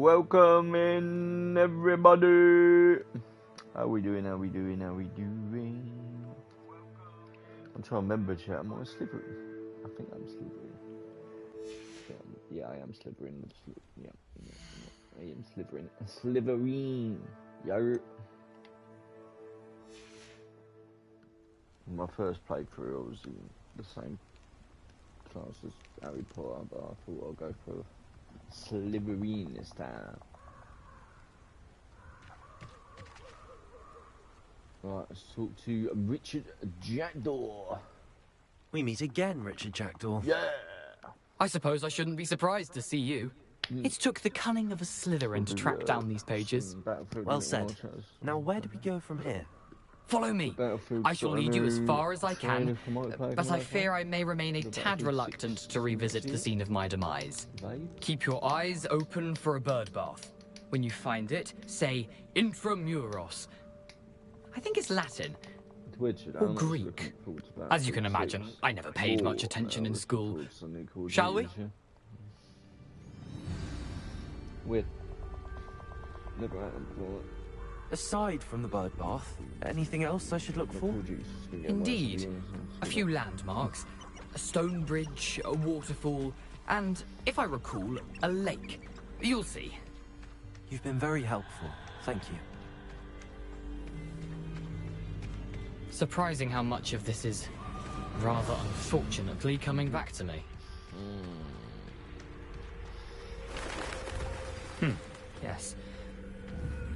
Welcome in, everybody. How we doing? How we doing? How we doing? I'm trying to remember, chat. Am I slippery? I think I'm slippery. Yeah, I am slithering. Yeah, I am slithering. Slithering. Yo. My first playthrough, I was in the same class as Harry Potter, but I thought I'd go for Slytherin this time. Right, let's talk to Richard Jackdaw. We meet again, Richard Jackdaw. Yeah! I suppose I shouldn't be surprised to see you. It took the cunning of a Slytherin to track down these pages. Well said. Now where do we go from here? Follow me. I shall lead you as far as I can, but I fear I may remain a tad reluctant to revisit the scene of my demise. Keep your eyes open for a bird bath. When you find it, say Intramuros. I think it's Latin. Or Greek. As you can imagine, I never paid much attention in school. Shall we? With never happened before. Aside from the bird bath, anything else I should look for? Indeed. A few landmarks, a stone bridge, a waterfall, and, if I recall, a lake. You'll see. You've been very helpful. Thank you. Surprising how much of this is, rather unfortunately, coming back to me. Yes.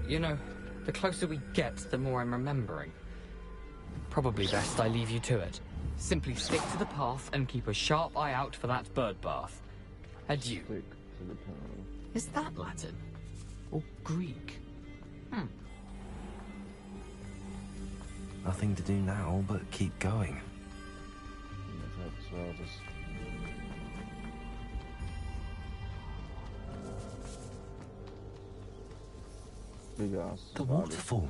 You know, the closer we get, the more I'm remembering. Probably best I leave you to it. Simply stick to the path and keep a sharp eye out for that bird bath. Adieu. Is that Latin? Or Greek? Nothing to do now but keep going. The waterfall.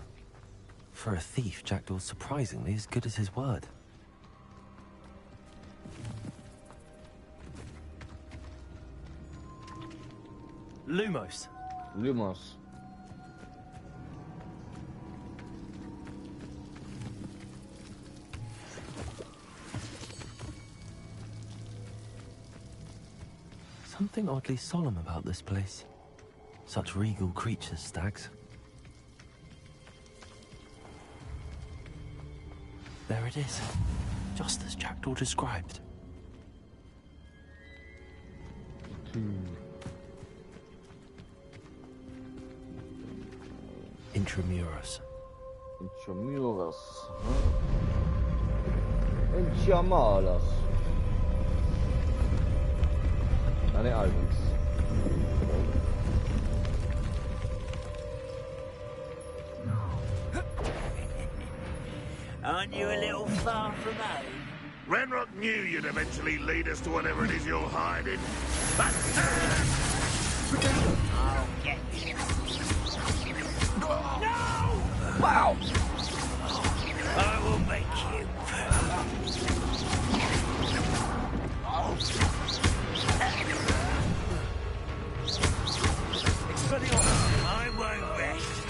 For a thief, Jackdaw's surprisingly as good as his word. Lumos. Lumos. Something oddly solemn about this place. Such regal creatures, stags. There it is, just as Jackdaw described. Intramuros. Intramuros. Intramuros. And it opens. Aren't you a little far from home? Renrock knew you'd eventually lead us to whatever it is you're hiding. I'll get you. No! Wow! I will make you. I won't rest.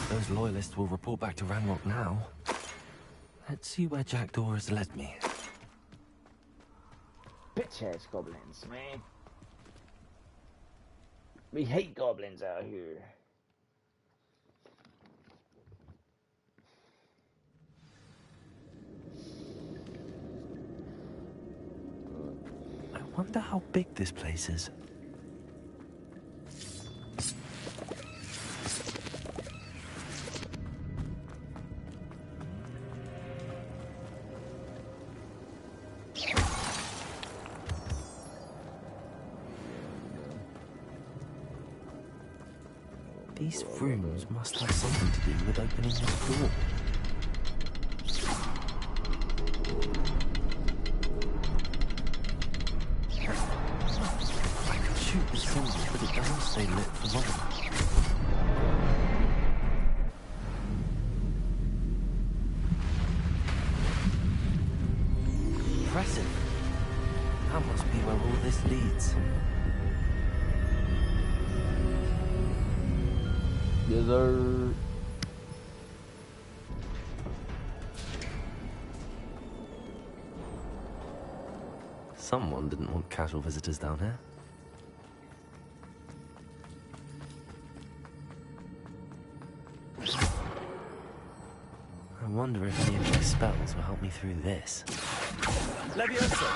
Those loyalists will report back to Ranrock now. Let's see where Jackdaw has led me. Bitch-ass goblins, man. We hate goblins out here. I wonder how big this place is. These rooms must have something to do with opening this door. I could shoot the symbol, but it doesn't stay lit for long. impressive. That must be where all this leads. Yes, sir. Someone didn't want casual visitors down here. I wonder if any of these spells will help me through this. Leviosa!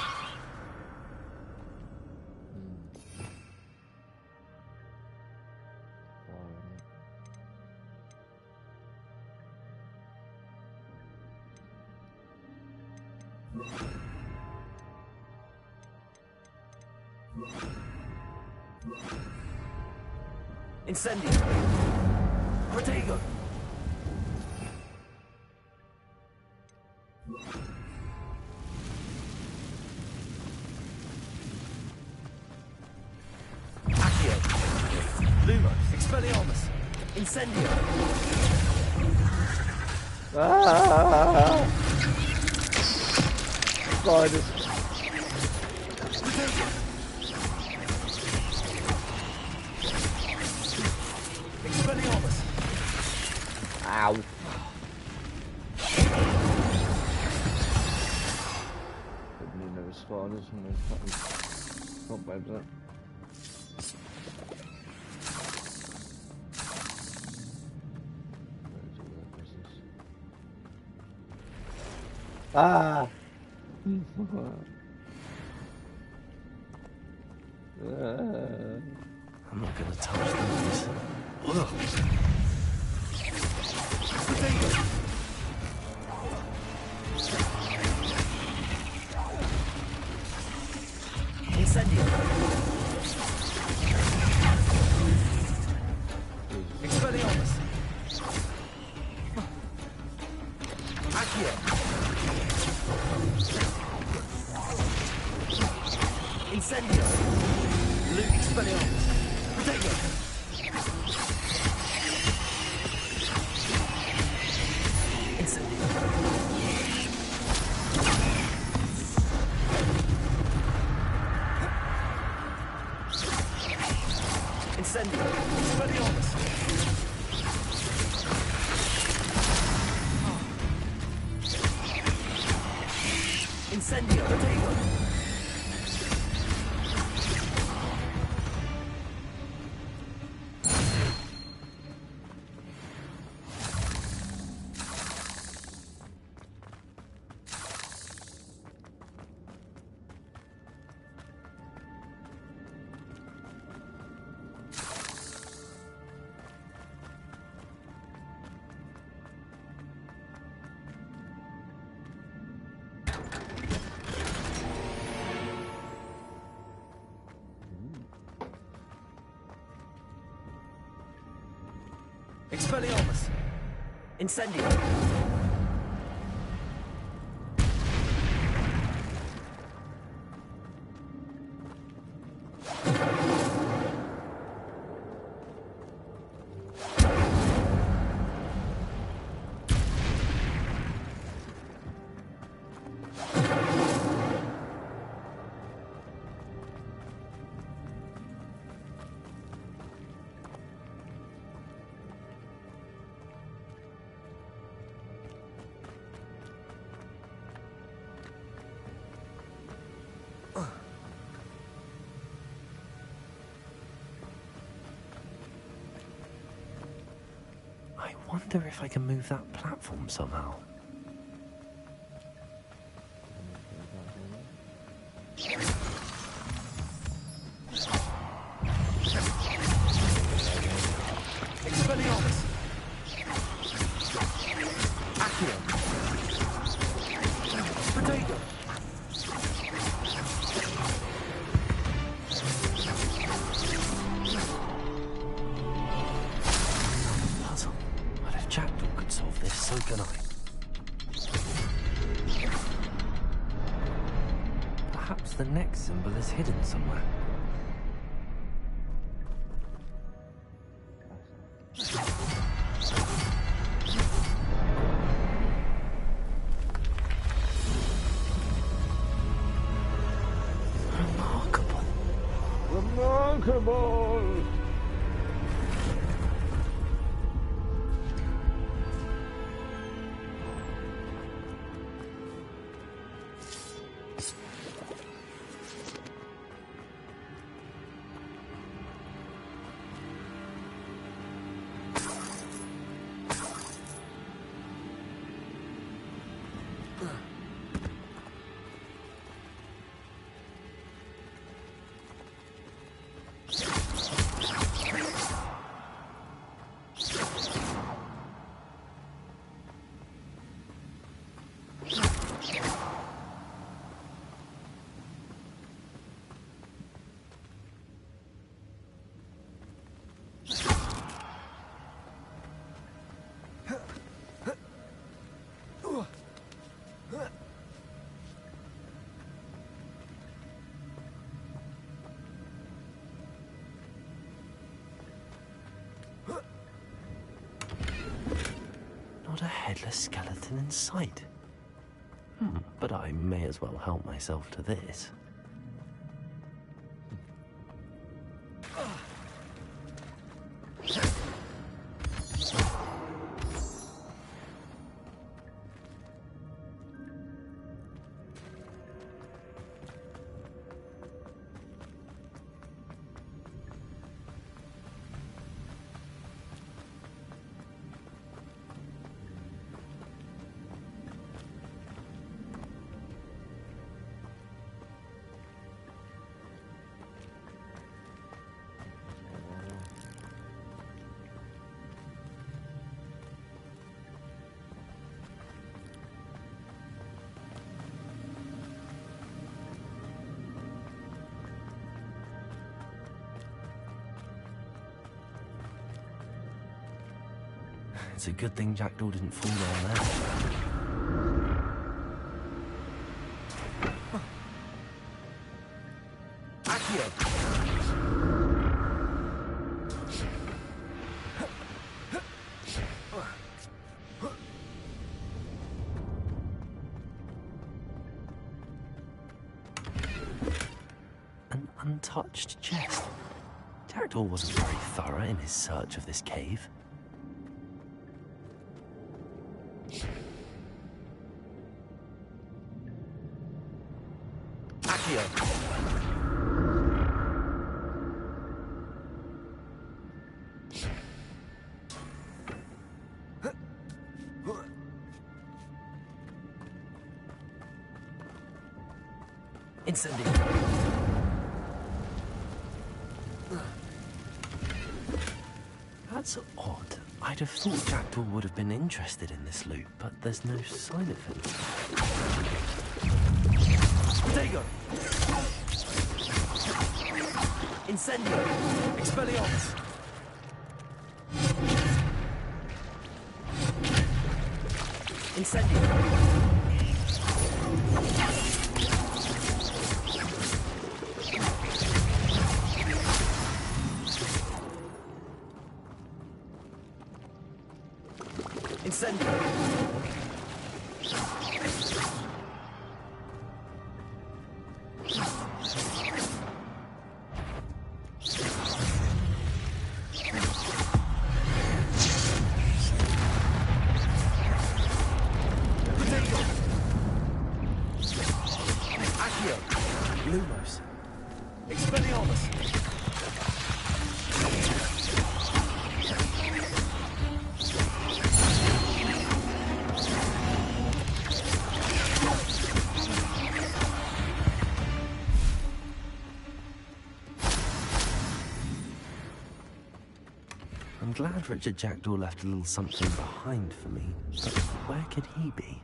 Incendio! Protego! Accio! Lumo! Expelliarmus! Incendio! Ah! Spiders. Expelliarmus! Ow. Didn't need no spiders and those fucking cobwebs up. Ah! I'm not gonna touch these. Ugh. Incendio! Expelliarmus! Accio! Incendio! Luke Expelliarmus! Protego! Incendio! Incendio! Expelliarmus! Incendio! Protego! Expelliarmus! Incendio! I wonder if I can move that platform somehow. Expelliarmus! Accio! Protego! Puzzle. But if Jackdaw could solve this, so can I. Perhaps the next symbol is hidden somewhere. fireball! Not a headless skeleton in sight. But I may as well help myself to this. It's a good thing Jackdaw didn't fall down there. An untouched chest. Jackdaw wasn't very thorough in his search of this cave. Incendio. That's odd. I'd have thought Jackdaw would have been interested in this loot, but there's no sign of him. Dago! Incendio! Expelliarmus! Incendio! Incendio! Lumos. Expelliarmus. I'm glad Richard Jackdaw left a little something behind for me, but where could he be?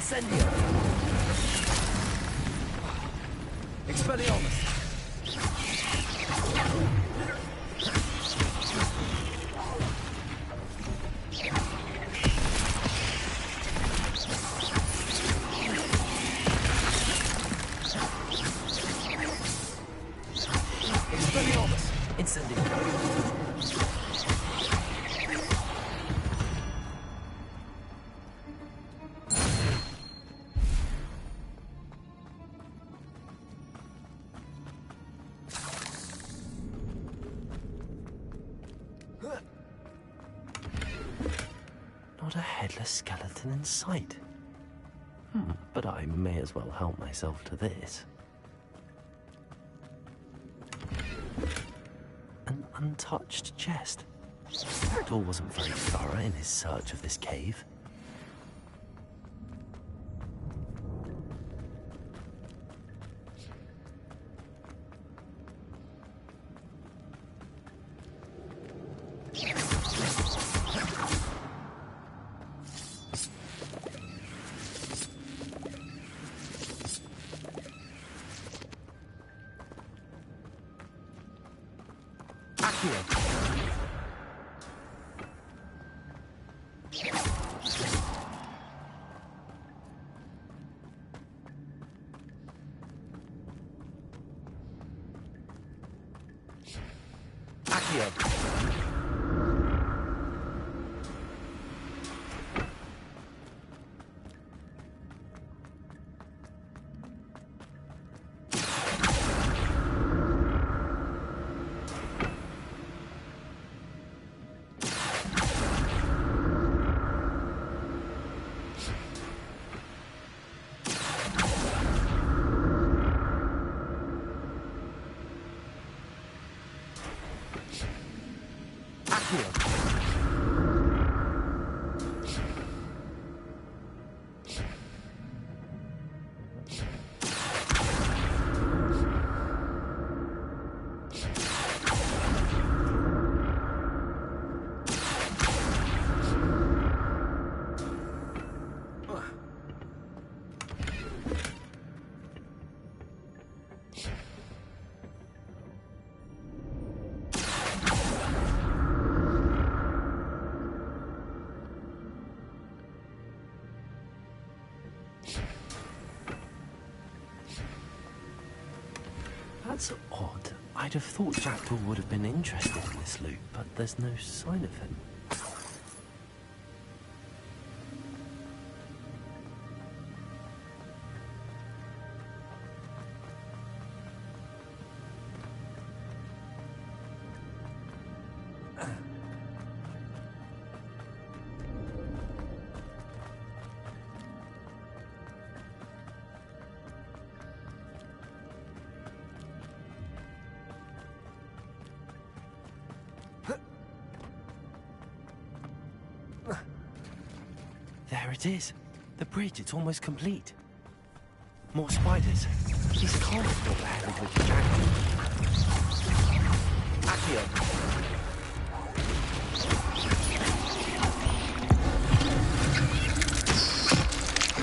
Incendio! Expelliarmus! Expelliarmus! Incendio! Not a headless skeleton in sight. But I may as well help myself to this. An untouched chest. Jackdaw wasn't very thorough in his search of this cave. That's odd. I'd have thought Jackdaw would have been interested in this loot, but there's no sign of him. There it is. The bridge, it's almost complete. More spiders. These can't have got the hell with Jackdaw. Accio.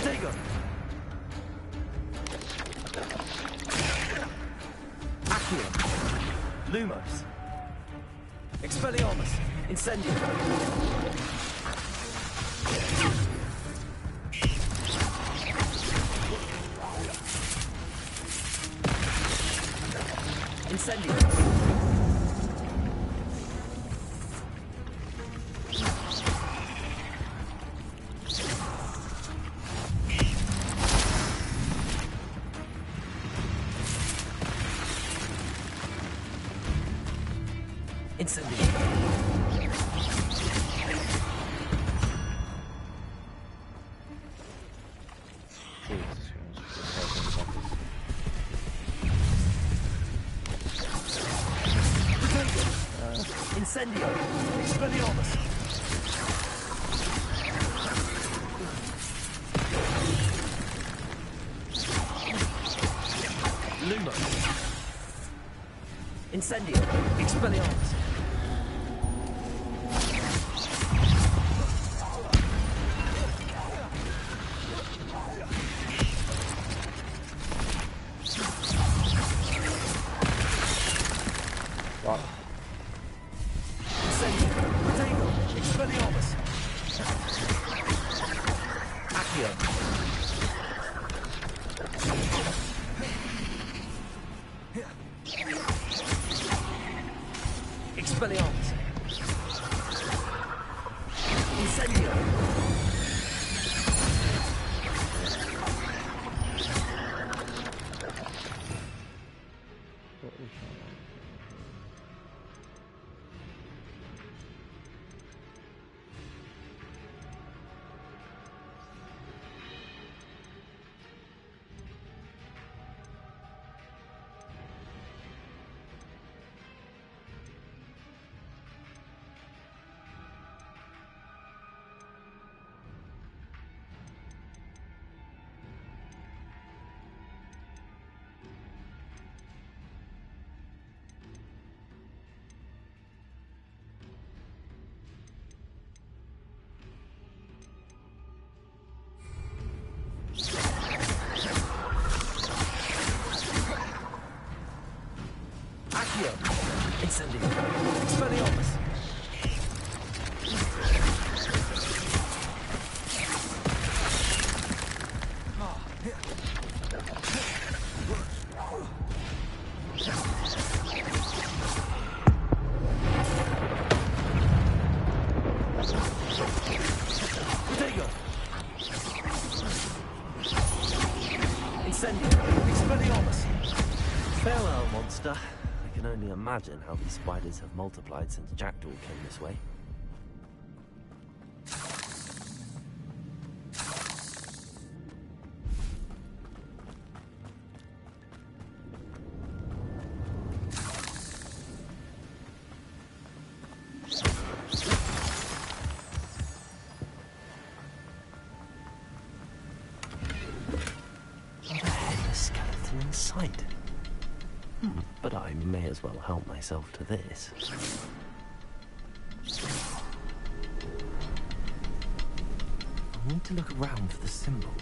Dagon. Accio. Lumos. Expelliarmus. Incendio. Incendio. Incendio. Incendio! Expelliarmus! Lumo! Incendio! Expelliarmus! Incendio. Protego. Expelliarmus. Accio. Expelliarmus. Incendio. Incendio. Expelliarmus. Protego. Incendio. Expelliarmus. Farewell, monster. I can only imagine how these spiders have multiplied since Jackdaw came this way. Not a headless skeleton in sight. But I may as well help myself to this. I need to look around for the symbol.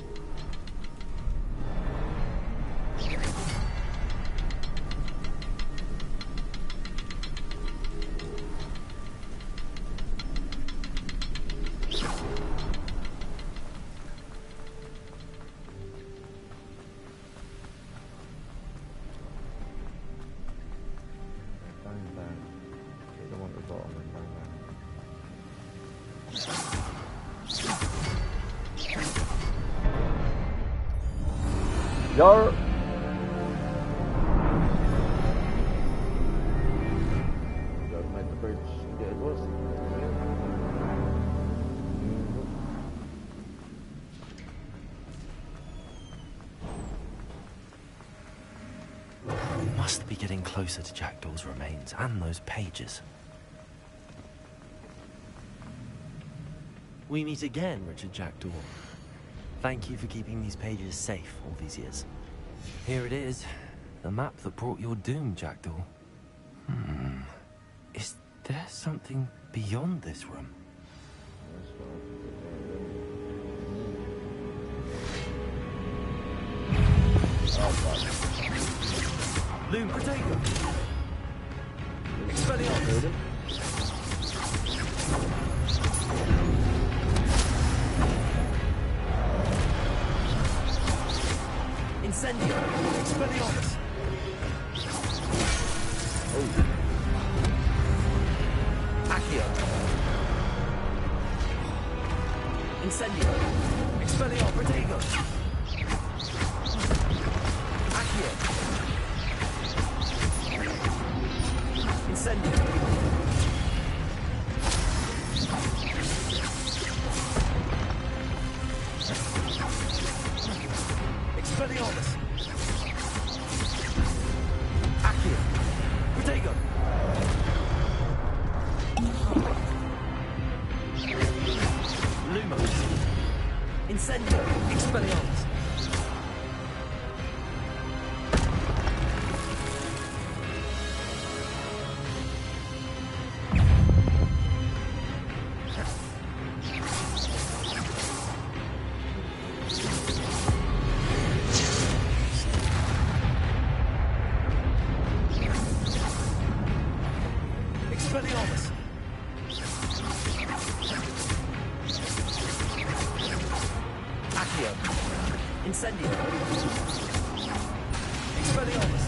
Yar. Gotta make the bridge. Yeah, it was. We must be getting closer to Jackdaw's remains and those pages. We meet again, Richard Jackdaw. Thank you for keeping these pages safe all these years. Here it is, the map that brought your doom, Jackdaw. Is there something beyond this room? Loom Protego. Expelliarmus. Incendio. Expelliarmus. Accio. Incendio. Expelliarmus. Protego. Accio. Incendio. Expelliarmus. Accio. Protego. Lumos. Incendio. Expelliarmus. Accio. Incendio. Expelliarmus.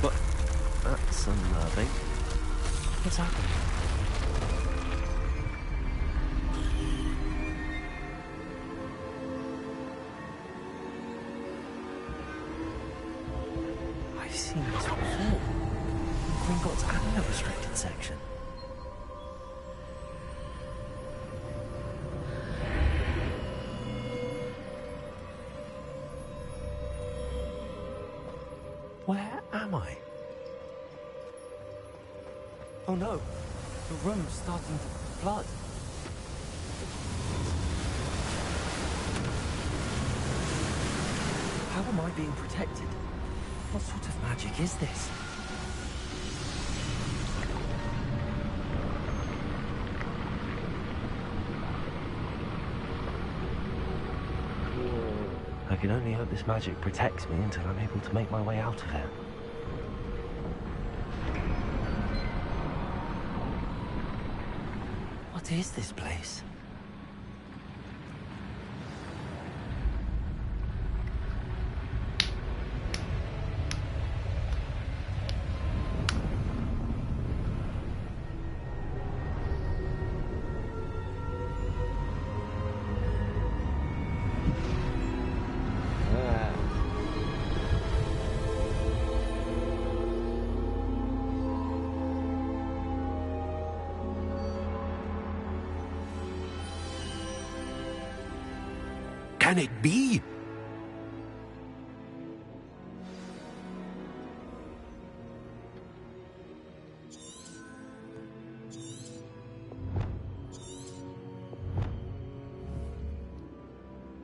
But that's unnerving. What's happening? I've seen this before. Gringotts and the restricted section. Where am I? Oh no, the room's starting to flood. How am I being protected? What sort of magic is this? I can only hope this magic protects me until I'm able to make my way out of here. What is this place? Can it be?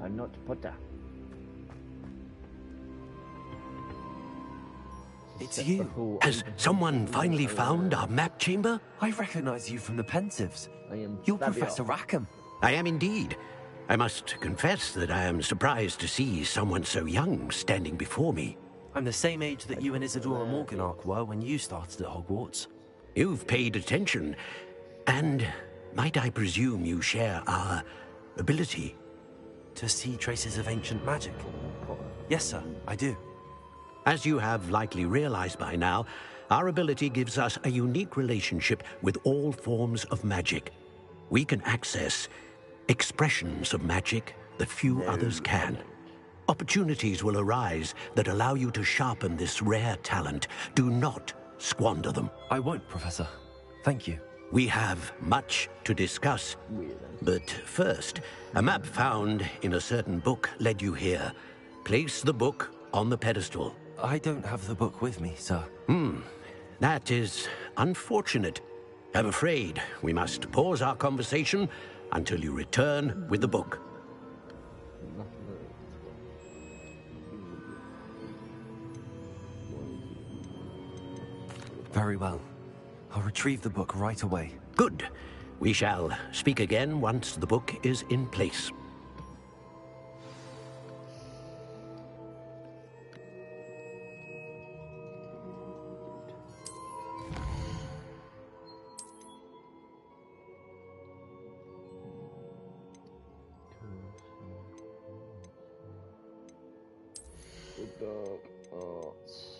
I'm not Potter. It's you. Has someone finally found our map chamber? I recognize you from the Pensives. I am You're Fabio. Professor Rackham. I am indeed. I must confess that I am surprised to see someone so young standing before me. I'm the same age that you and Isadora Morganach were when you started at Hogwarts. You've paid attention, and might I presume you share our ability? To see traces of ancient magic? Yes, sir, I do. As you have likely realized by now, our ability gives us a unique relationship with all forms of magic. We can access expressions of magic that few others can. Opportunities will arise that allow you to sharpen this rare talent. Do not squander them. I won't, Professor. Thank you. We have much to discuss. But first, a map found in a certain book led you here. Place the book on the pedestal. I don't have the book with me, sir. That is unfortunate. I'm afraid we must pause our conversation until you return with the book. Very well. I'll retrieve the book right away. Good. We shall speak again once the book is in place. Dark arts.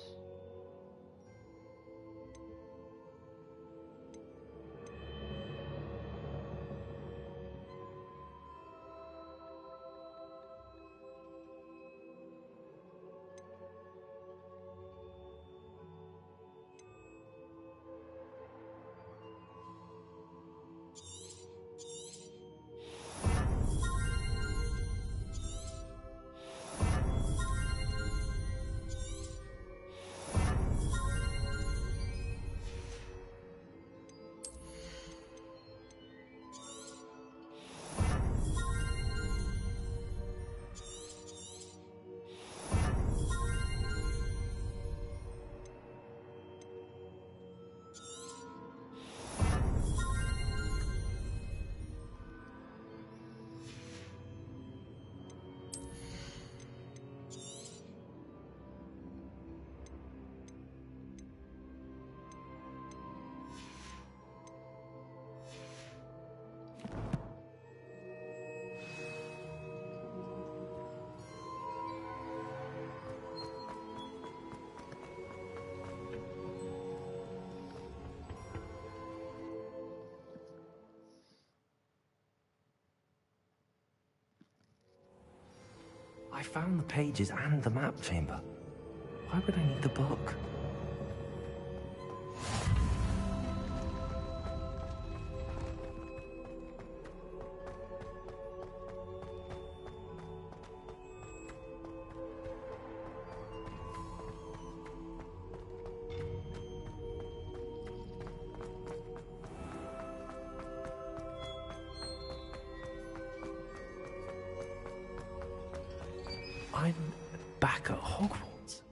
I found the pages and the map chamber. Why would I need the book? I'm back at Hogwarts.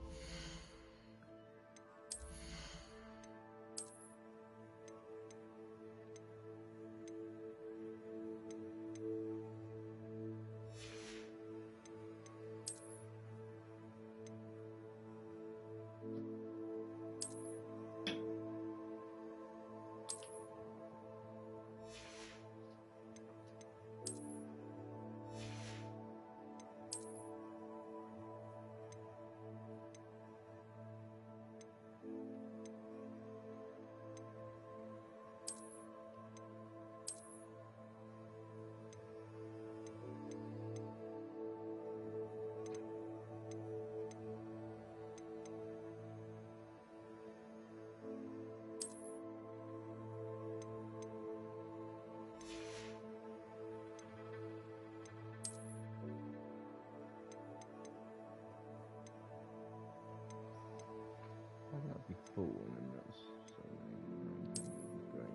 That'd be cool, and that's great.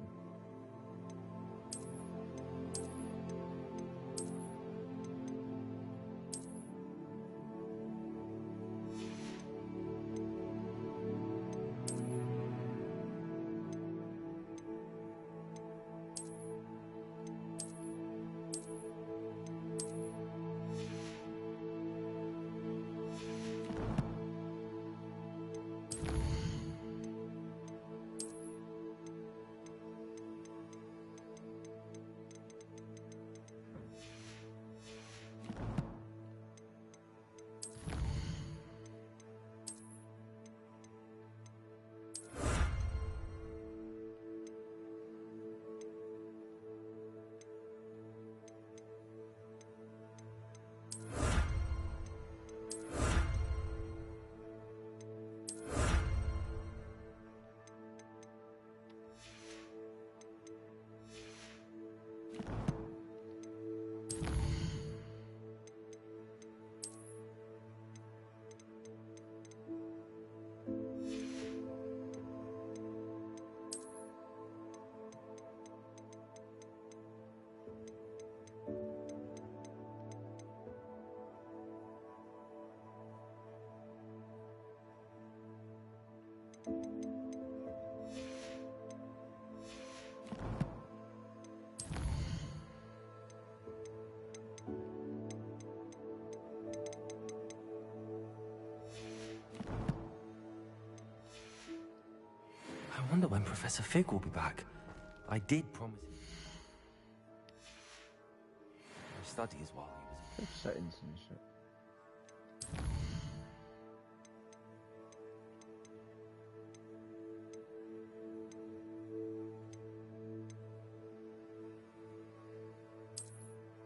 I wonder when Professor Fig will be back. I did promise him my studies while he was... Settings and shit.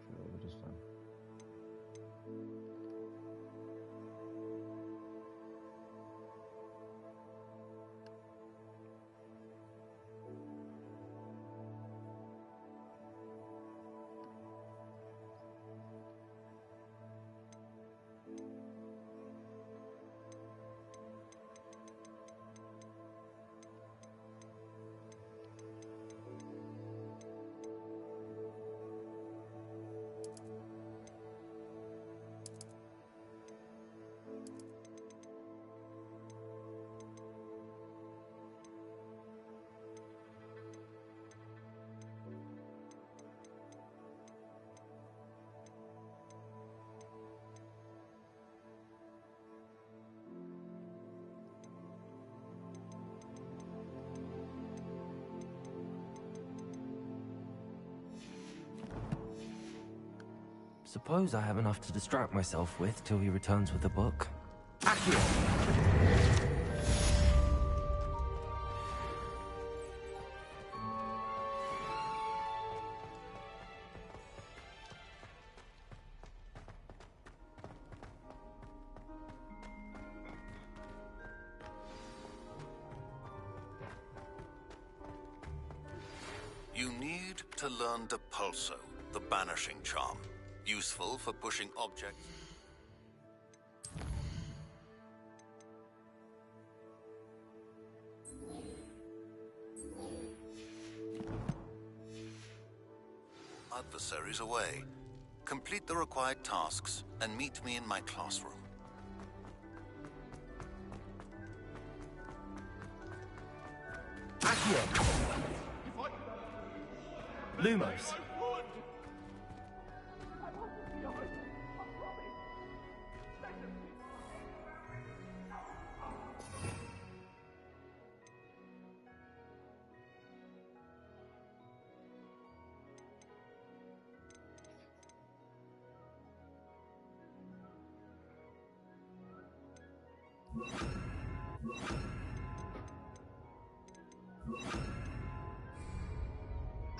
Sure, we're just done. Suppose I have enough to distract myself with till he returns with the book. Accio! to learn Depulso, the banishing charm. Useful for pushing objects. Adversaries away. Complete the required tasks and meet me in my classroom. Accio! Lumos!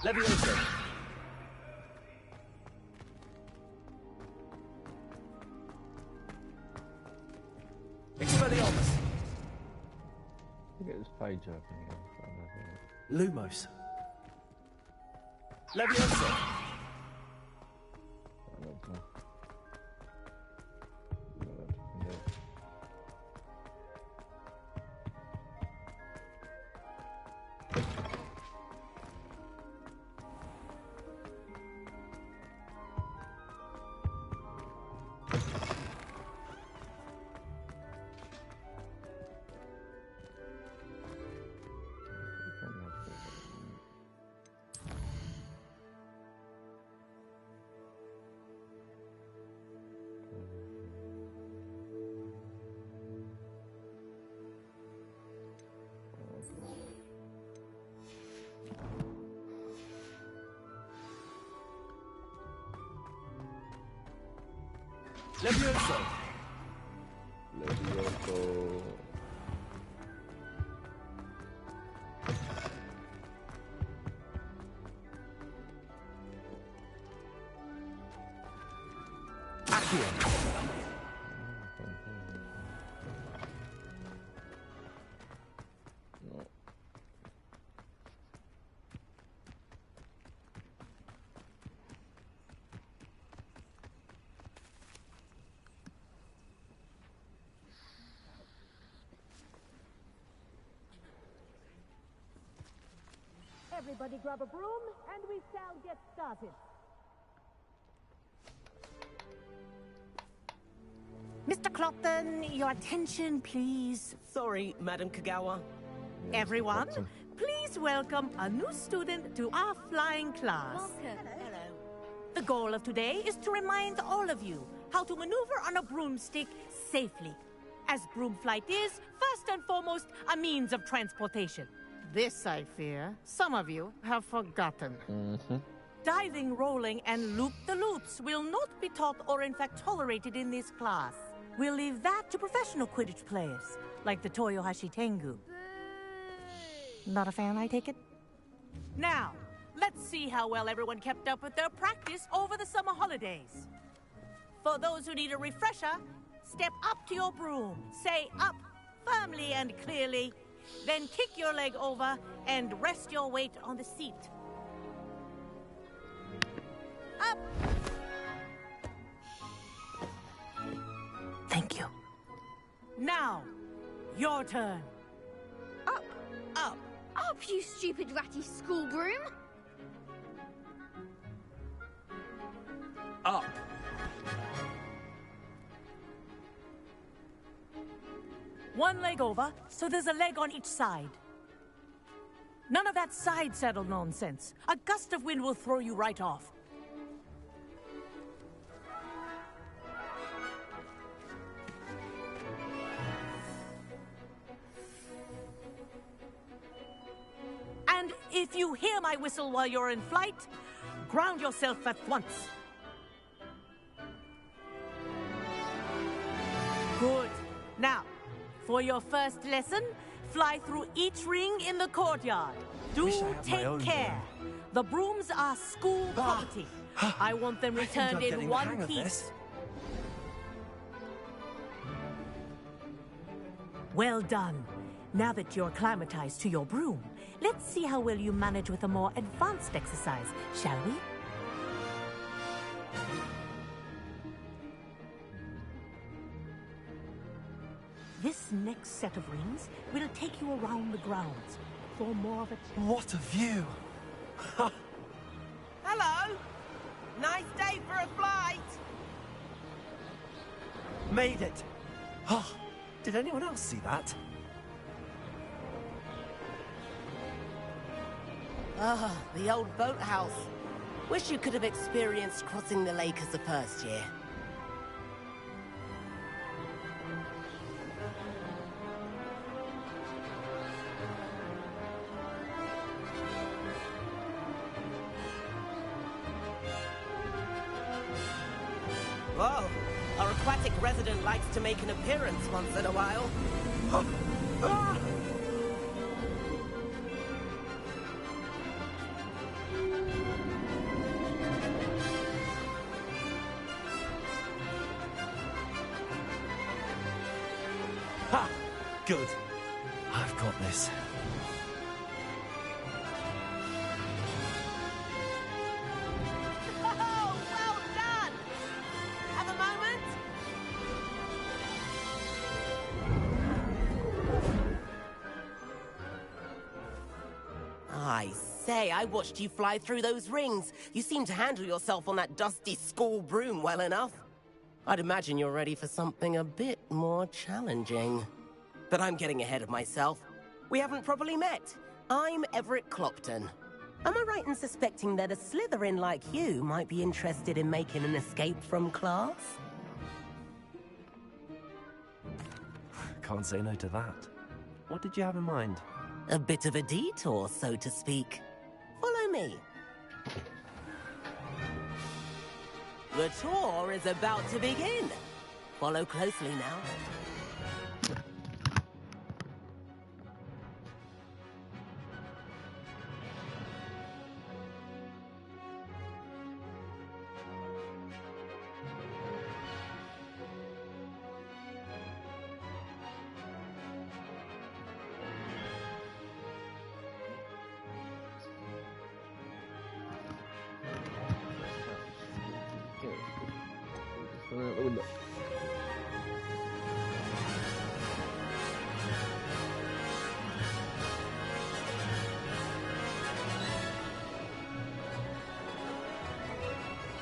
Levioso! Expelliarmus! Get this page open again. Lumos! Levioso! Levioso! Levioso. Accio! Everybody grab a broom, and we shall get started. Mr. Clopton, your attention, please. Sorry, Madam Kagawa. Everyone, please welcome a new student to our flying class. Welcome. Hello. The goal of today is to remind all of you how to maneuver on a broomstick safely, as broom flight is, first and foremost, a means of transportation. This, I fear, some of you have forgotten. Diving, rolling, and loop-the-loops will not be taught or in fact tolerated in this class. We'll leave that to professional Quidditch players, like the Toyohashi Tengu. Not a fan, I take it? Now, let's see how well everyone kept up with their practice over the summer holidays. For those who need a refresher, step up to your broom, say up firmly and clearly, then kick your leg over and rest your weight on the seat. Up! Thank you. Now, your turn. Up! Up! Up, you stupid ratty school broom! Up! One leg over, so there's a leg on each side. None of that side saddle nonsense. A gust of wind will throw you right off. And if you hear my whistle while you're in flight, ground yourself at once. Good. Now, for your first lesson, fly through each ring in the courtyard. Do take care. The brooms are school property. I want them returned in one piece. Well done. Now that you're acclimatized to your broom, let's see how well you manage with a more advanced exercise, shall we? This next set of rings will take you around the grounds for more of a... What a view! Hello! Nice day for a flight! Made it! Oh, did anyone else see that? Ah, the old boathouse. Wish you could have experienced crossing the lake as a first year. Whoa, our aquatic resident likes to make an appearance once in a while. Ha! Good. I've got this. Oh, well done! Have a moment? I say, I watched you fly through those rings. You seem to handle yourself on that dusty school broom well enough. I'd imagine you're ready for something a bit more challenging. But I'm getting ahead of myself. We haven't properly met. I'm Everett Clopton. Am I right in suspecting that a Slytherin like you might be interested in making an escape from class? Can't say no to that. What did you have in mind? A bit of a detour, so to speak. Follow me. The tour is about to begin. Follow closely now.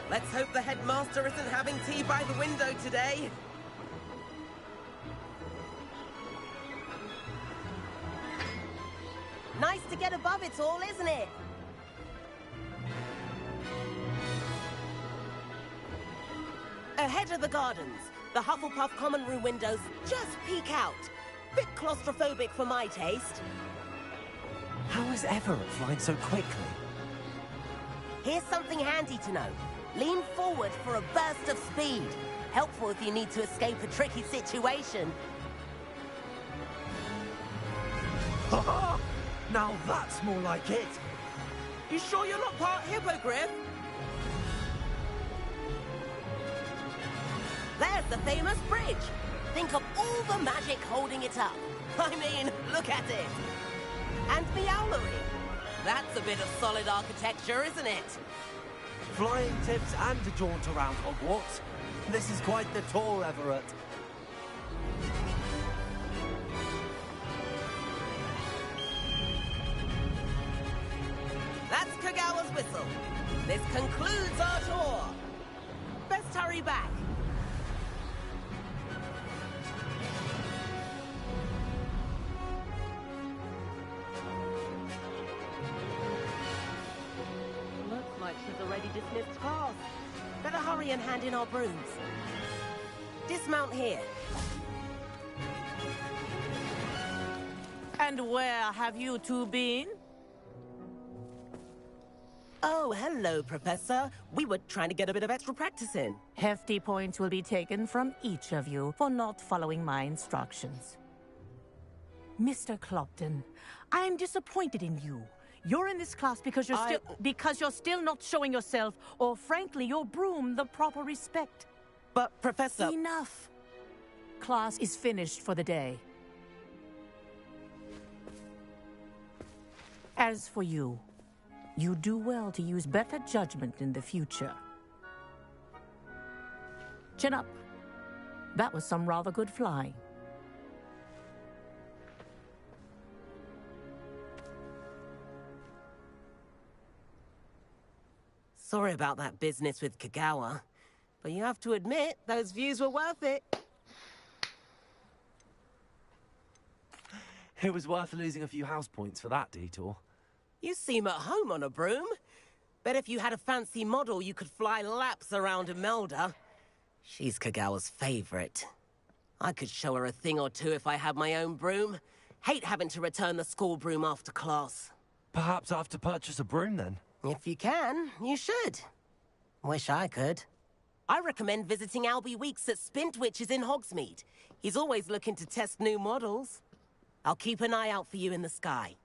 Let's hope the headmaster isn't having tea by the window today. Nice to get above it all, isn't it? Ahead of the gardens, the Hufflepuff common room windows just peek out. Bit claustrophobic for my taste. How is Everett flying so quickly? Here's something handy to know. Lean forward for a burst of speed. Helpful if you need to escape a tricky situation. Now that's more like it. You sure you're not part hippogriff? There's the famous bridge. Think of all the magic holding it up. I mean, look at it. And the owlery. That's a bit of solid architecture, isn't it? Flying tips and a jaunt around Hogwarts. This is quite the tour, Everett. That's Kagawa's whistle. This concludes our tour. Best hurry back. Looks like she's already dismissed class. Better hurry and hand in our brooms. Dismount here. And where have you two been? Oh, hello, Professor. We were trying to get a bit of extra practice in. Hefty points will be taken from each of you for not following my instructions. Mr. Clopton, I am disappointed in you. You're in this class because you're still not showing yourself, or frankly, your broom the proper respect. But, Professor... Enough. Class is finished for the day. As for you, you do well to use better judgment in the future. Chin up. That was some rather good flying. Sorry about that business with Kagawa, but you have to admit, those views were worth it. It was worth losing a few house points for that detour. You seem at home on a broom. Bet if you had a fancy model, you could fly laps around Imelda. She's Kagawa's favorite. I could show her a thing or two if I had my own broom. Hate having to return the school broom after class. Perhaps I have to purchase a broom then? If you can, you should. Wish I could. I recommend visiting Albie Weeks at Spintwitches in Hogsmeade. He's always looking to test new models. I'll keep an eye out for you in the sky.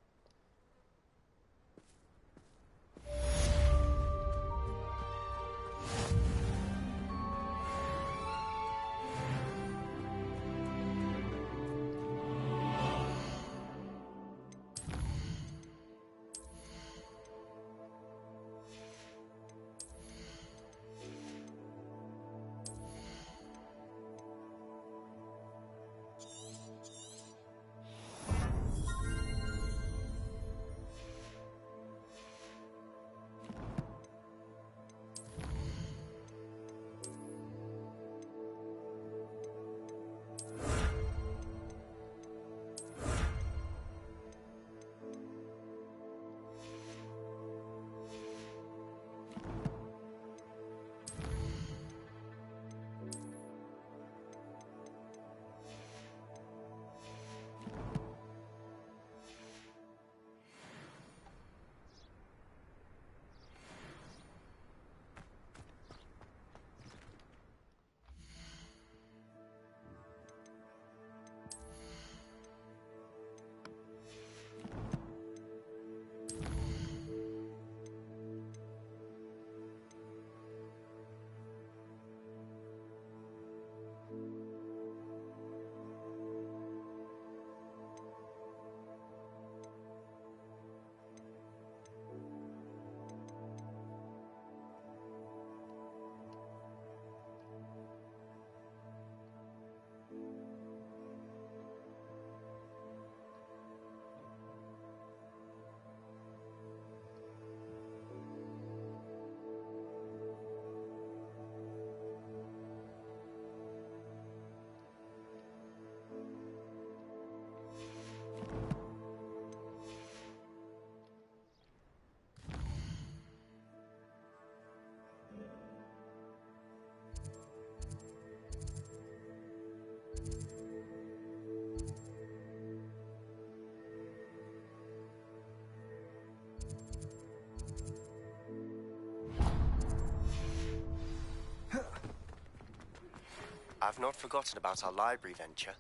I've not forgotten about our library venture.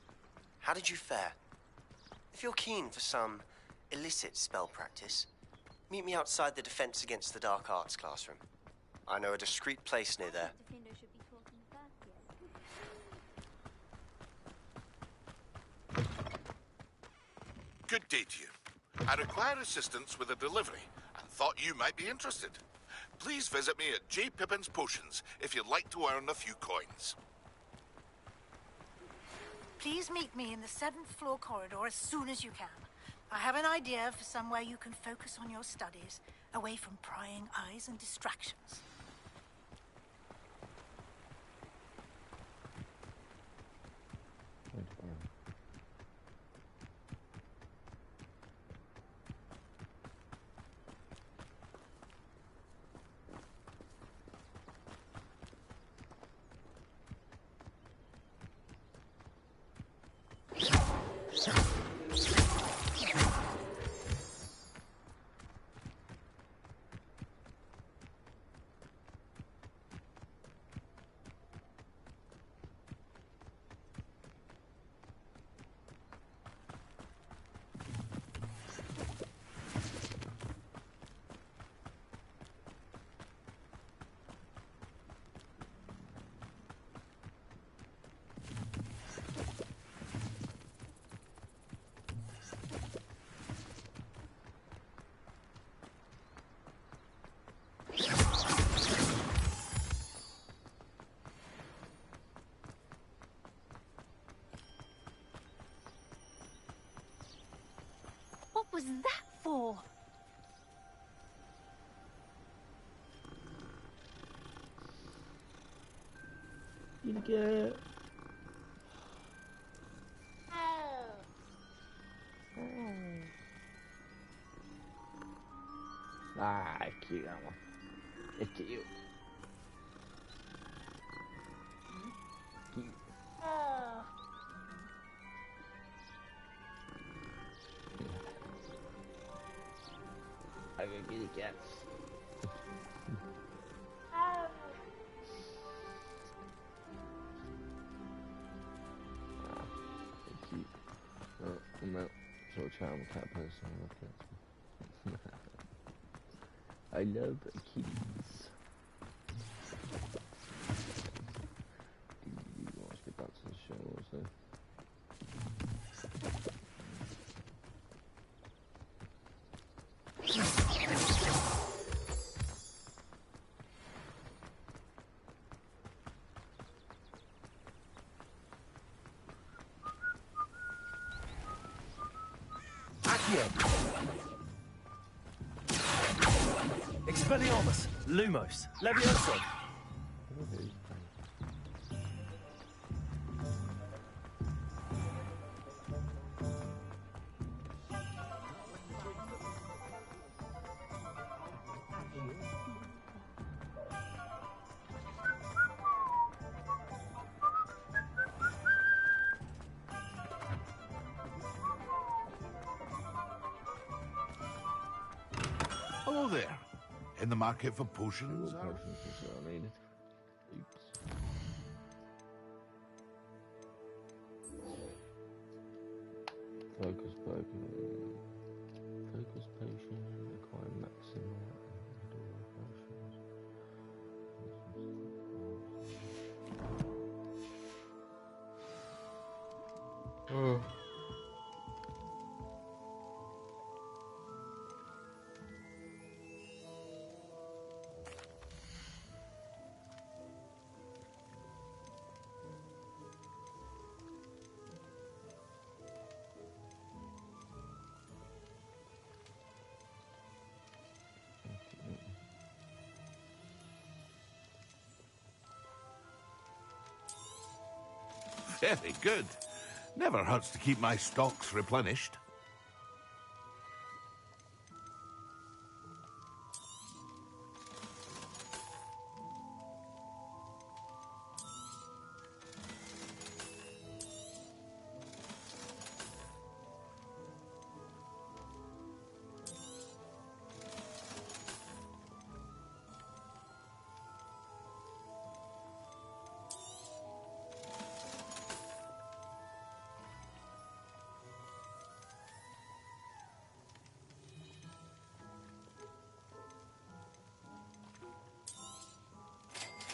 How did you fare? If you're keen for some illicit spell practice, meet me outside the Defense Against the Dark Arts classroom. I know a discreet place near there. Good day to you. I require assistance with a delivery and thought you might be interested. Please visit me at J. Pippin's Potions if you'd like to earn a few coins. Please meet me in the 7th floor corridor as soon as you can. I have an idea for somewhere you can focus on your studies, away from prying eyes and distractions. was that for? You get. Ah, cute that one. It's cute. Cute. I got kitty cats. Cute. Oh, I'm out. Sort of chat, I'm a cat person. I love cats. I love kitties. Let's get back to the show also. Expelliarmus, Lumos, Levioso. Hello there. In the market for potions? Potions is what I needed. Oops. Focus potion, acquire maximum potions. Oh. Very good. Never hurts to keep my stocks replenished.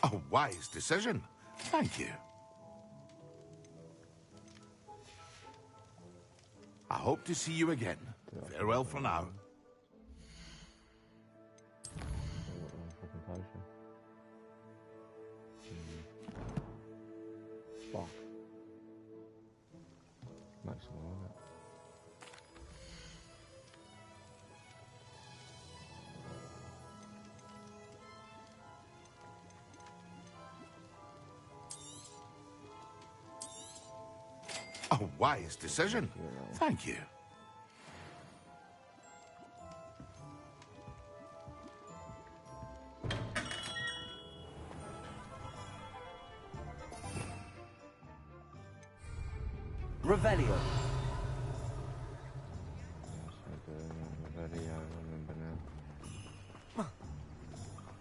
A wise decision. Thank you. I hope to see you again. Farewell for now. A wise decision. Thank you. Revelio.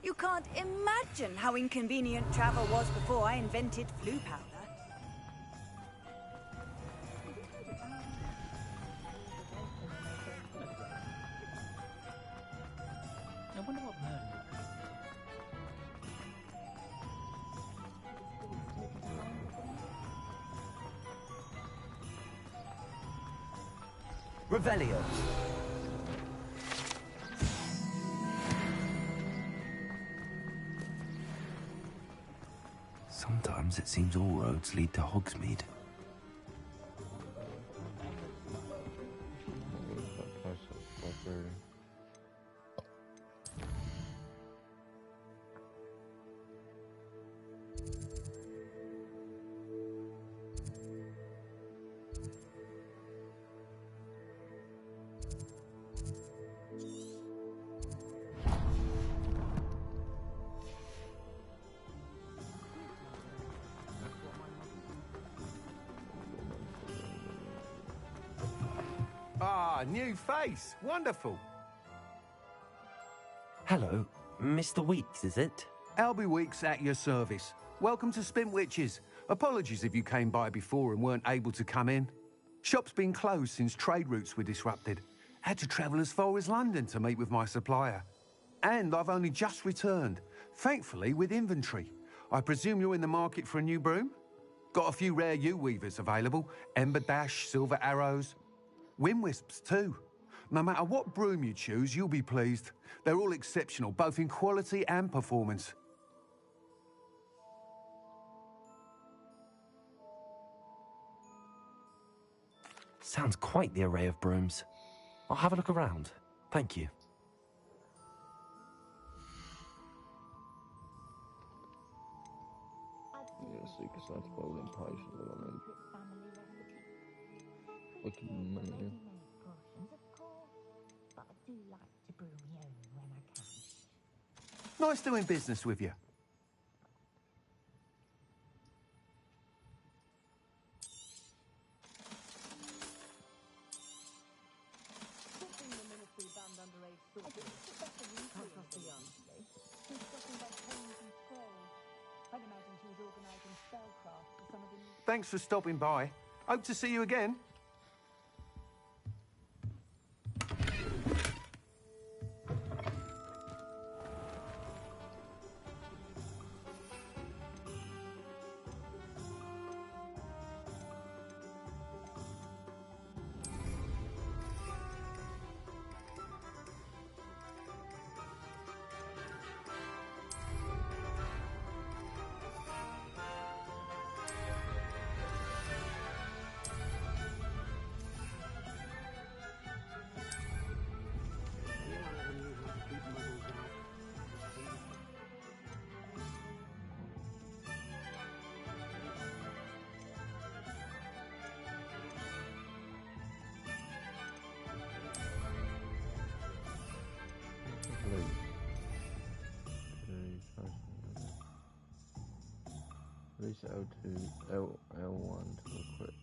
You can't imagine how inconvenient travel was before I invented flu powder. Revelio. Sometimes it seems all roads lead to Hogsmeade. Ah, new face. Wonderful. Hello, Mr. Weeks, is it? Albie Weeks at your service. Welcome to Spintwitches. Apologies if you came by before and weren't able to come in. Shop's been closed since trade routes were disrupted. Had to travel as far as London to meet with my supplier. And I've only just returned, thankfully with inventory. I presume you're in the market for a new broom? Got a few rare U-weavers available. Ember Dash, Silver Arrows. Wind Wisps too. No matter what broom you choose, you'll be pleased. They're all exceptional, both in quality and performance. Sounds quite the array of brooms. I'll have a look around. Thank you. Yeah, so you can start following patients that I mean. Fucking money. Nice doing business with you. Thanks for stopping by. Hope to see you again. Release L2, L1 to equip.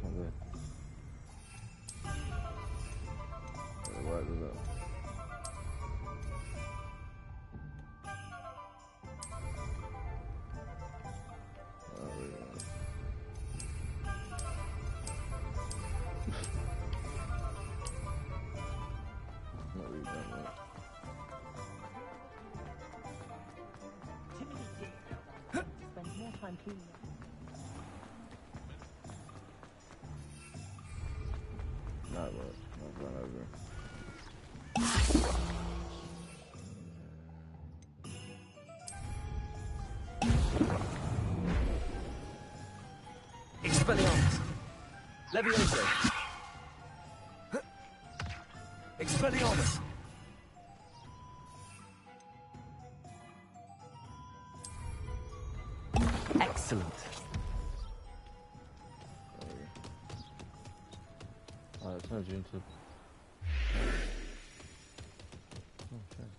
Okay. Right with that. Not really done that. Spend more time cleaning up. Not right. I'll run over. Expelliarmus! Levioso! Expelliarmus! Excellent. Alright, it turns you into... Okay.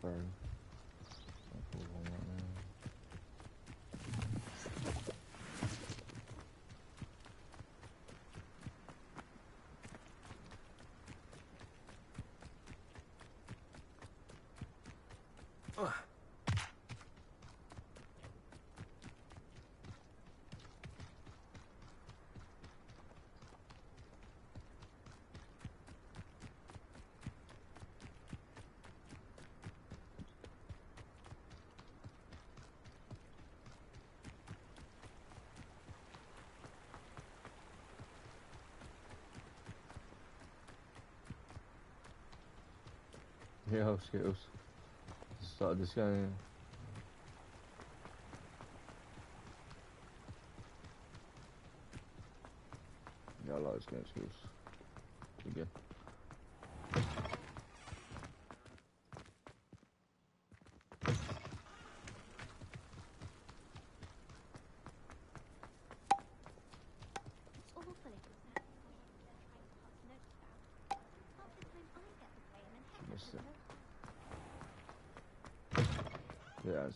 Burn. Yeah, Skittles. Started this game. Yeah, I like scout skills. Again.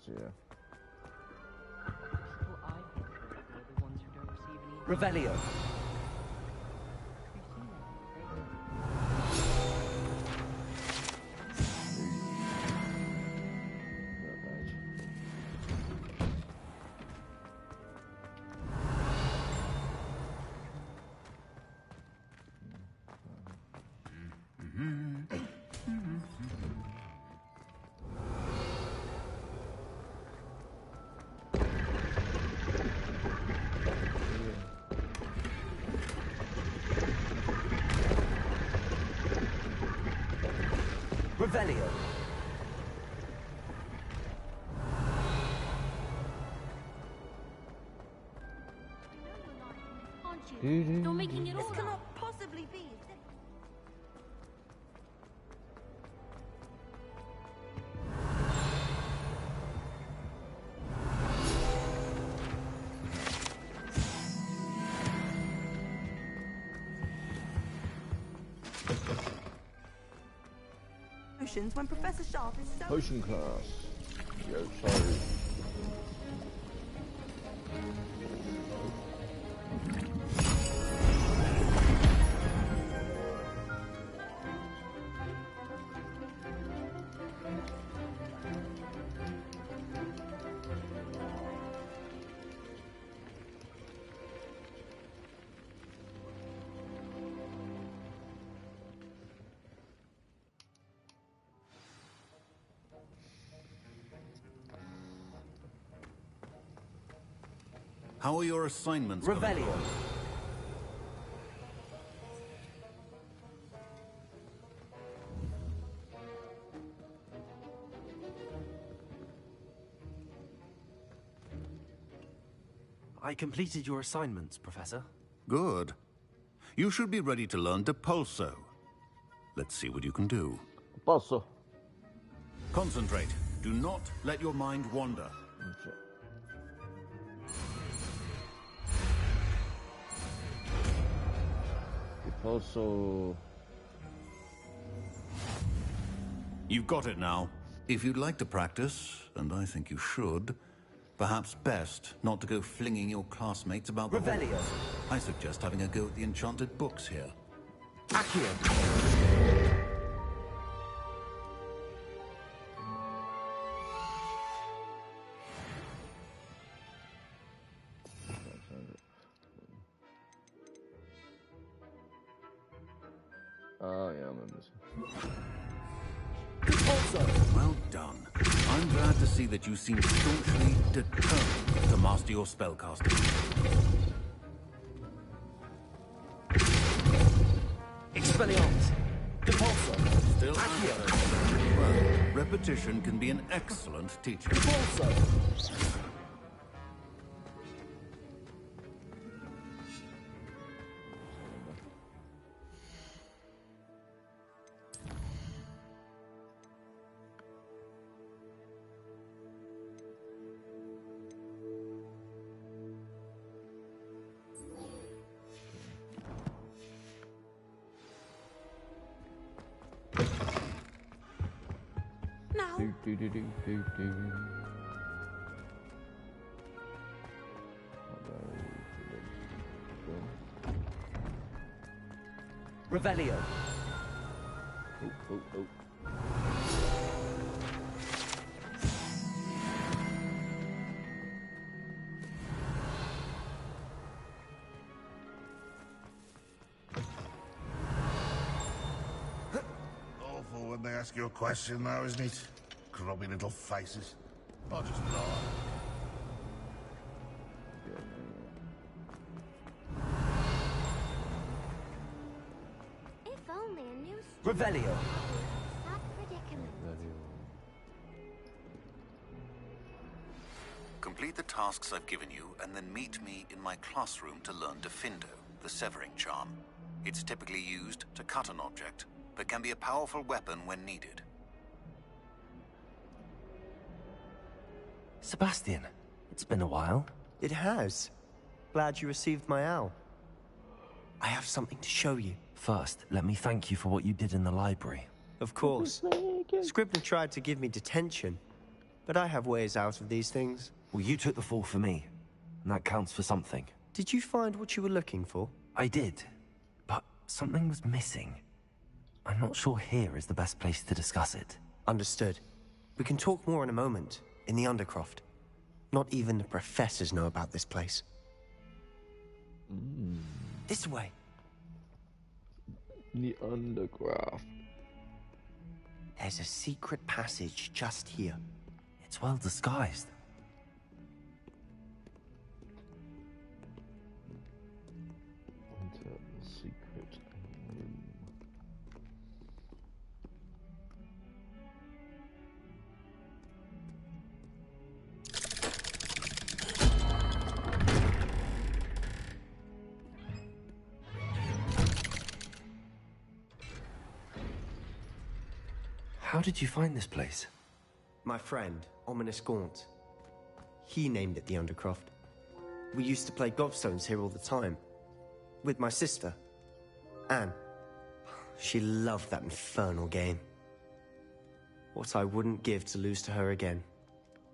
Yeah. Revelio. Revelio. Aren't you? You're making it all This up. cannot possibly be. When Professor Sharp is so... Potion class. Yo, sorry. How are your assignments going? Revelio. I completed your assignments, Professor. Good. You should be ready to learn Depulso. Let's see what you can do. Depulso. Concentrate. Do not let your mind wander. Okay. Depulso. You've got it now. If you'd like to practice, and I think you should, perhaps best not to go flinging your classmates about the Revelio. halls. I suggest having a go at the enchanted books here. Accio. Oh, yeah, I remember this. Also. Well done. I'm glad to see that you seem staunchly determined to master your spellcasting. Expelliarmus. Depulso. Still Accio. Well, repetition can be an excellent teacher. Depulso. Revelio. Oh. Awful when they ask you a question now, isn't it? Grubby little faces. I'll just nod. If only a new Revelio. sad predicament. Complete the tasks I've given you, and then meet me in my classroom to learn Defindo. the severing charm. It's typically used to cut an object, but can be a powerful weapon when needed. Sebastian, it's been a while. It has. Glad you received my owl. I have something to show you. First, let me thank you for what you did in the library. Of course. Scribner tried to give me detention, but I have ways out of these things. Well, you took the fall for me, and that counts for something. Did you find what you were looking for? I did, but something was missing. I'm not sure here is the best place to discuss it. Understood. We can talk more in a moment, in the Undercroft. Not even the professors know about this place. This way. The Undercroft. There's a secret passage just here. It's well disguised. Enter the secret room. How did you find this place? My friend, Ominous Gaunt. He named it the Undercroft. We used to play gobstones here all the time. With my sister, Anne. She loved that infernal game. What I wouldn't give to lose to her again.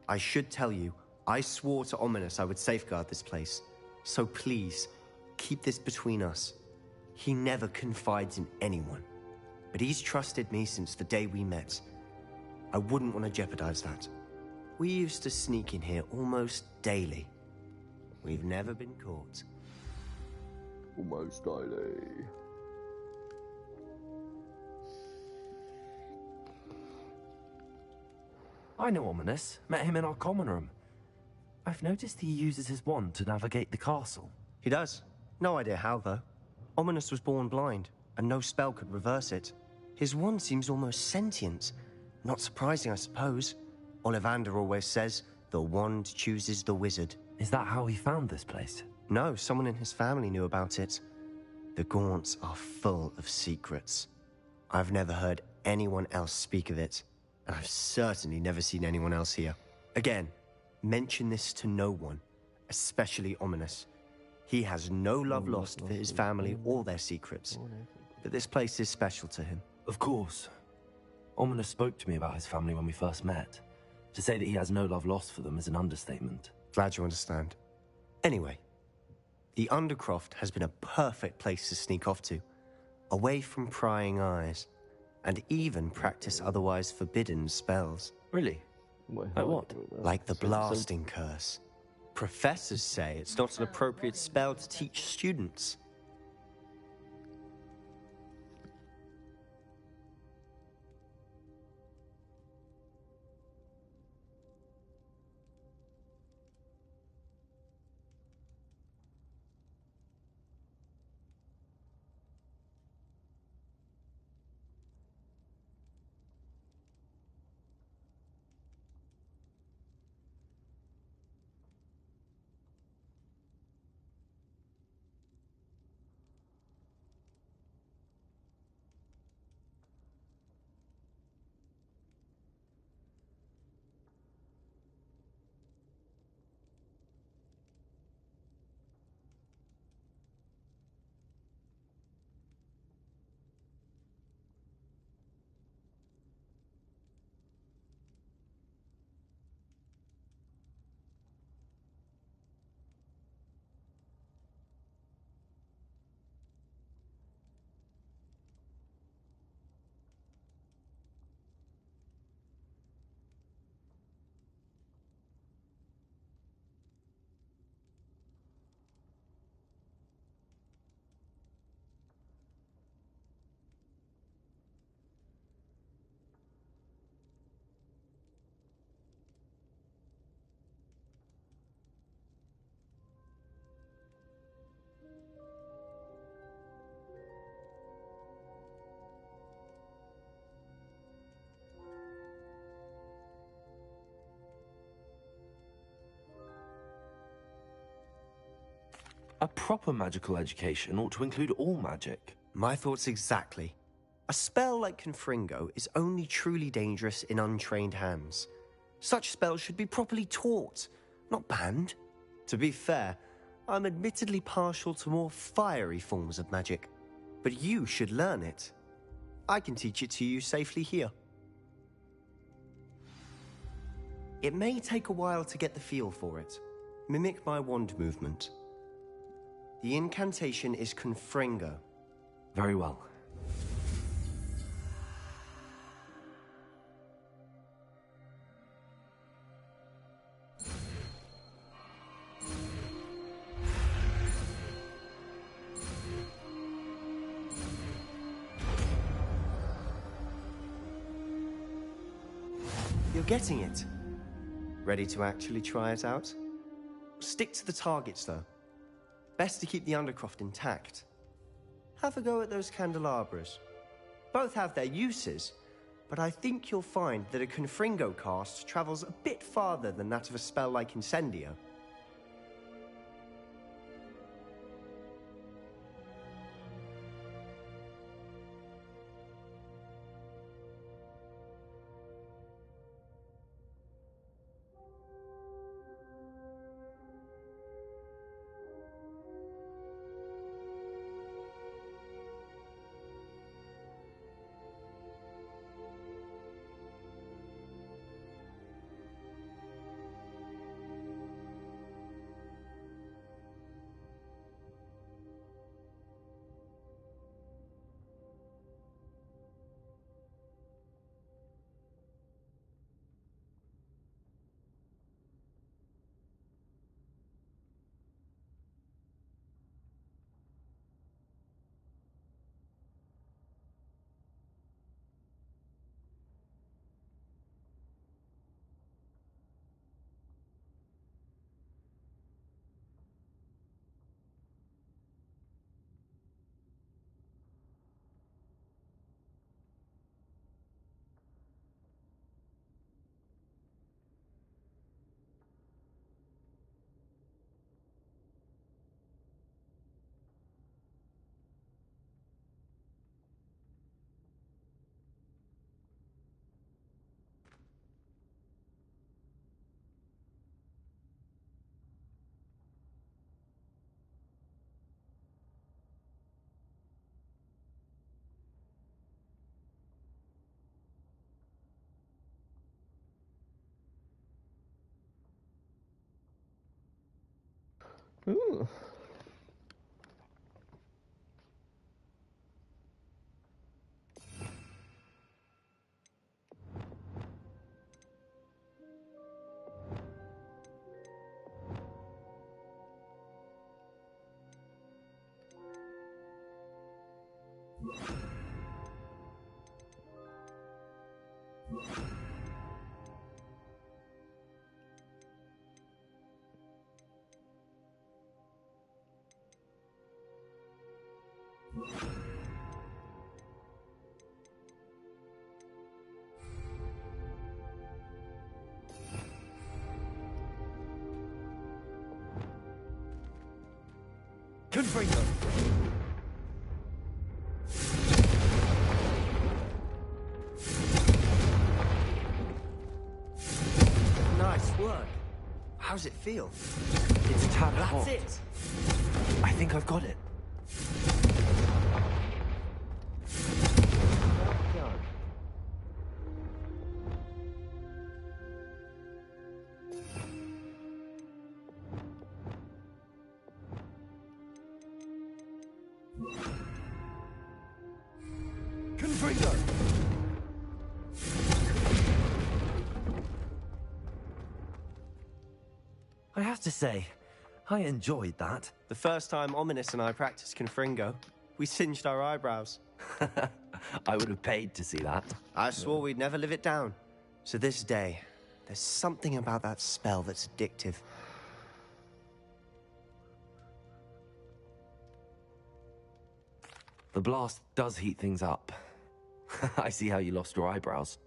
I should tell you, I swore to Ominous I would safeguard this place. So please, keep this between us. He never confides in anyone. But he's trusted me since the day we met. I wouldn't want to jeopardize that. We used to sneak in here almost daily. We've never been caught. Almost daily. I know Ominous. Met him in our common room. I've noticed he uses his wand to navigate the castle. He does. No idea how, though. Ominous was born blind, and no spell could reverse it. His wand seems almost sentient. Not surprising, I suppose. Ollivander always says, the wand chooses the wizard. Is that how he found this place? No, someone in his family knew about it. The Gaunts are full of secrets. I've never heard anyone else speak of it, and I've certainly never seen anyone else here. Again, mention this to no one, especially Ominous. He has no love lost for his family or their secrets, but this place is special to him. Of course. Ominous spoke to me about his family when we first met. To say that he has no love lost for them is an understatement. Glad you understand. Anyway, the Undercroft has been a perfect place to sneak off to, away from prying eyes, and even practice otherwise forbidden spells. Really? Like what? Like the blasting curse. Professors say it's not an appropriate spell to teach students. proper magical education ought to include all magic. My thoughts exactly. A spell like Confringo is only truly dangerous in untrained hands. Such spells should be properly taught, not banned. To be fair, I'm admittedly partial to more fiery forms of magic, but you should learn it. I can teach it to you safely here. It may take a while to get the feel for it. Mimic my wand movement. The incantation is Confringo. Very well. You're getting it. Ready to actually try it out? Stick to the targets, though. Best to keep the undercroft intact. Have a go at those candelabras. Both have their uses, but I think you'll find that a Confringo cast travels a bit farther than that of a spell like Incendio. Ooh. Confringo! Nice work. How's it feel? It's a tad hot. That's it. I think I've got it. Confringo! I have to say, I enjoyed that. The first time Ominous and I practiced Confringo, we singed our eyebrows. I would have paid to see that. I swore we'd never live it down. To this day, there's something about that spell that's addictive. The blast does heat things up. I see how you lost your eyebrows.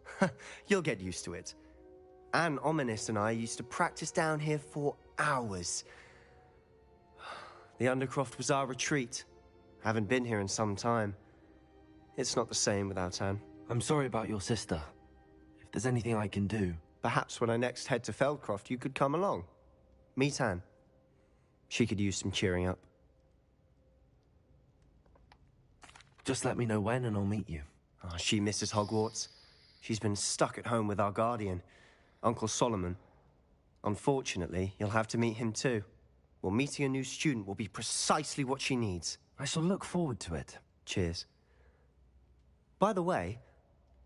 You'll get used to it. Anne, Ominous and I used to practice down here for hours. The Undercroft was our retreat. Haven't been here in some time. It's not the same without Anne. I'm sorry about your sister. If there's anything I can do... Perhaps when I next head to Feldcroft, you could come along. Meet Anne. She could use some cheering up. Just let me know when and I'll meet you. Oh, she misses Hogwarts. She's been stuck at home with our guardian, Uncle Solomon. Unfortunately, you'll have to meet him too. Well, meeting a new student will be precisely what she needs. I shall look forward to it. Cheers. By the way,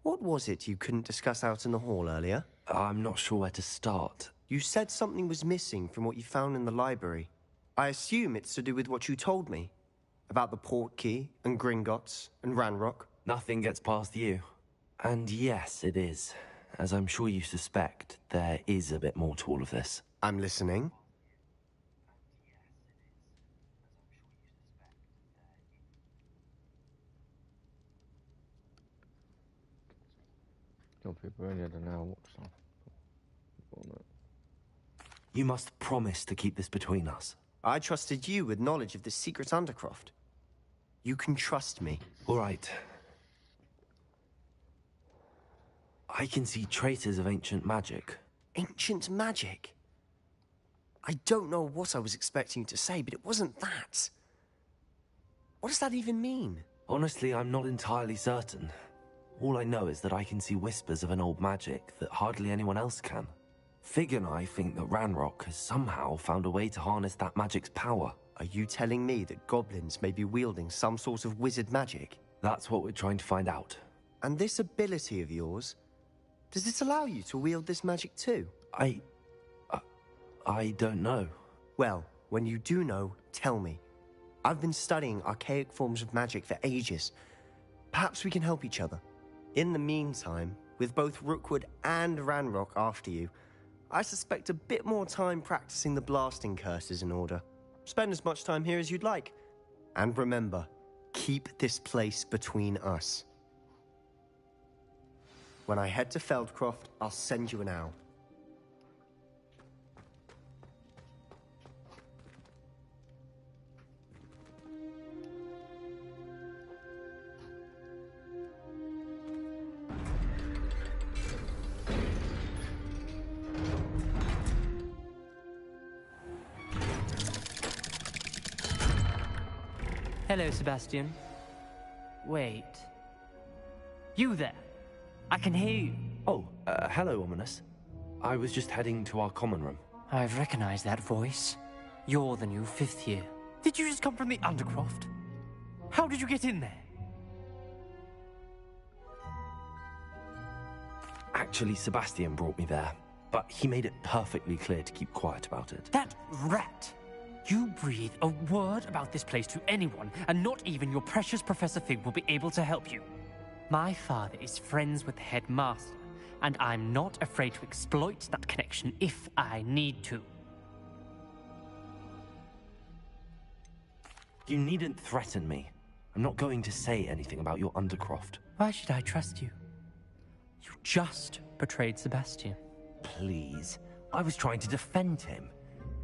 what was it you couldn't discuss out in the hall earlier? I'm not sure where to start. You said something was missing from what you found in the library. I assume it's to do with what you told me. About the Portkey, and Gringotts, and Ranrock. Nothing gets past you. And yes, it is. As I'm sure you suspect, there is a bit more to all of this. I'm listening. You must promise to keep this between us. I trusted you with knowledge of the secret Undercroft. You can trust me. All right. I can see traces of ancient magic. Ancient magic? I don't know what I was expecting you to say, but it wasn't that. What does that even mean? Honestly, I'm not entirely certain. All I know is that I can see whispers of an old magic that hardly anyone else can. Fig and I think that Ranrock has somehow found a way to harness that magic's power. Are you telling me that goblins may be wielding some sort of wizard magic? That's what we're trying to find out. And this ability of yours, does it allow you to wield this magic too? I don't know. Well, when you do know, tell me. I've been studying archaic forms of magic for ages. Perhaps we can help each other. In the meantime, with both Rookwood and Ranrock after you, I suspect a bit more time practicing the blasting curse is in order. Spend as much time here as you'd like. And remember, keep this place between us. When I head to Feldcroft, I'll send you an owl. Hello, Sebastian. Wait. You there? I can hear you. Oh, hello, Ominous. I was just heading to our common room. I've recognized that voice. You're the new 5th year. Did you just come from the Undercroft? How did you get in there? Actually, Sebastian brought me there, but he made it perfectly clear to keep quiet about it. That rat! You breathe a word about this place to anyone, and not even your precious Professor Fig will be able to help you. My father is friends with the headmaster, and I'm not afraid to exploit that connection if I need to. You needn't threaten me. I'm not going to say anything about your Undercroft. Why should I trust you? You just betrayed Sebastian. Please. I was trying to defend him.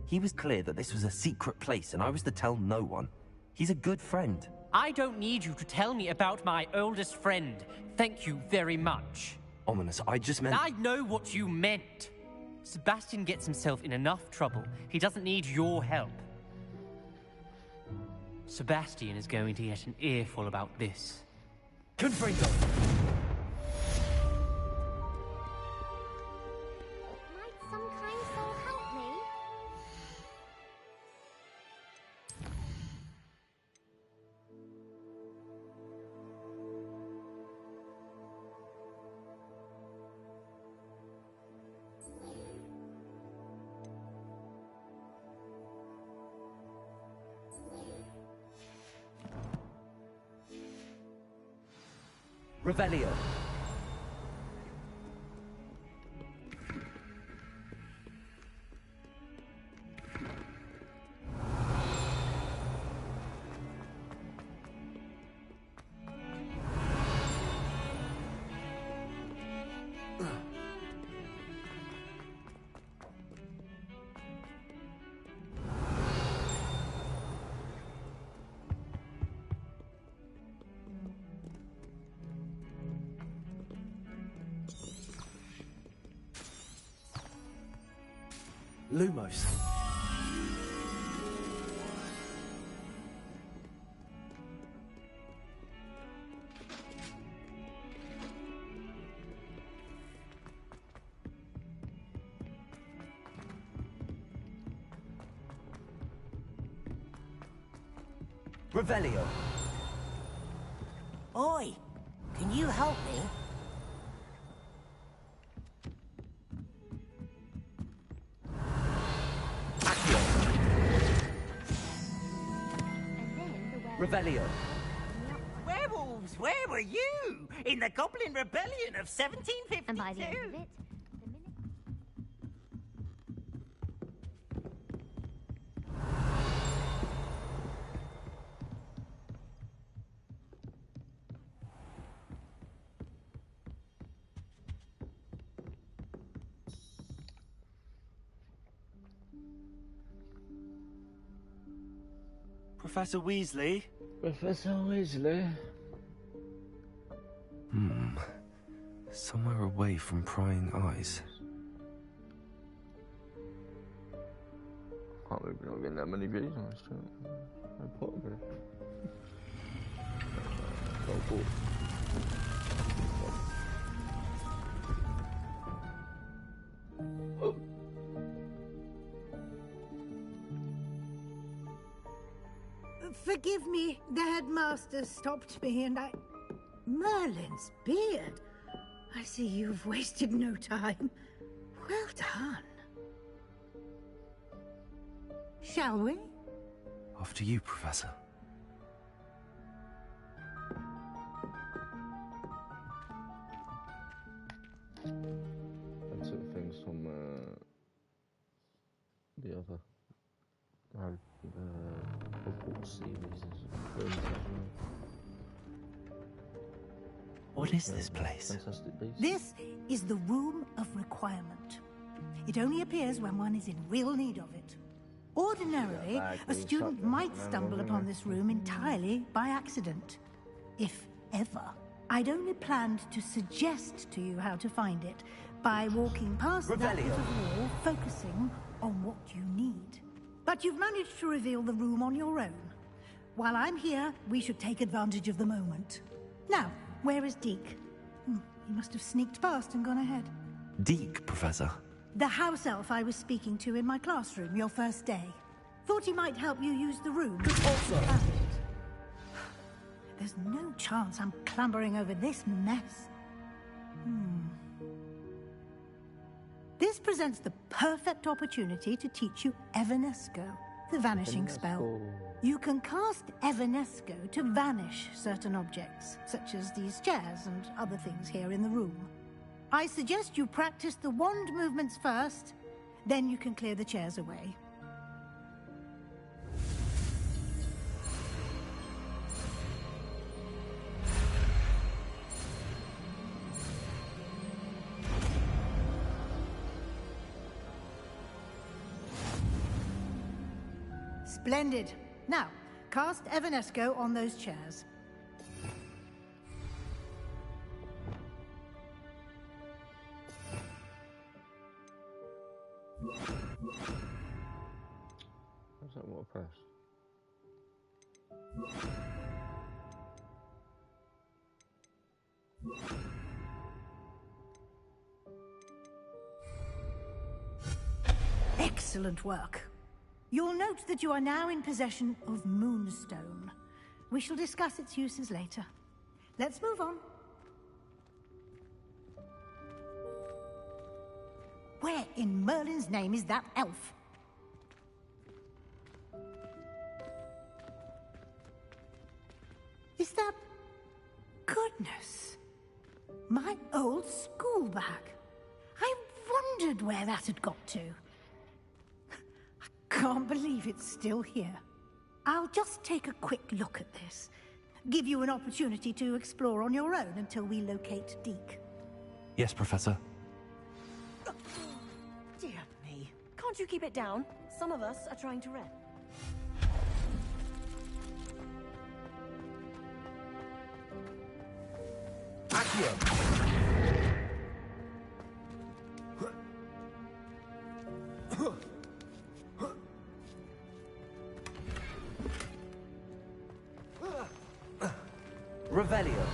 He was clear that this was a secret place, and I was to tell no one. He's a good friend. I don't need you to tell me about my oldest friend. Thank you very much. Ominous, I just meant... I know what you meant. Sebastian gets himself in enough trouble. He doesn't need your help. Sebastian is going to get an earful about this. Confringo! Might some kind soul help me? Revelio. Lumos. Revelio. Oi, can you help me? Revelio. Werewolves, where were you? In the Goblin Rebellion of 1752? And by the end of it, Professor Weasley? Professor Weasley? Somewhere away from prying eyes. Can't believe we're not getting that many views on this channel. No pot of it. So cool. Forgive me, the headmaster stopped me and I... Merlin's beard. I see you've wasted no time. Well done. Shall we? After you, Professor. And sort of things from the other Hogwarts series. What is this place? Fantastic Beasts. This is the Room of Requirement. It only appears when one is in real need of it. Ordinarily, a student might stumble upon this room entirely by accident. If ever. I'd only planned to suggest to you how to find it by walking past that bit of wall, focusing on what you need. But you've managed to reveal the room on your own. While I'm here, we should take advantage of the moment. Now, where is Deke? He must have sneaked past and gone ahead. Deke, Professor. The house elf I was speaking to in my classroom your first day. Thought he might help you use the room. Also. There's no chance I'm clambering over this mess. This presents the perfect opportunity to teach you Evanesco, the vanishing spell. You can cast Evanesco to vanish certain objects, such as these chairs and other things here in the room. I suggest you practice the wand movements first, then you can clear the chairs away. Splendid. Now, cast Evanesco on those chairs. What's that water press? Excellent work. You'll note that you are now in possession of Moonstone. We shall discuss its uses later. Let's move on. Where in Merlin's name is that elf? Is that... Goodness. My old school bag. I wondered where that had got to. Can't believe it's still here. I'll just take a quick look at this. Give you an opportunity to explore on your own until we locate Deke. Yes, Professor. Dear me. Can't you keep it down? Some of us are trying to rest. Revelio.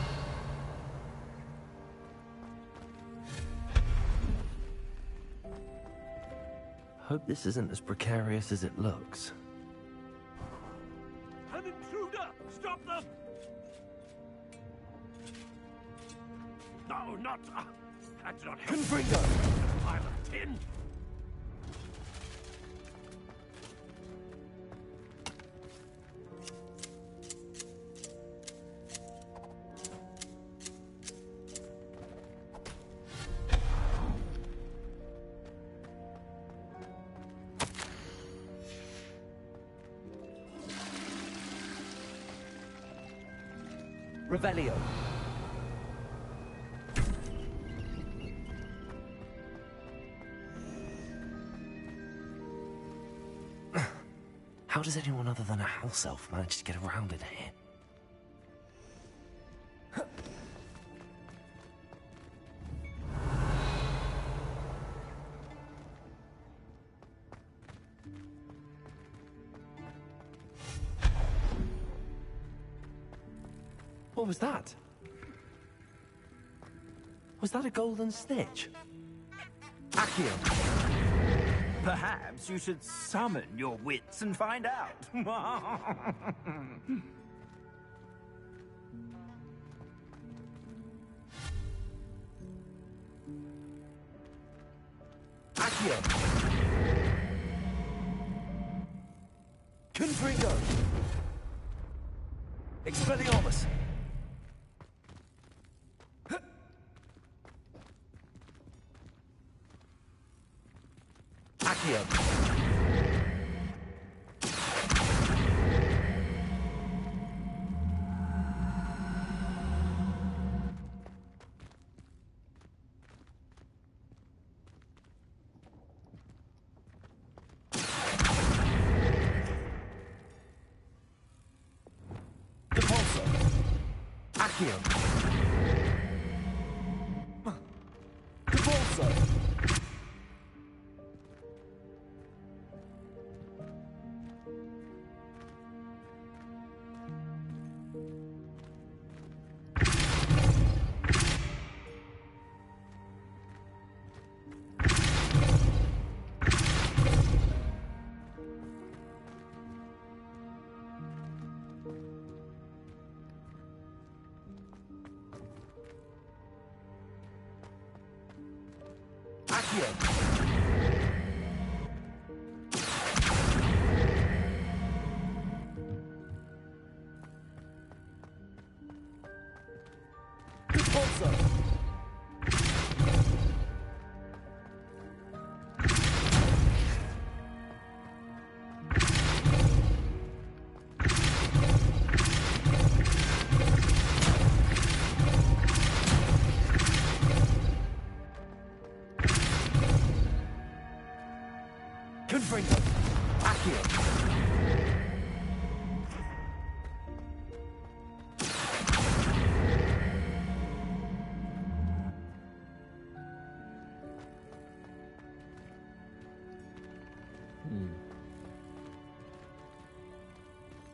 Hope this isn't as precarious as it looks. An intruder! Stop them! No, not... that's not helpful. Confringo! A pile of tin! Revelio. How does anyone other than a house elf manage to get around in here? What was that? Was that a golden snitch? Accio! Perhaps you should summon your wits and find out. Accio! Confringo! Expelliarmus! Accio! Depulso! Accio! Depulso! Accio! Depulso! Confringo! Accio!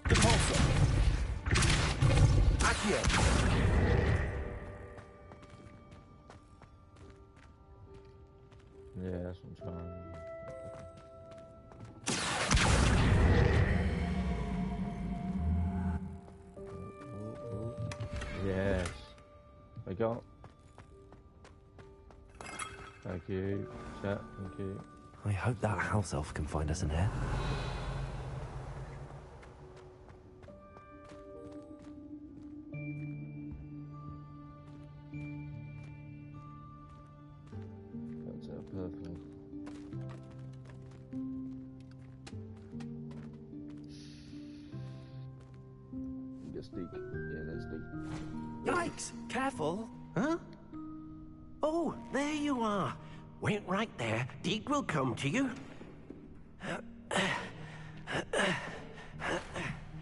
Depulso! Accio! Yeah, that's what I'm trying. Yes. I got. Thank you. Chat, thank you. I hope that house elf can find us in here. That's purple. That's Deke. Yeah, that's Deke. Yikes! Careful! Huh? Oh, there you are. Wait right there. Deke will come to you.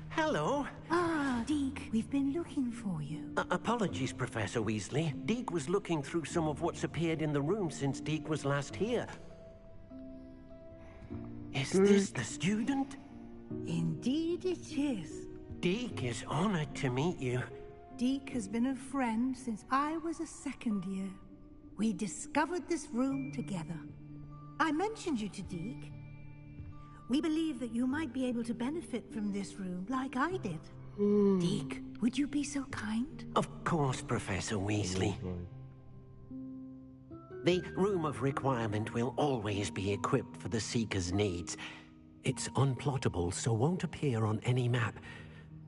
Hello. Ah, Deke, we've been looking for you. Apologies, Professor Weasley. Deke was looking through some of what's appeared in the room since Deke was last here. Is this the student? Indeed it is. Deke is honored to meet you. Deke has been a friend since I was a second year. We discovered this room together. I mentioned you to Deke. We believe that you might be able to benefit from this room like I did. Deke, would you be so kind? Of course, Professor Weasley. The Room of Requirement will always be equipped for the Seeker's needs. It's unplottable, so won't appear on any map.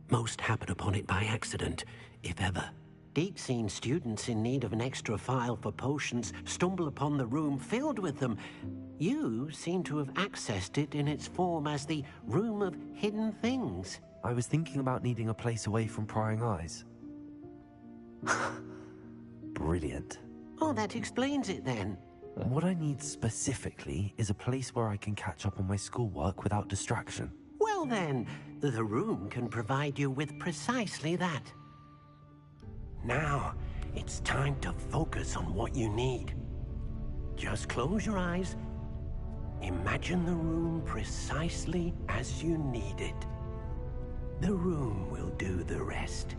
Most happen upon it by accident, if ever. Deke's seen students in need of an extra file for potions stumble upon the room filled with them. You seem to have accessed it in its form as the Room of Hidden Things. I was thinking about needing a place away from prying eyes. Brilliant. Oh, that explains it then. What I need specifically is a place where I can catch up on my schoolwork without distraction. Well then, the room can provide you with precisely that. Now, it's time to focus on what you need. Just close your eyes. Imagine the room precisely as you need it. The room will do the rest.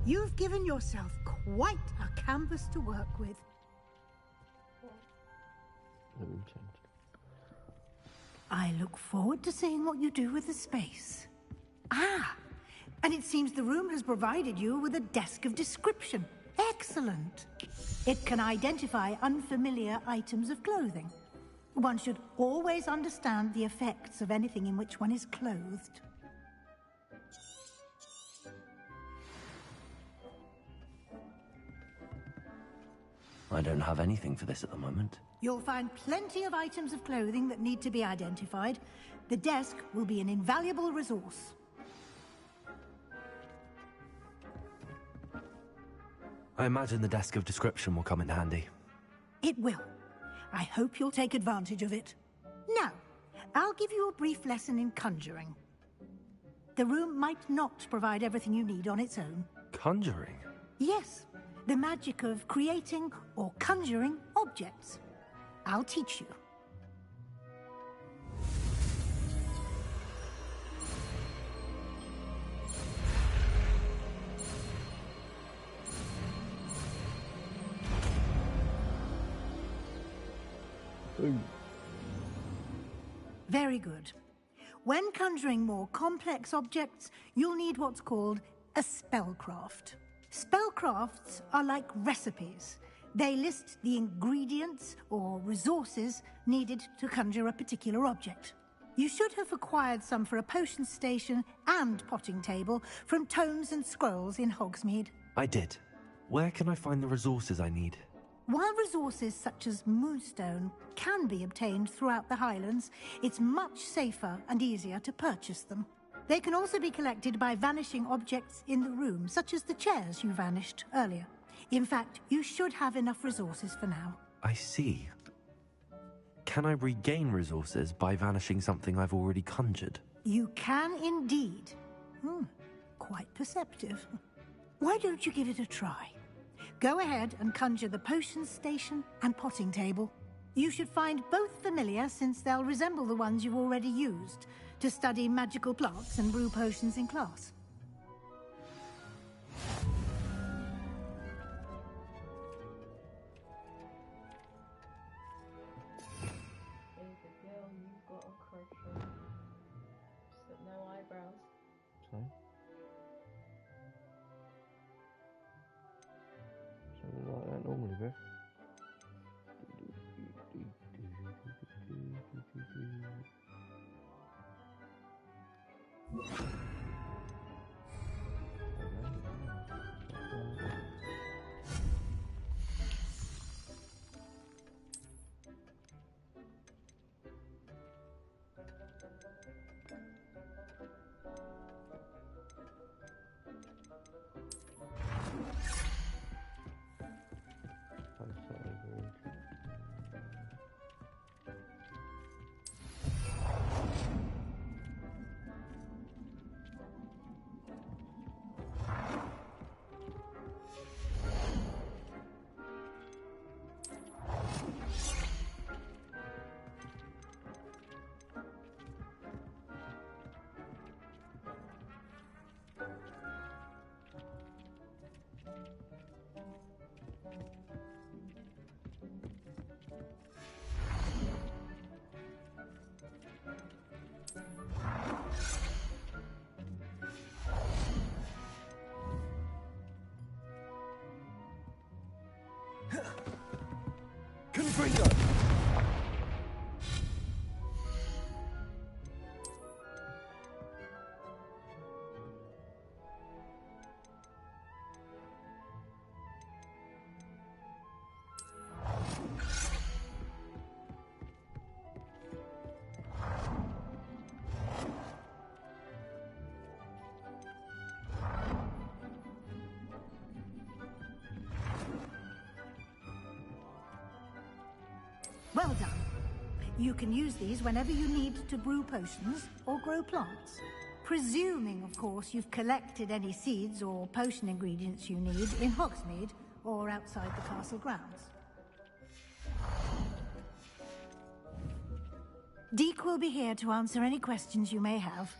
You've given yourself quite a canvas to work with. I look forward to seeing what you do with the space. Ah, and it seems the room has provided you with a desk of description. Excellent. It can identify unfamiliar items of clothing. One should always understand the effects of anything in which one is clothed. I don't have anything for this at the moment. You'll find plenty of items of clothing that need to be identified. The desk will be an invaluable resource. I imagine the desk of description will come in handy. It will. I hope you'll take advantage of it. Now, I'll give you a brief lesson in conjuring. The room might not provide everything you need on its own. Conjuring? Yes, the magic of creating or conjuring objects. I'll teach you. Very good. When conjuring more complex objects, you'll need what's called a spellcraft. Spellcrafts are like recipes. They list the ingredients or resources needed to conjure a particular object. You should have acquired some for a potion station and potting table from tomes and scrolls in Hogsmeade. I did. Where can I find the resources I need? While resources such as Moonstone can be obtained throughout the Highlands, it's much safer and easier to purchase them. They can also be collected by vanishing objects in the room, such as the chairs you vanished earlier. In fact, you should have enough resources for now. I see. Can I regain resources by vanishing something I've already conjured? You can indeed. Quite perceptive. Why don't you give it a try? Go ahead and conjure the potion station and potting table. You should find both familiar, since they'll resemble the ones you've already used to study magical plants and brew potions in class. Like that normally, bro. Freedom! Well done. You can use these whenever you need to brew potions or grow plants. Presuming, of course, you've collected any seeds or potion ingredients you need in Hogsmeade or outside the castle grounds. Deke will be here to answer any questions you may have.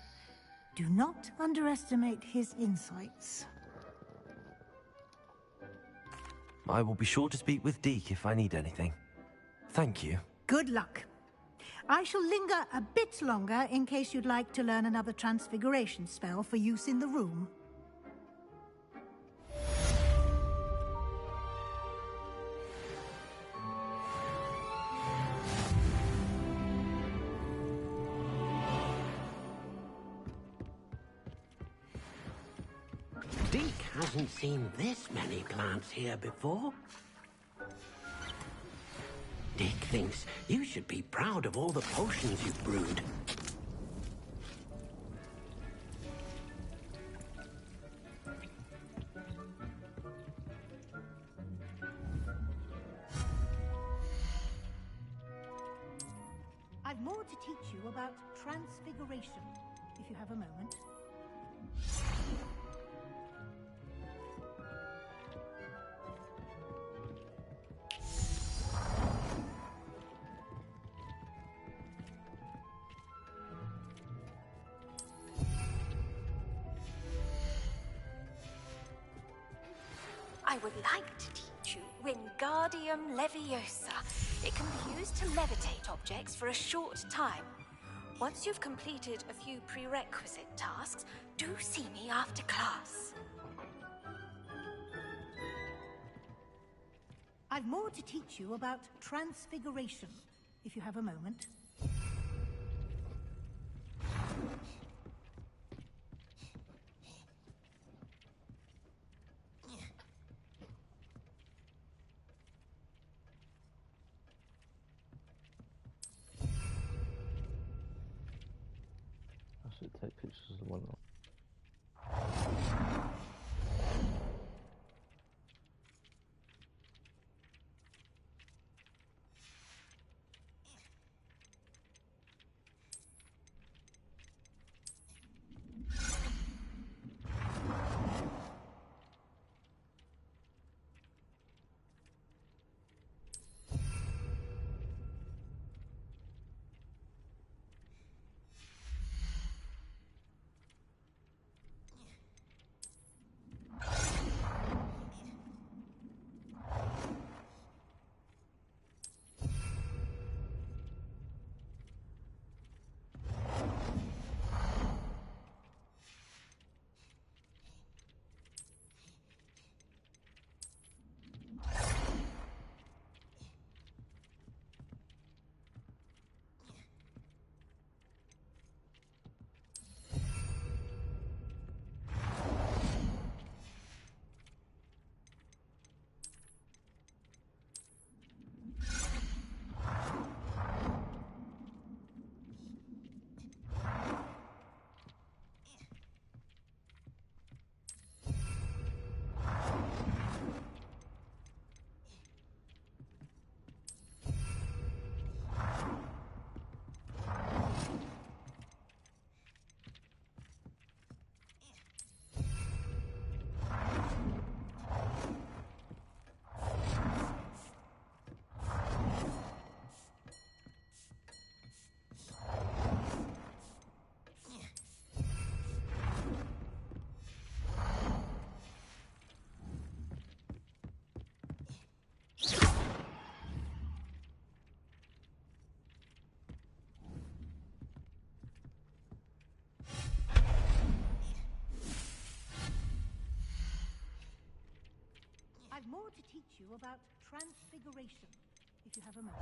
Do not underestimate his insights. I will be sure to speak with Deke if I need anything. Thank you. Good luck. I shall linger a bit longer in case you'd like to learn another transfiguration spell for use in the room. Deke hasn't seen this many plants here before. Dick thinks you should be proud of all the potions you've brewed. I've more to teach you about transfiguration, if you have a moment. I would like to teach you Wingardium Leviosa. It can be used to levitate objects for a short time. Once you've completed a few prerequisite tasks, do see me after class. I've more to teach you about transfiguration, if you have a moment. I should take pictures of one. I've more to teach you about transfiguration, if you have a moment.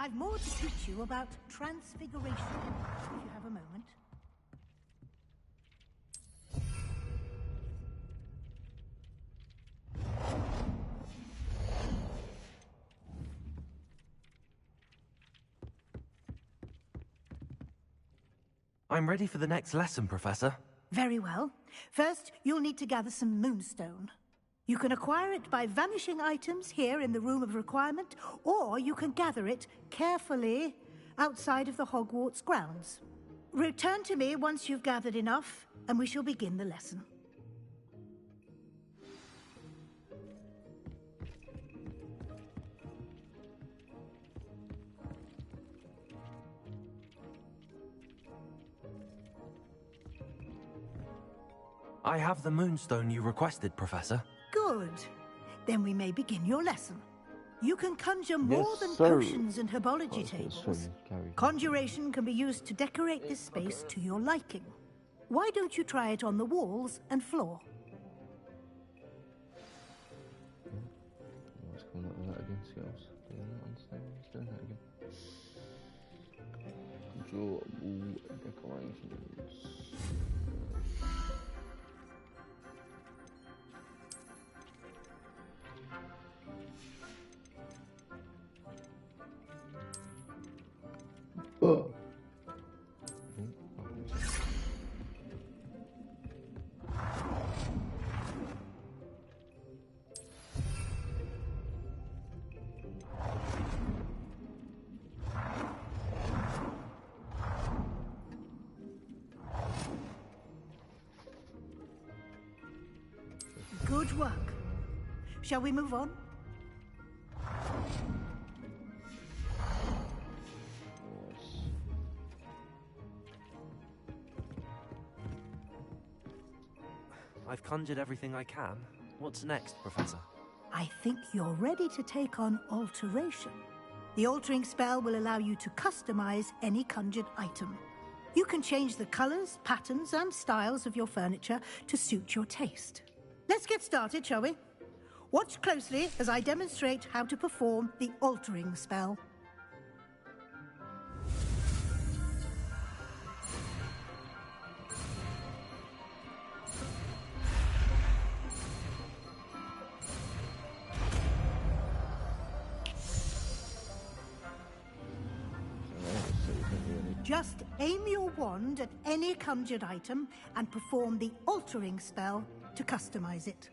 I've more to teach you about transfiguration, if you have a moment. I'm ready for the next lesson, Professor. Very well. First, you'll need to gather some moonstone. You can acquire it by vanishing items here in the Room of Requirement, or you can gather it carefully outside of the Hogwarts grounds. Return to me once you've gathered enough, and we shall begin the lesson. I have the moonstone you requested, Professor. Good. Then we may begin your lesson. You can conjure more Yes, than sir. potions and herbology tables. Conjuration can be used to decorate this space to your liking. Why don't you try it on the walls and floor? What's going on with that again, skills? Do I not understand what's doing that again? Draw wall decorations. Good work. Shall we move on? I've conjured everything I can. What's next, Professor? I think you're ready to take on alteration. The altering spell will allow you to customize any conjured item. You can change the colors, patterns, and styles of your furniture to suit your taste. Let's get started, shall we? Watch closely as I demonstrate how to perform the altering spell. Just aim your wand at any conjured item and perform the altering spell to customize it.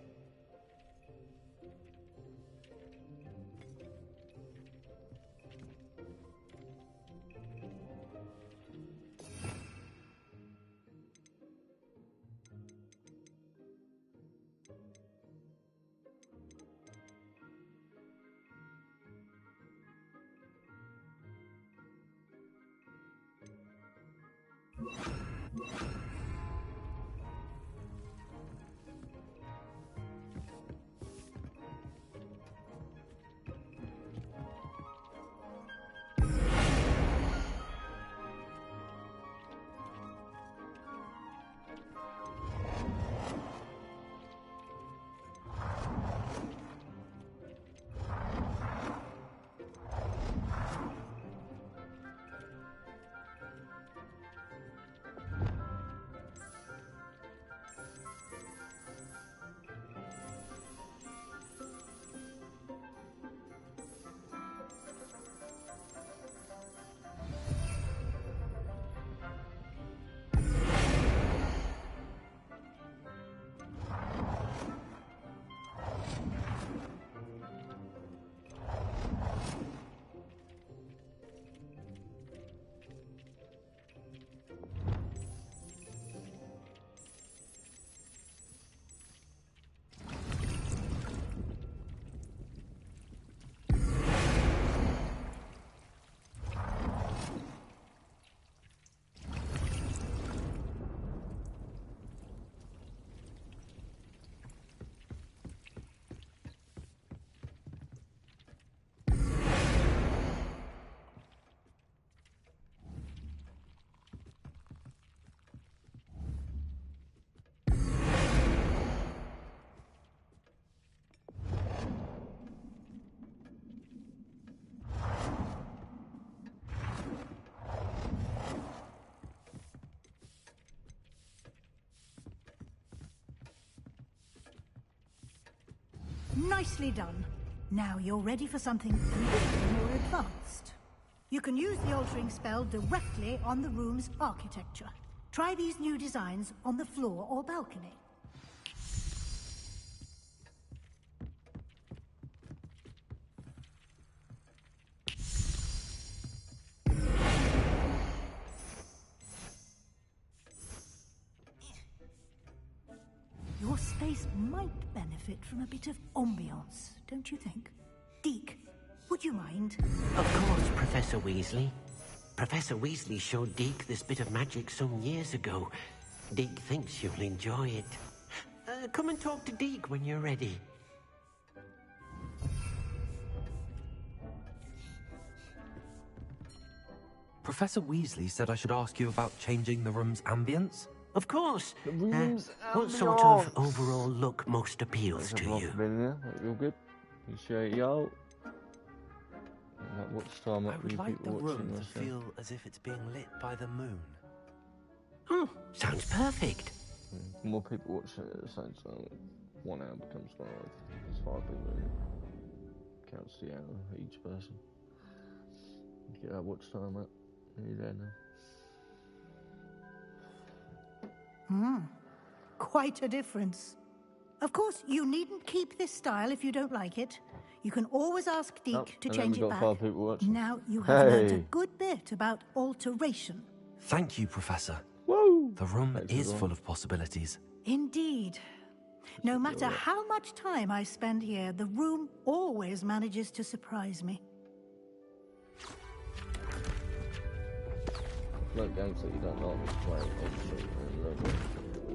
Nicely done. Now you're ready for something a little more advanced. You can use the altering spell directly on the room's architecture. Try these new designs on the floor or balcony. Your space might benefit from a bit of ambiance, don't you think? Deke, would you mind? Of course, Professor Weasley. Professor Weasley showed Deke this bit of magic some years ago. Deke thinks you'll enjoy it. Come and talk to Deke when you're ready. Professor Weasley said I should ask you about changing the room's ambience? Of course. The room's what sort of overall look most appeals to you? You're good. Appreciate y'all. Watch time I would like the room to feel as if it's being lit by the moon. Sounds perfect. More people watching it at the same time. 1 hour becomes 5. It's 5 people. Counts the hour each person. Get that watch time up. Nearly there now. Quite a difference. Of course, you needn't keep this style if you don't like it. You can always ask Deke to change it back. Now you have learned a good bit about alteration. Thank you, Professor. Woo! The room is full of possibilities. Indeed. No matter how much time I spend here, the room always manages to surprise me. Like games that you don't like to play, obviously, and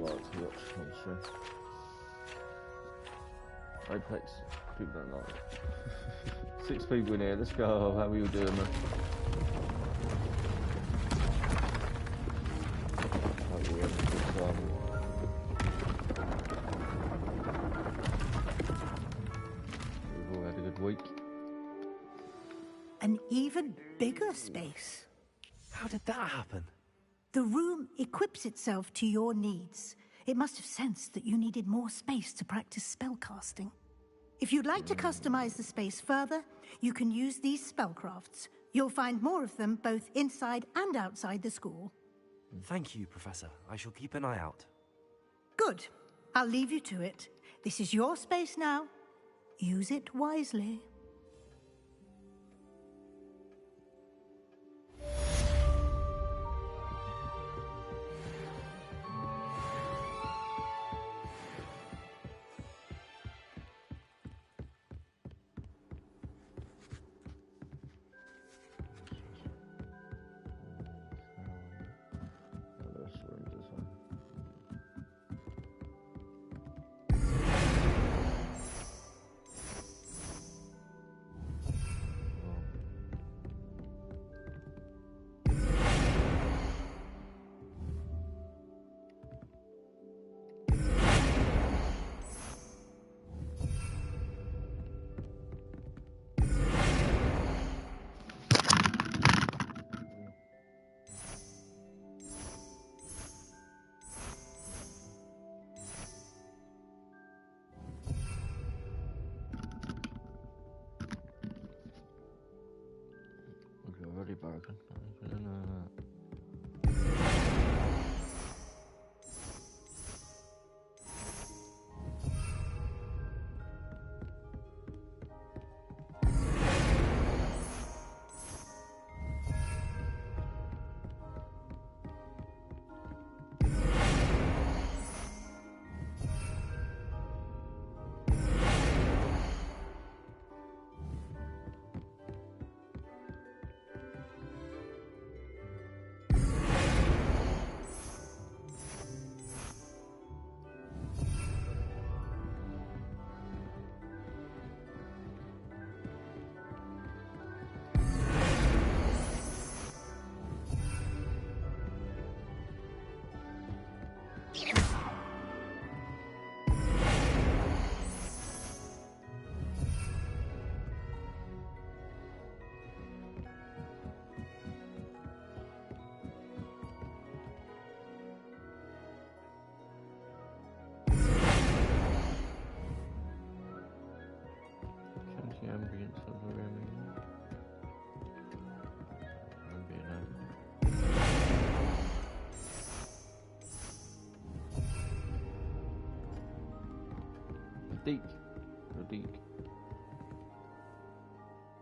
like to watch on stream. Apex, people don't like it. 6 people in here, let's go. How are you doing, man? Hope you're having a good time. We've all had a good week. An even bigger space. How did that happen? The room equips itself to your needs. It must have sensed that you needed more space to practice spellcasting. If you'd like to customize the space further, you can use these spellcrafts. You'll find more of them both inside and outside the school. Thank you, Professor. I shall keep an eye out. Good. I'll leave you to it. This is your space now. Use it wisely. Already broken. Geek.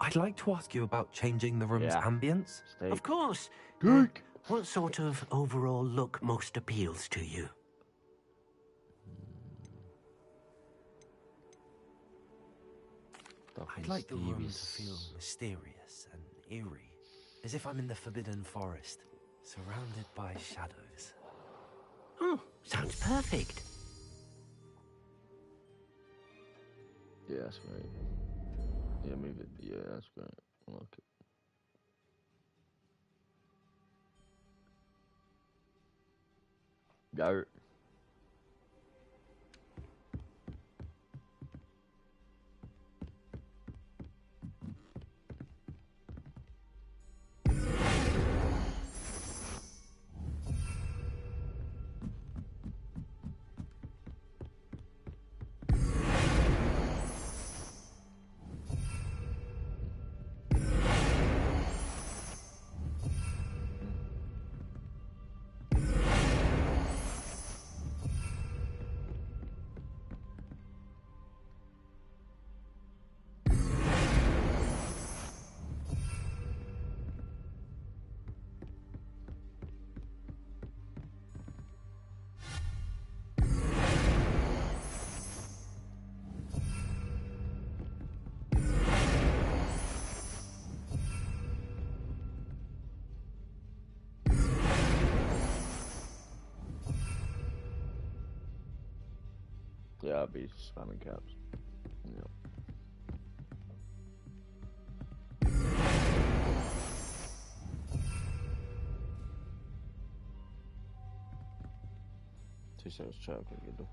I'd like to ask you about changing the room's ambience. Of course. Geek. What sort of overall look most appeals to you? I'd like the room to feel mysterious and eerie, as if I'm in the Forbidden Forest, surrounded by shadows. Oh, sounds perfect. Yeah, that's great. Yeah, move it. Yeah, that's great. I like it. Go. Yeah, I'll be spamming caps. Yeah. Two seconds, chat. I can get them.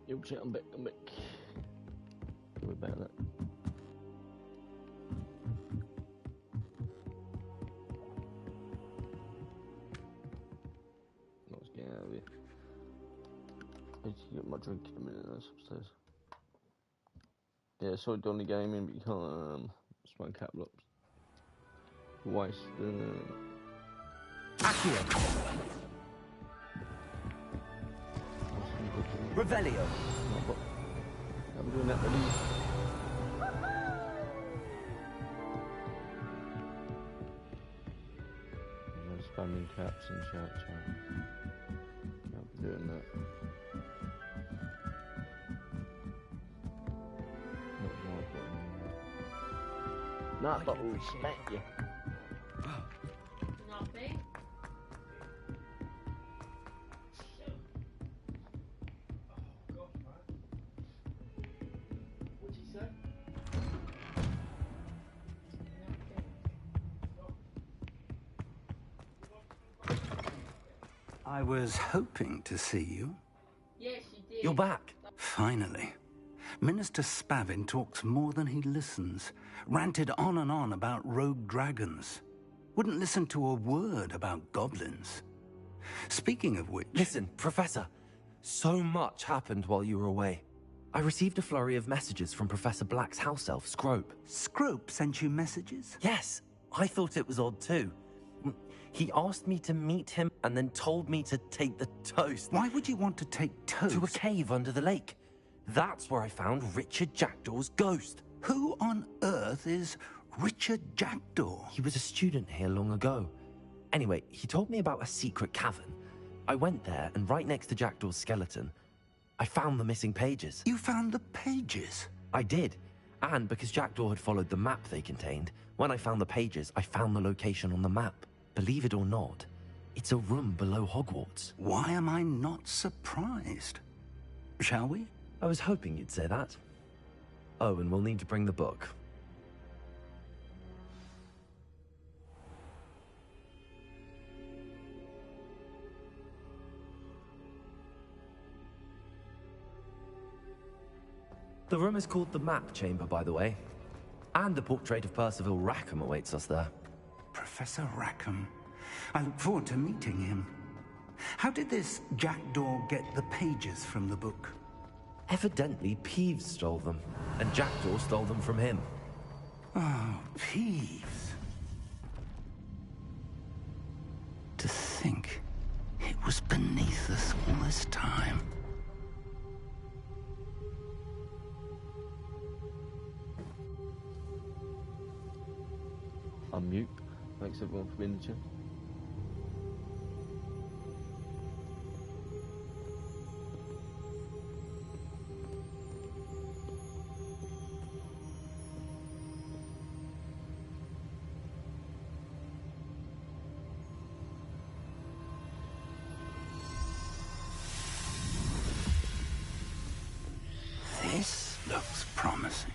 You'll check, I'm back. Sorry about that. Let's get out of here. I need to get my drink in a minute, that's upstairs. Yeah, sorry Donny Gaming, but you can't spawn cap blocks. Waste Accio! Revelio! I'm doing that ready. I'm spamming caps and chat. I'm doing that. Not bottles, thank you. Nothing. What'd you say? I was hoping to see you. Yes, you did. You're back. Finally. Minister Spavin talks more than he listens. Ranted on and on about rogue dragons. Wouldn't listen to a word about goblins. Speaking of which... Listen, Professor. So much happened while you were away. I received a flurry of messages from Professor Black's house elf, Scrope. Scrope sent you messages? Yes. I thought it was odd too. He asked me to meet him and then told me to take the toast. Why would you want to take toast? To a cave under the lake. That's where I found Richard Jackdaw's ghost. Who on earth is Richard Jackdaw? He was a student here long ago. Anyway, he told me about a secret cavern. I went there, and right next to Jackdaw's skeleton, I found the missing pages. You found the pages? I did. And because Jackdaw had followed the map they contained, when I found the pages, I found the location on the map. Believe it or not, it's a room below Hogwarts. Why am I not surprised? Shall we? I was hoping you'd say that. Oh, and we'll need to bring the book. The room is called the Map Chamber, by the way. And the portrait of Percival Rackham awaits us there. Professor Rackham. I look forward to meeting him. How did this Jackdaw get the pages from the book? Evidently, Peeves stole them, and Jackdaw stole them from him. Oh, Peeves. To think it was beneath us all this time. Unmute. Thanks everyone for being in the chat. This looks promising.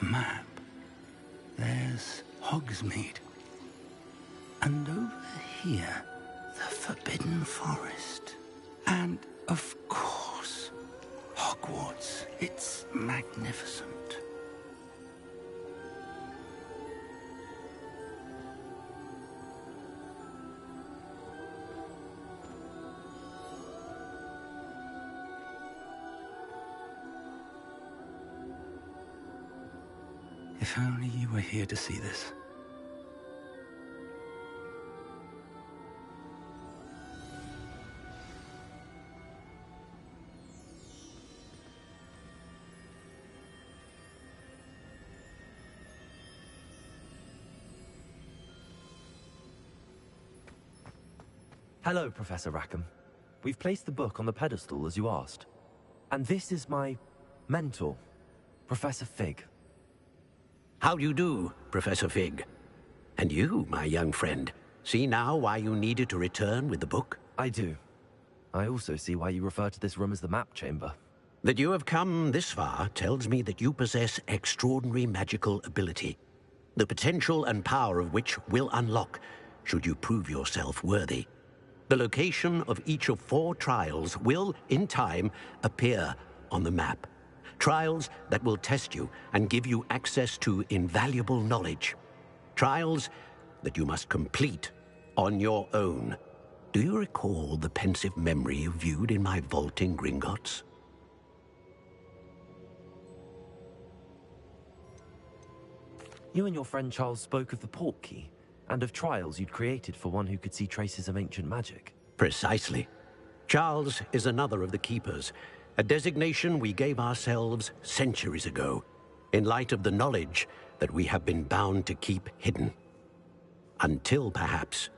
Map. There's Hogsmeade. And over here, the Forbidden Forest. And, of course, Hogwarts. It's magnificent. If only you were here to see this. Hello, Professor Rackham. we've placed the book on the pedestal as you asked. And this is my mentor, Professor Fig. How do you do, Professor Fig? And you, my young friend, see now why you needed to return with the book? I do. I also see why you refer to this room as the map chamber. That you have come this far tells me that you possess extraordinary magical ability, the potential and power of which will unlock should you prove yourself worthy. The location of each of 4 trials will, in time, appear on the map. Trials that will test you and give you access to invaluable knowledge. Trials that you must complete on your own. Do you recall the pensive memory you viewed in my vault in Gringotts? You and your friend Charles spoke of the port key, and of trials you'd created for one who could see traces of ancient magic. Precisely. Charles is another of the Keepers, a designation we gave ourselves centuries ago, in light of the knowledge that we have been bound to keep hidden. Until, perhaps,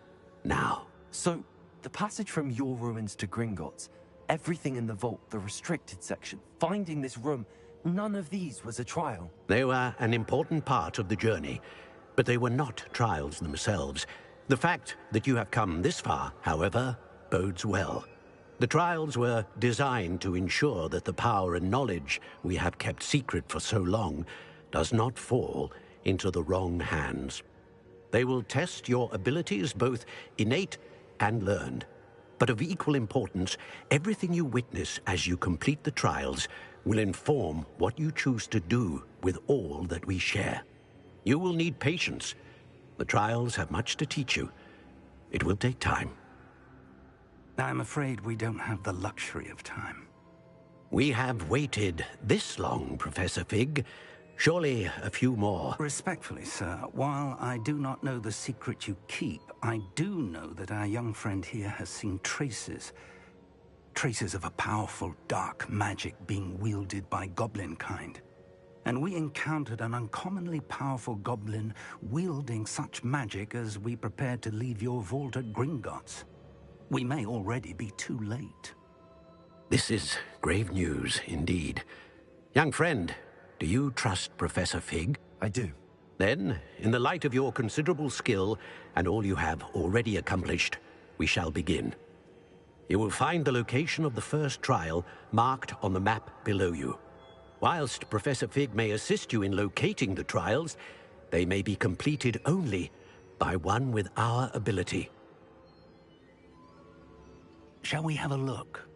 now. So, the passage from your ruins to Gringotts, everything in the vault, the restricted section, finding this room, none of these was a trial. They were an important part of the journey, but they were not trials themselves. The fact that you have come this far, however, bodes well. The trials were designed to ensure that the power and knowledge we have kept secret for so long does not fall into the wrong hands. They will test your abilities, both innate and learned. But of equal importance, everything you witness as you complete the trials will inform what you choose to do with all that we share. You will need patience. The trials have much to teach you. It will take time. I'm afraid we don't have the luxury of time. We have waited this long, Professor Fig. Surely a few more. Respectfully, sir, while I do not know the secret you keep, I do know that our young friend here has seen traces of a powerful dark magic being wielded by goblin kind. And we encountered an uncommonly powerful goblin wielding such magic as we prepared to leave your vault at Gringotts. We may already be too late. This is grave news indeed. Young friend, do you trust Professor Fig? I do. Then, in the light of your considerable skill and all you have already accomplished, we shall begin. You will find the location of the first trial marked on the map below you. Whilst Professor Fig may assist you in locating the trials, they may be completed only by one with our ability. Shall we have a look?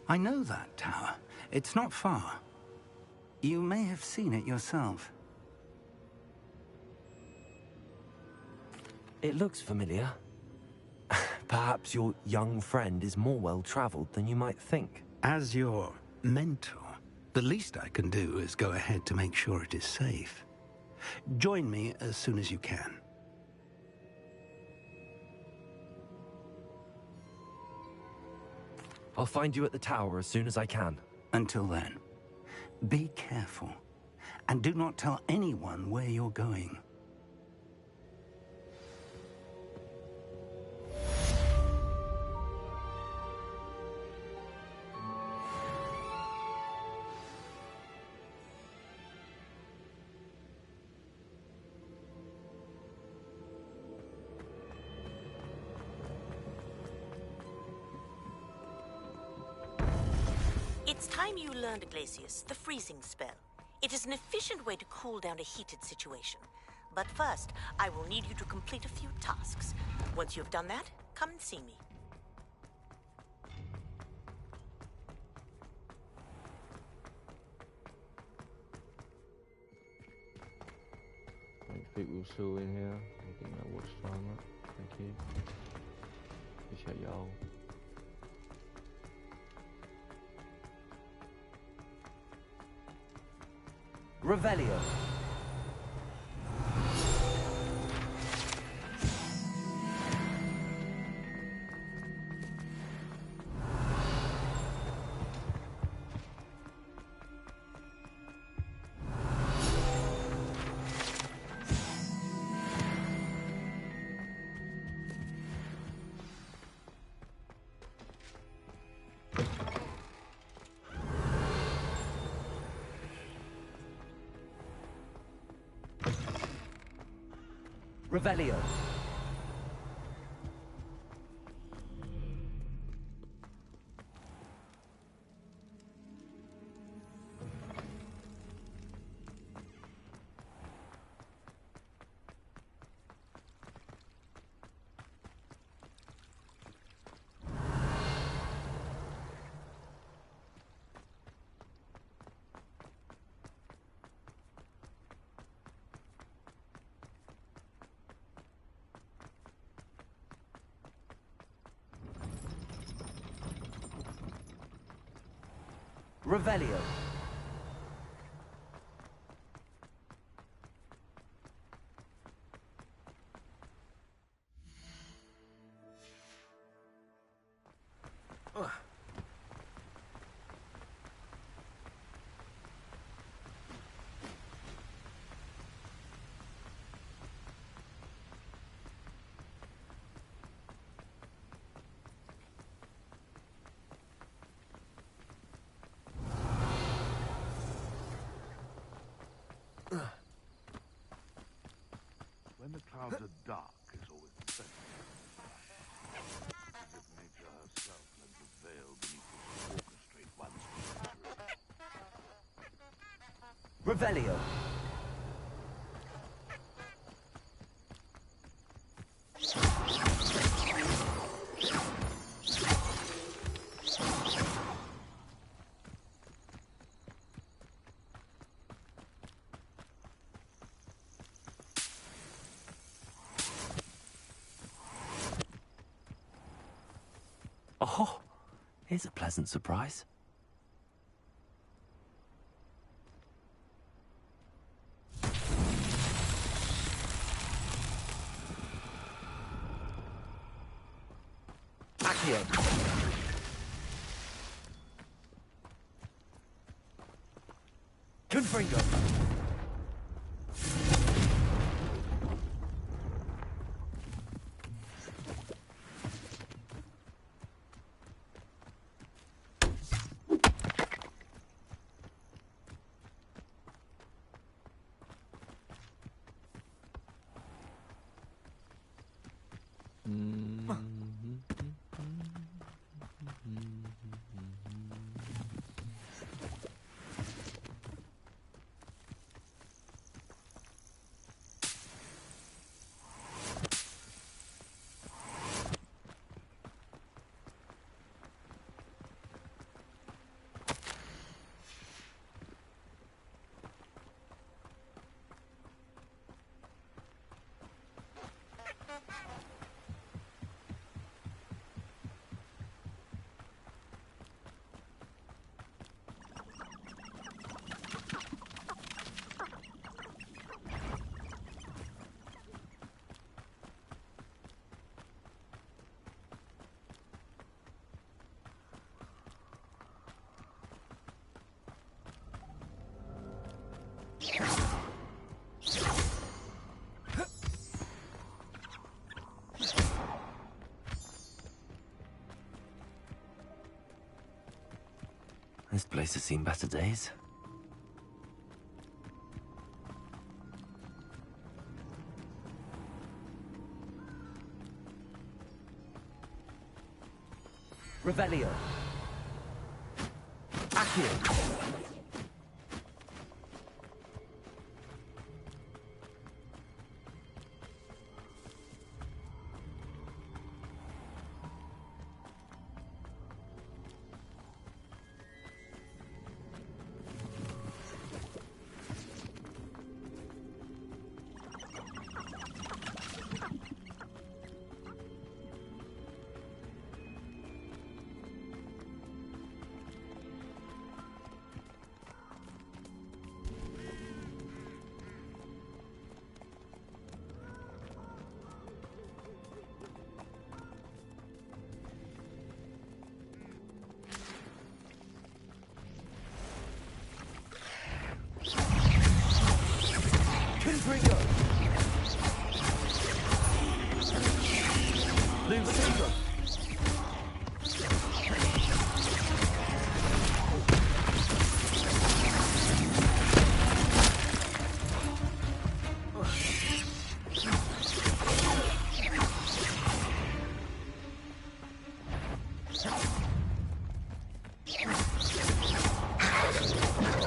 I know that tower. It's not far. You may have seen it yourself. It looks familiar. Perhaps your young friend is more well-traveled than you might think. As your mentor, the least I can do is go ahead to make sure it is safe. Join me as soon as you can. I'll find you at the tower as soon as I can. Until then, be careful, and do not tell anyone where you're going. It's time you learned, Glacius, the freezing spell. It is an efficient way to cool down a heated situation. But first, I will need you to complete a few tasks. Once you have done that, come and see me. People still in here. I think that watch time up. Thank you. Appreciate y'all. Revelio. Revelio. Revelio. When the clouds are dark, it's always the same. As if nature herself lends a veil beneath which to orchestrate one's future. Revelio. Oh, here's a pleasant surprise. Accio. Confringo. This place has seen better days. Revelio. Accio.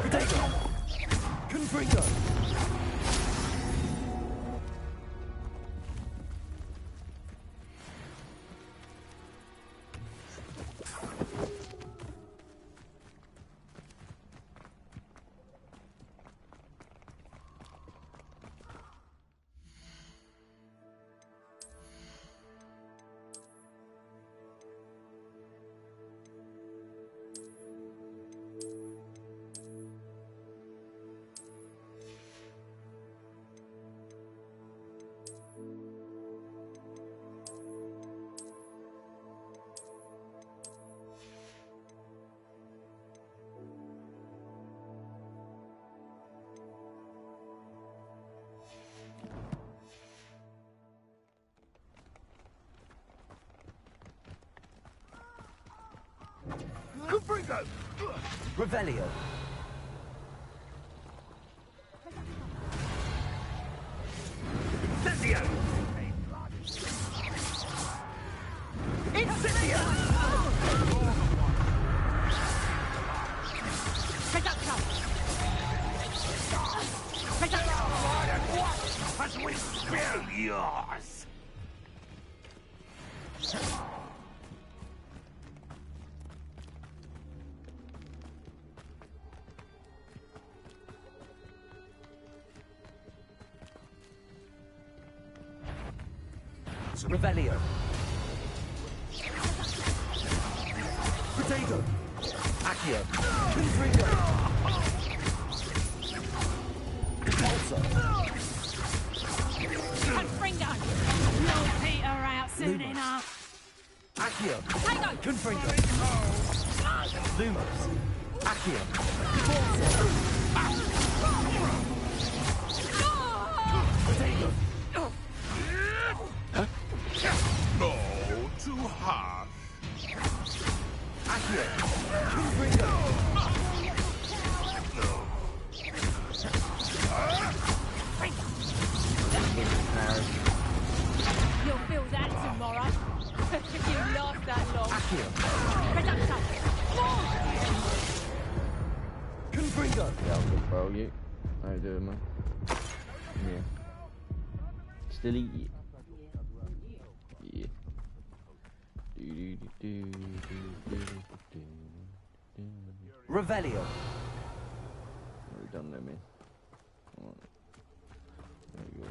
Potato! Confringo! Confringo! Revelio. Incendio! Incendio! As we spill yours! Revelio. Potato. Accio. Confringo. Pulsar. Confringo! You'll peter out soon Lumos. enough. Accio. Potato! Confringo. Lumos. Accio. Pulsar. Potato. No, too harsh. Accio. Confringo. You'll feel that tomorrow. If you last that long. Potato! Confringo. Yeah, I'm good, bro. You? How you doing, man? Yeah. Still eat it. Yeah. Revelio. What have we done there, man? Come on. There you go.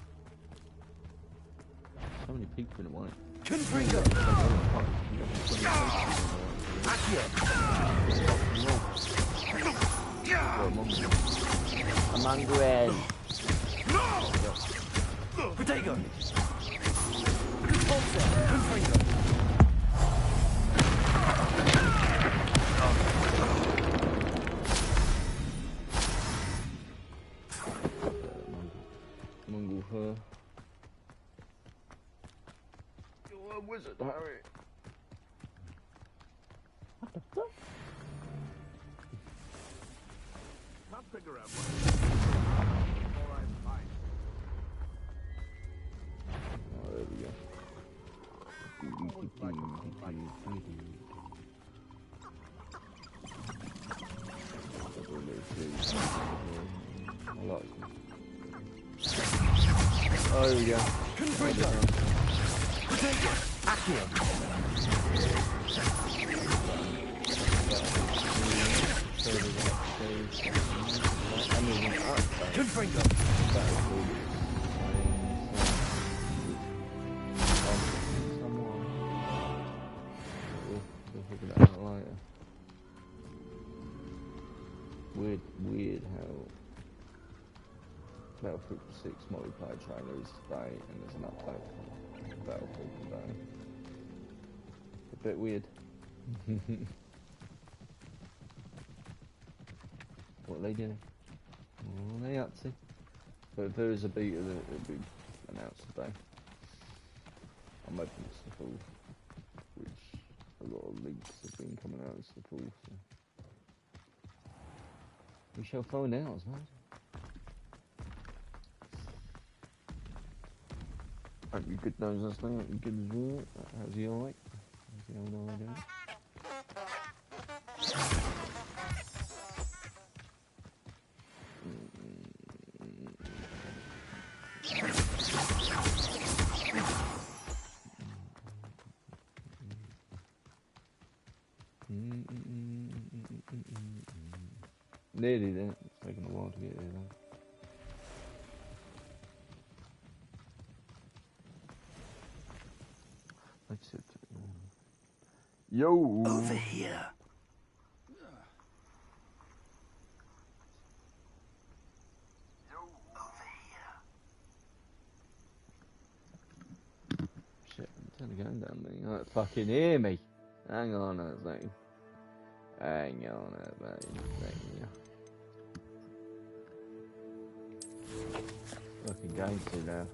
So many people in one. Confringo. Accio. Among red. Potato. Pulsar. Confringo. Mungle her. You're a wizard, Harry. What the fuck? Can't figure out Oh, there we go. Oh, there we go. Confringo. Potato. Accio. Confringo. Weird how Battlefield 6 multiplayer trailer is today and there's an update for Battlefield today. A bit weird. What are they doing? What are they up to? But if there is a beta that it'll be announced today. I'm hoping it's the full, which a lot of leaks have been coming out as the full. So. We shall find out, man. Hope you good knows us now. You good as well. How's he alright? How's the old eye doing? Nearly there. It's taking a while to get there though. Yo! Over here. Shit, I'm going down there. You can't fucking hear me. Hang on a second. Hang on a second. Fucking going to now.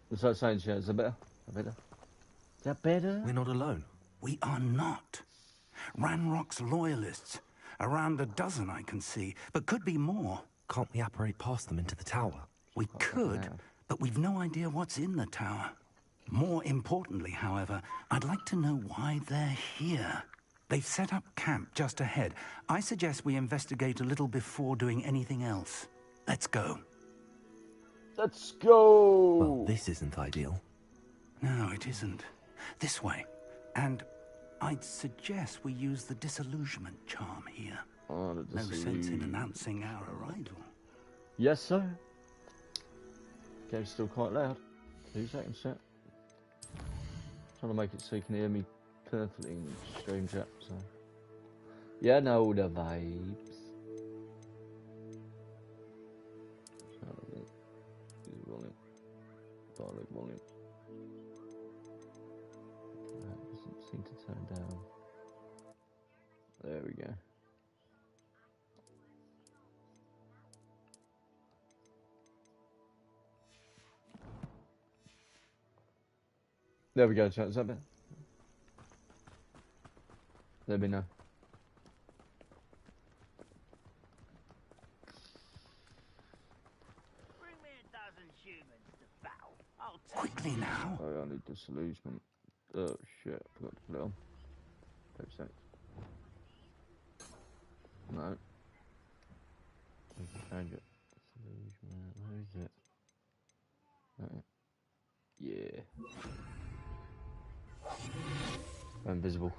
What's that saying, Chat? Is that better? Is that better? We're not alone. We are not. Ranrock's loyalists. Around a dozen I can see, but could be more. Can't we apparate past them into the tower? We could, but we've no idea what's in the tower. More importantly, however, I'd like to know why they're here. They've set up camp just ahead. I suggest we investigate a little before doing anything else. Let's go. Let's go! Well, this isn't ideal. No, it isn't. This way. And I'd suggest we use the disillusionment charm here. Oh, the no sense in announcing our arrival. Yes, sir. Game's still quite loud. 2 seconds, chat. Trying to make it so you can hear me perfectly in stream chat, so. Yeah, know the vibes. Volume. That doesn't seem to turn down. There we go. There we go, chat. Is that better? Let me know. Quickly now. Oh, I need disillusionment. Oh shit, I forgot to put it on. 5 seconds. No. We can change it. Disillusionment, where is it? Yeah. Invisible.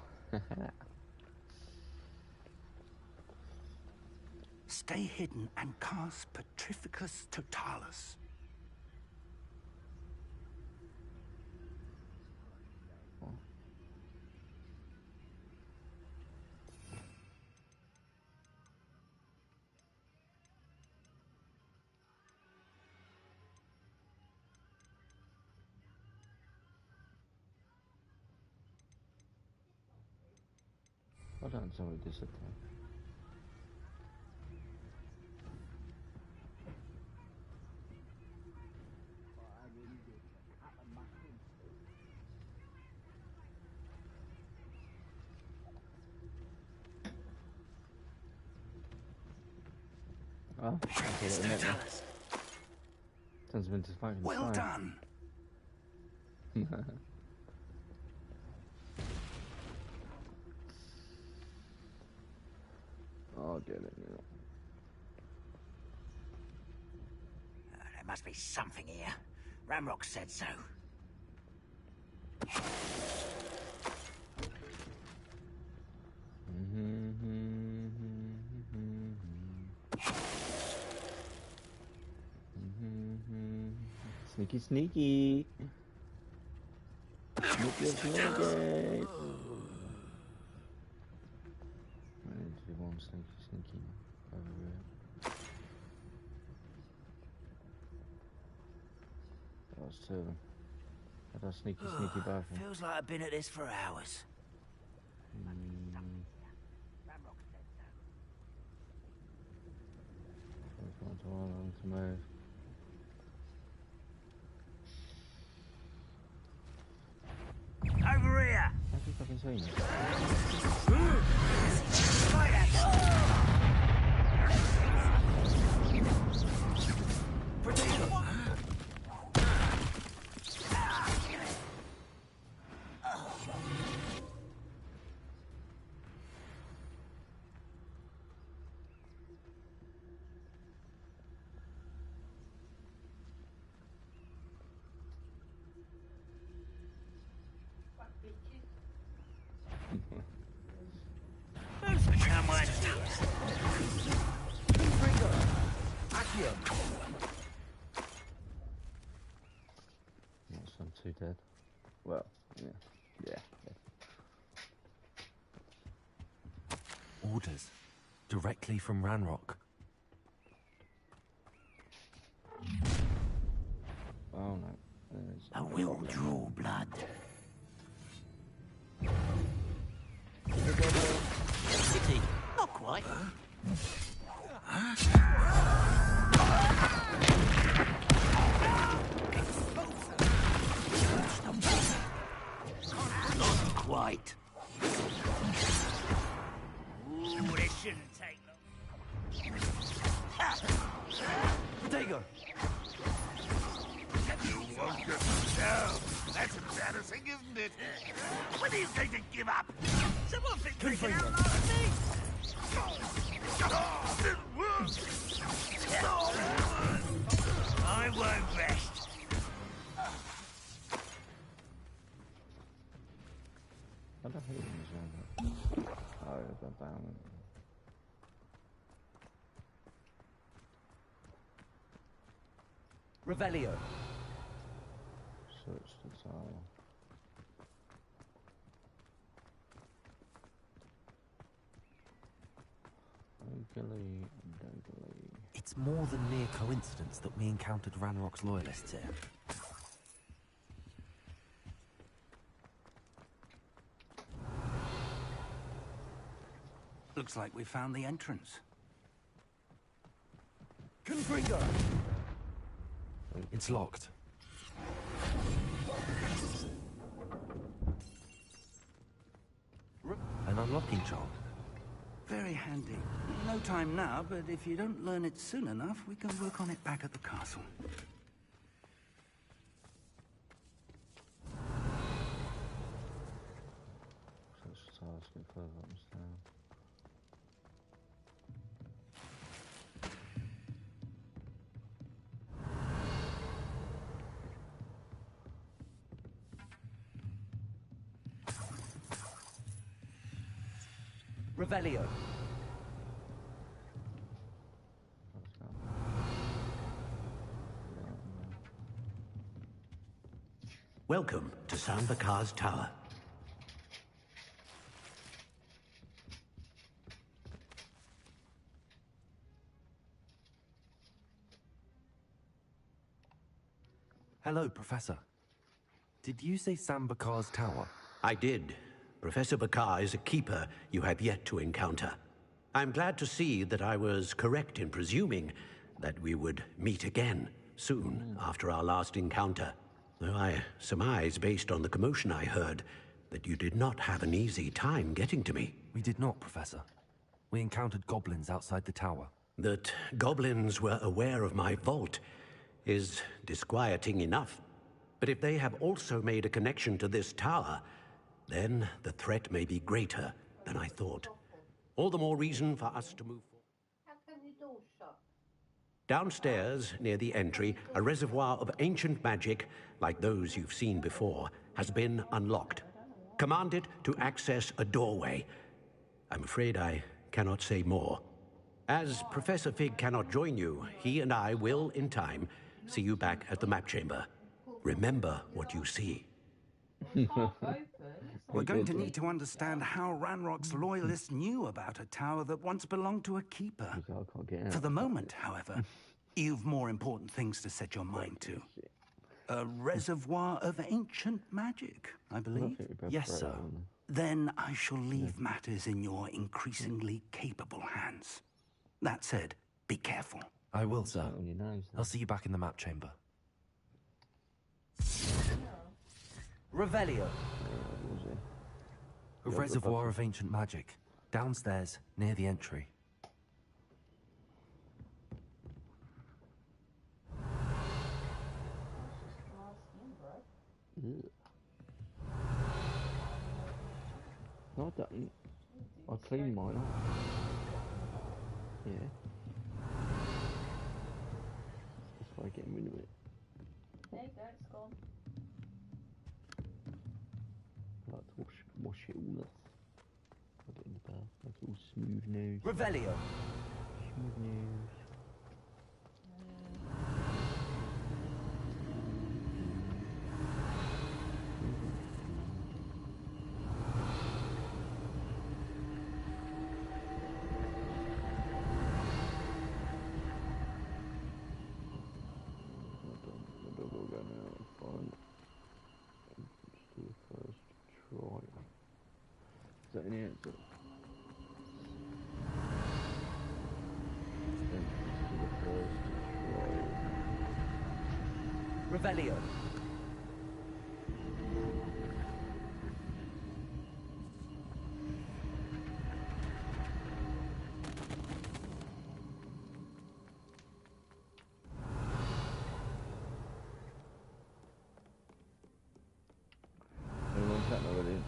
Stay hidden and cast Petrificus Totalis. I don't understand what this is. Oh, turns into fucking well done. I'll get it now. There must be something here. Ramrock said so. Sneaky, sneaky. Sneaky, sneaky. I need to do one sneaky over here. That was 2 of them. Had I sneaky back. Feels like I've been at this for hours. To move. Over here! How have you fucking seen it? Orders. Directly from Ranrock. Oh no. I will draw blood. City, not quite. Not quite. Ooh, this shouldn't take long. Potato! You won't get no. That's embarrassing, isn't it? When do you think to give up? Someone think they can finger. outlast me? It works. I won't rest. I don't hate him as well. Oh, they're down. Revelio. Search the tower. Dogally. It's more than mere coincidence that we encountered Ranrock's loyalists here. Looks like we found the entrance. Confringo! It's locked. An unlocking charm. Very handy. No time now, but if you don't learn it soon enough, we can work on it back at the castle. Search the tower, let's get further up this town. Revelio. Welcome to Sambakar's Tower. Hello, Professor. Did you say Sambakar's Tower? I did. Professor Bakar is a keeper you have yet to encounter. I'm glad to see that I was correct in presuming that we would meet again soon after our last encounter. Though I surmise, based on the commotion I heard, that you did not have an easy time getting to me. We did not, Professor. We encountered goblins outside the tower. That goblins were aware of my vault is disquieting enough. But if they have also made a connection to this tower, then the threat may be greater than I thought. All the more reason for us to move forward. Downstairs, near the entry, a reservoir of ancient magic, like those you've seen before, has been unlocked. Command it to access a doorway. I'm afraid I cannot say more. As Professor Fig cannot join you, he and I will, in time, see you back at the map chamber. Remember what you see. We're going to need to understand how Ranrock's loyalists knew about a tower that once belonged to a keeper. For the moment, however, you've more important things to set your mind to. A reservoir of ancient magic, I believe? Yes, sir. Then I shall leave matters in your increasingly capable hands. That said, be careful. I will, sir. I'll see you back in the map chamber. Revelio. A reservoir of ancient magic. Downstairs, near the entry. No, I don't. I clean mine up. Yeah. That's why I get rid of it. There you go, it's gone. I like to wash it all off. Put it in the bath, make it all smooth news. Revelio. Smooth news. that in here? Revelio. Anyone's got no idea.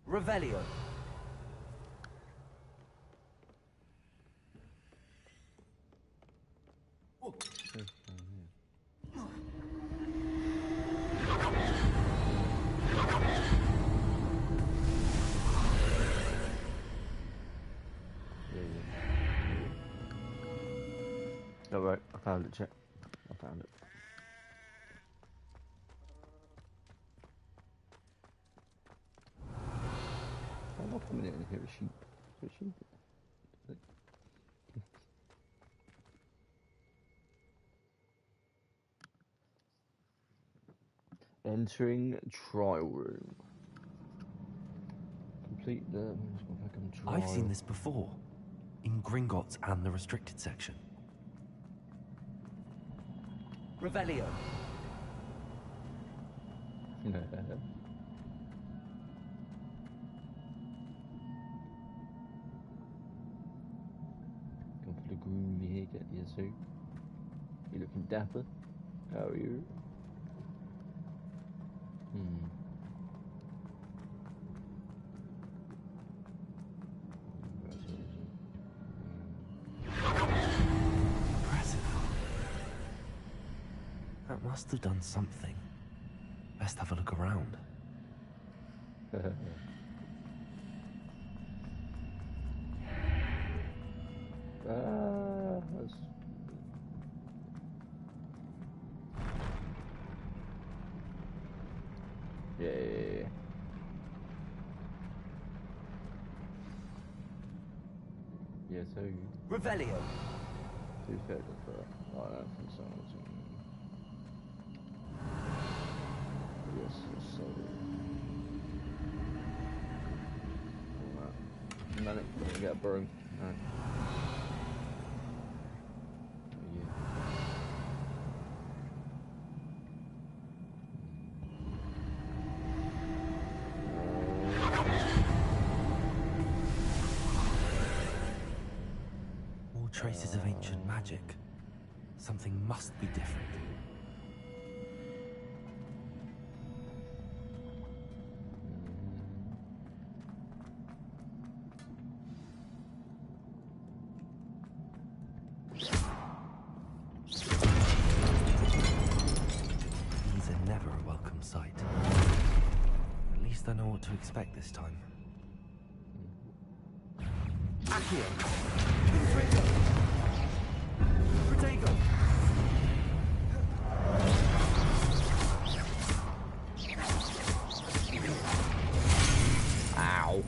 Revelio. Alright, I found it, chat. I found it. I'm not coming in here, a sheep. Is it a sheep? Entering trial room. Complete the trial. I've seen this before. In Gringotts and the restricted section. Revelio. Go for the groovy haircut, yes sir. You looking dapper? How are you? Impressive. That must have done something. Best have a look around. That's... Yeah. Yeah, so you... Revelio. Too fair for that. Oh, I don't think so. Yes, so... Alright. Manic, gonna get a broom. No. Traces of ancient magic. Something must be different. These are never a welcome sight. At least I know what to expect this time. Accio! Ow.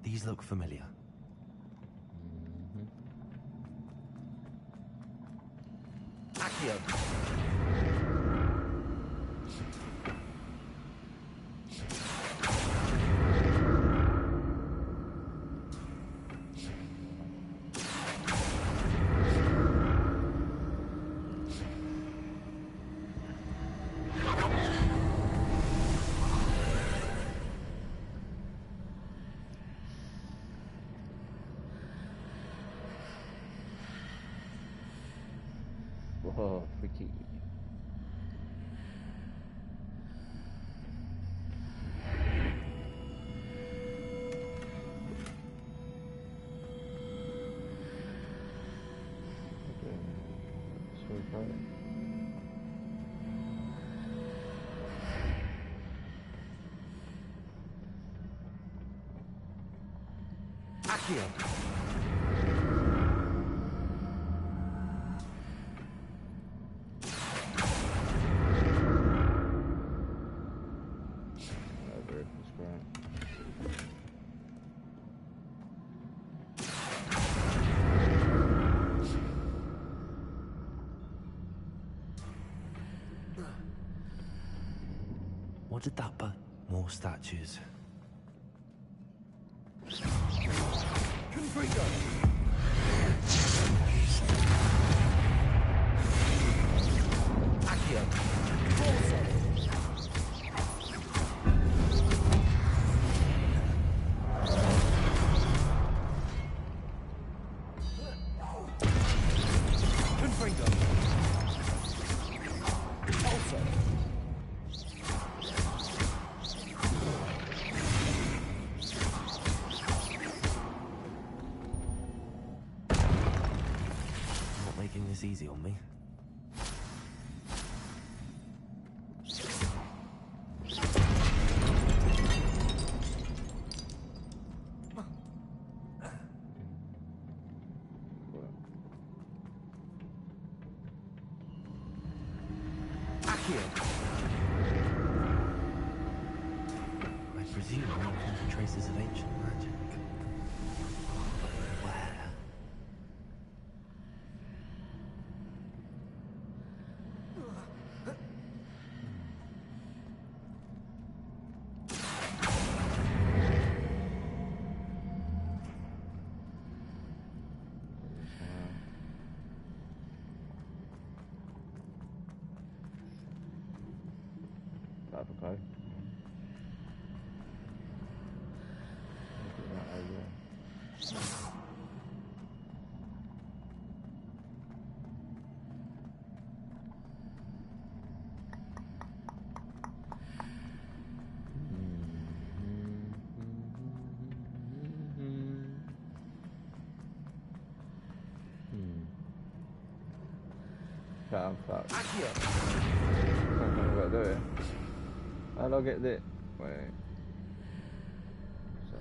These look familiar. Accio! key. Okay, so far. Accio. What did that but more statues? Not making this easy on me. I presume one can traces of ancient magic. Where? Okay. I'm fucked. What do I do here? How do I get this? Wait. So,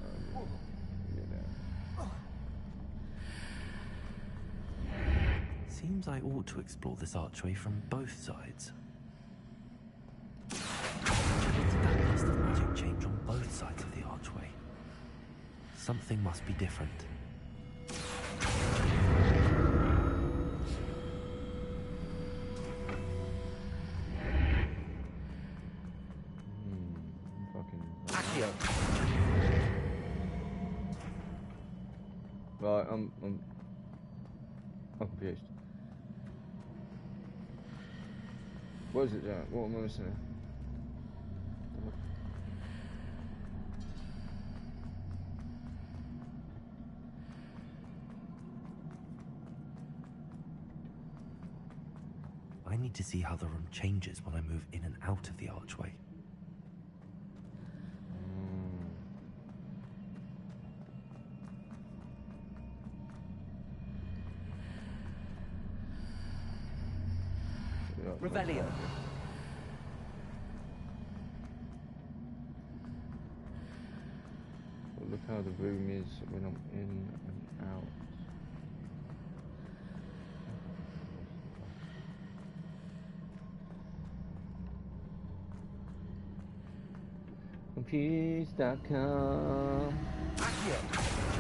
Seems I ought to explore this archway from both sides. What did that burst of magic change on both sides of the archway? Something must be different. Right, I'm confused. What is it, Jack? What am I missing? I need to see how the room changes when I move in and out of the archway. Revelio. Well, look how the room is when I'm in and out. Confused.com.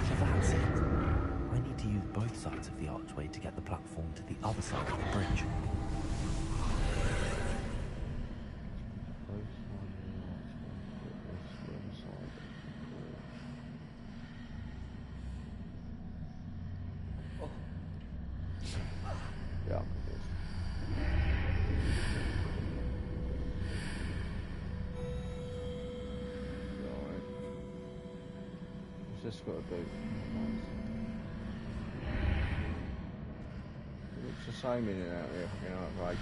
So that's it. I need to use both sides of the archway to get the platform to the other side of the bridge. Just got to do. It looks It's the same in and out here, you know, right?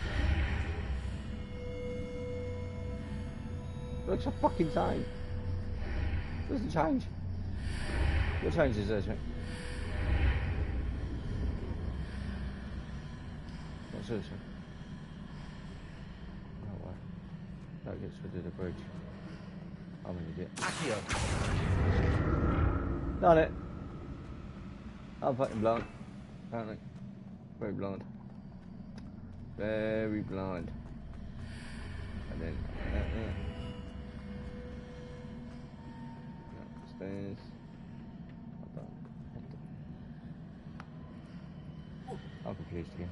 Looks the fucking same. Doesn't change. What changes there, Jack? Not seriously. No way. That gets rid of the bridge. I'm an idiot. Accio! Done it! I'm fucking blind. Apparently. Very blind. Very blind. And then upstairs. I'm confused again.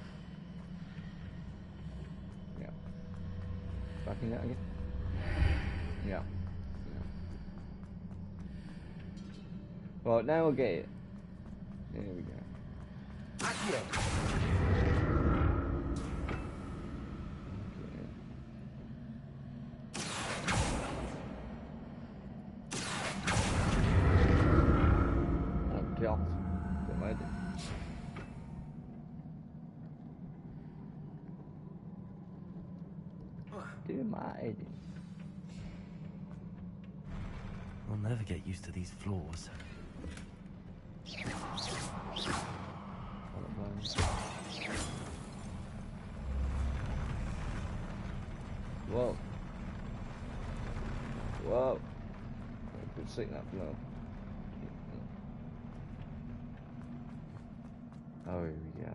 Yeah. Back in that again? Yeah. Right, now we'll get it. There we go. Accio! I'll never get used to these floors. Whoa. Whoa. I could see that blood. Oh, here we go.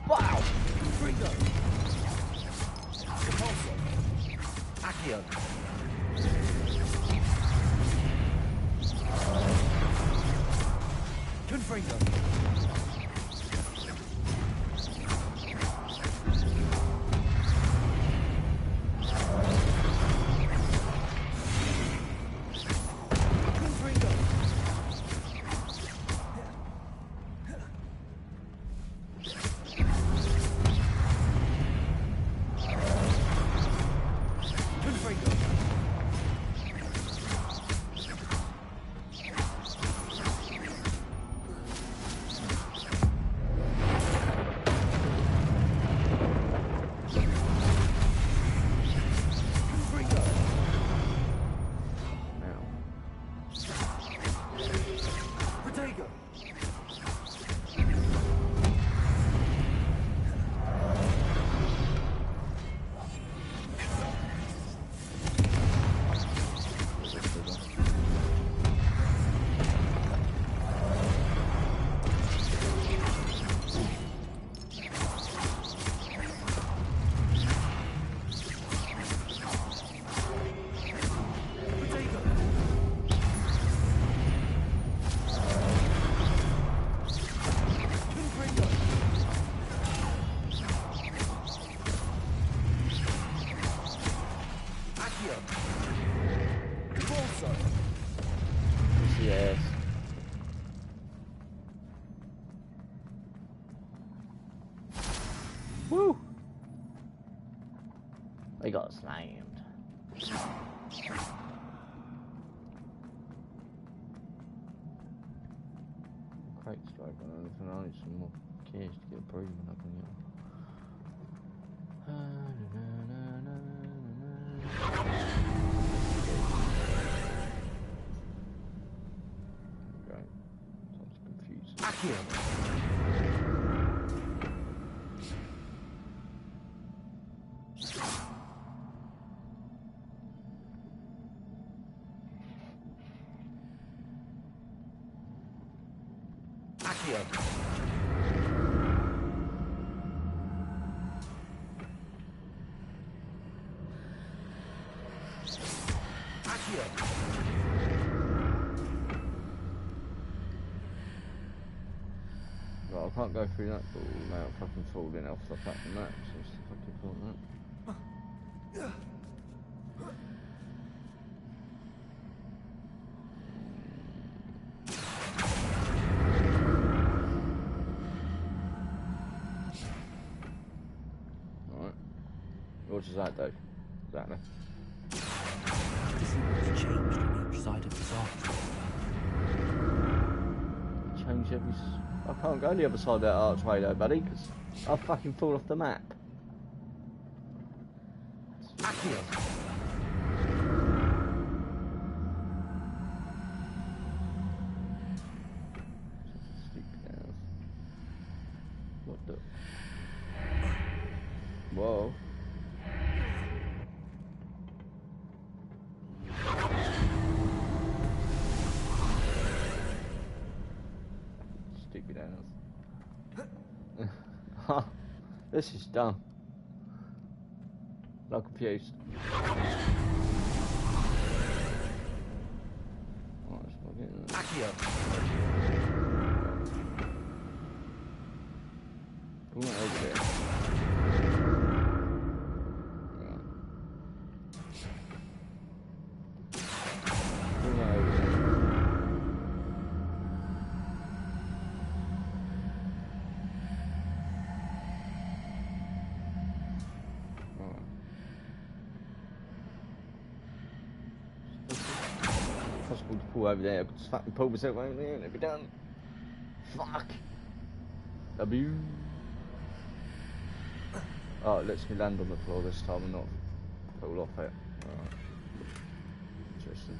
Wow! Freedom! Repulsor! Accio! Confringo! Yes. Woo! They got slammed. Crate strike on anything. I need some more cash to get improvement up in here. Right. Sounds confused. Accio! Well, I can't go through that door without fucking falling off the fucking map, so it's the fucking point that. Alright. What does that do? Exactly. To see what's changed on each side of this arch. Change every... I can't go the other side of that archway though, buddy, because I'll fucking fall off the map. What the? Whoa. Stupid ass. This is dumb. I'm confused. Back here. We went over there. We went over there. Possible to pull over there. I could just fucking pull myself over there and it'd be done. Fuck. W. Oh, it lets me land on the floor this time and not fall off it. Alright. Interesting.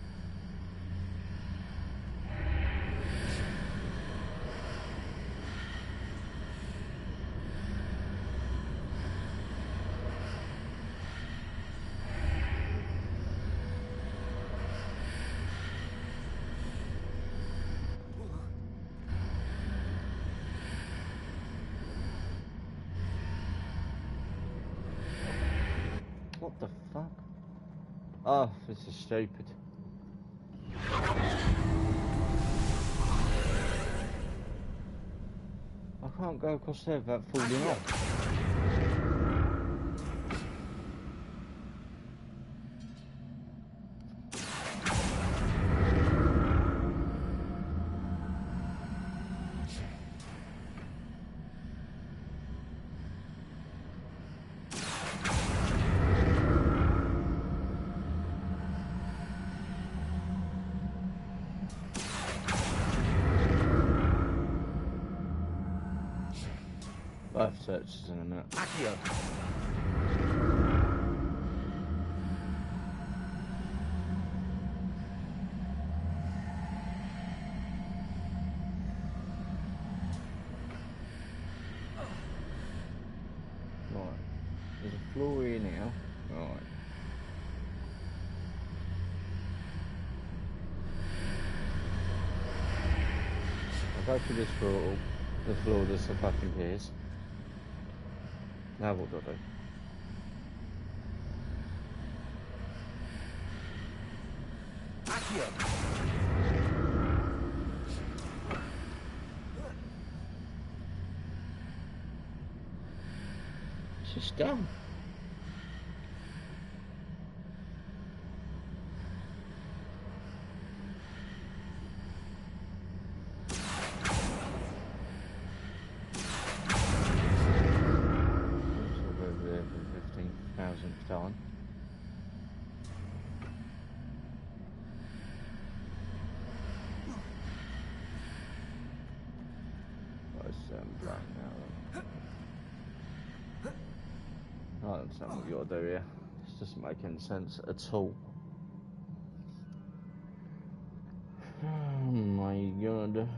What the fuck? Oh, this is stupid. I can't go across there without falling off. I've searched in a minute. Back here. Right. There's a floor here now. Right. I'll go through this portal. The floor there's a fucking piers. Now what do I do? Back here. It's just dumb. Time. Blank now. I don't understand what you got to do here. This doesn't make any sense at all. Oh my god.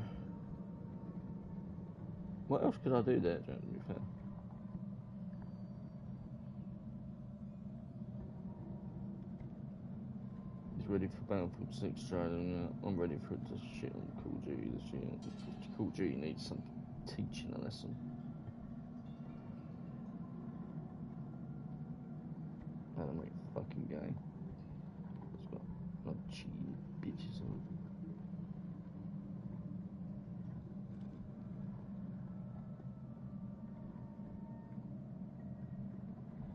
What else could I do there, to be fair? Ready for Battlefield 6 training. I'm ready for this shit on Call of Duty this year. Call of Duty needs some teaching a lesson. How to make a fucking game. It's got not cheating bitches on it.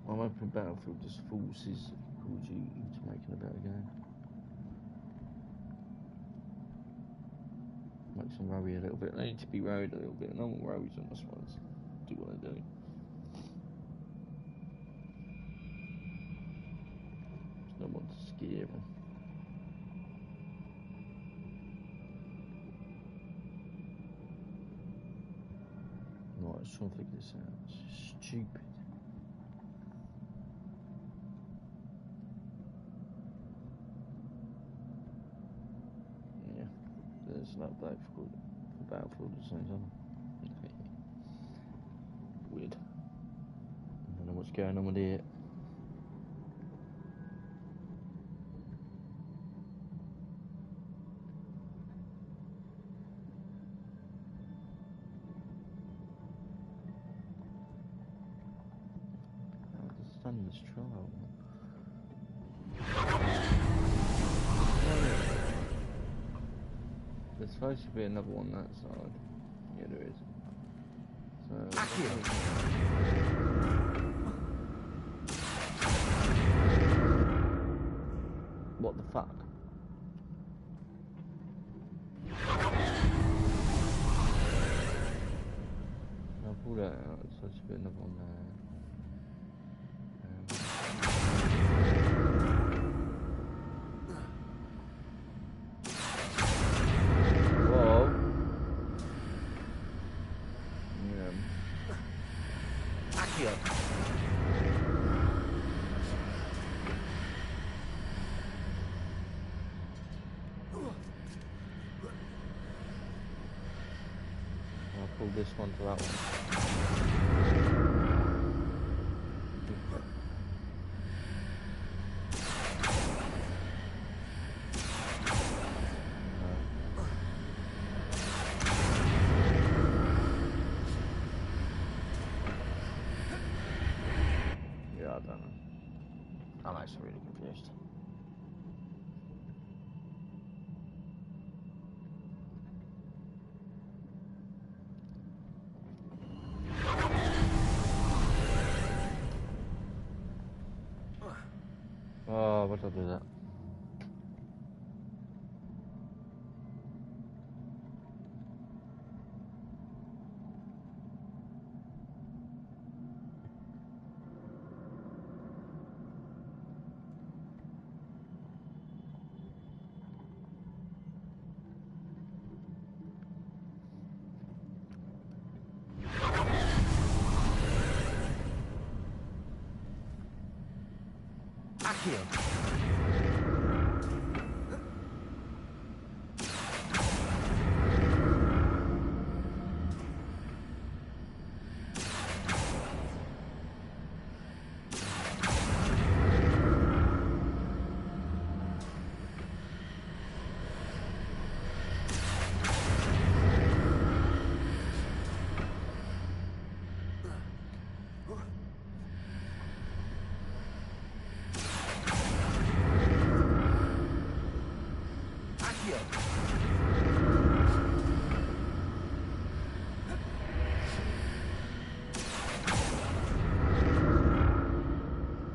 I'm hoping Battlefield just forces Call of Duty to making a better game. Makes them worry a little bit. They need to be worried a little bit. No one worries on this one. Do what they do. There's no one to scare them. was trying to figure this out. It's stupid. Yeah, there's an update for Battlefield at the same time. Weird. I don't know what's going on with it. Done this trial. There's supposed to be another one that side. Yeah, there is. So. What the fuck? I'll pull that out. There's supposed to be another one there. Pull this one to that one. Yeah, I don't know. I'm actually really confused. Oh, what did I do that?